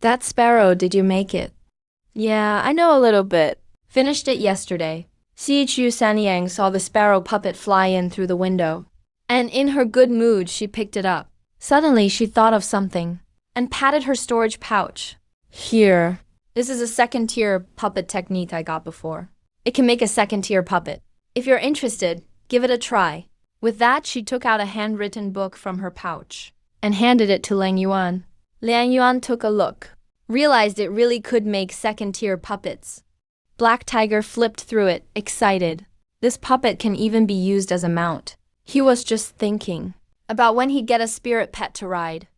That sparrow, did you make it? Yeah, I know a little bit. Finished it yesterday. Chu Sanyang saw the sparrow puppet fly in through the window, and in her good mood, she picked it up. Suddenly, she thought of something and patted her storage pouch. Here. This is a second-tier puppet technique I got before. It can make a second-tier puppet. If you're interested, give it a try. With that, she took out a handwritten book from her pouch and handed it to Liang Yuan. Liang Yuan took a look, realized it really could make second-tier puppets. Black Tiger flipped through it, excited. This puppet can even be used as a mount. He was just thinking about when he'd get a spirit pet to ride.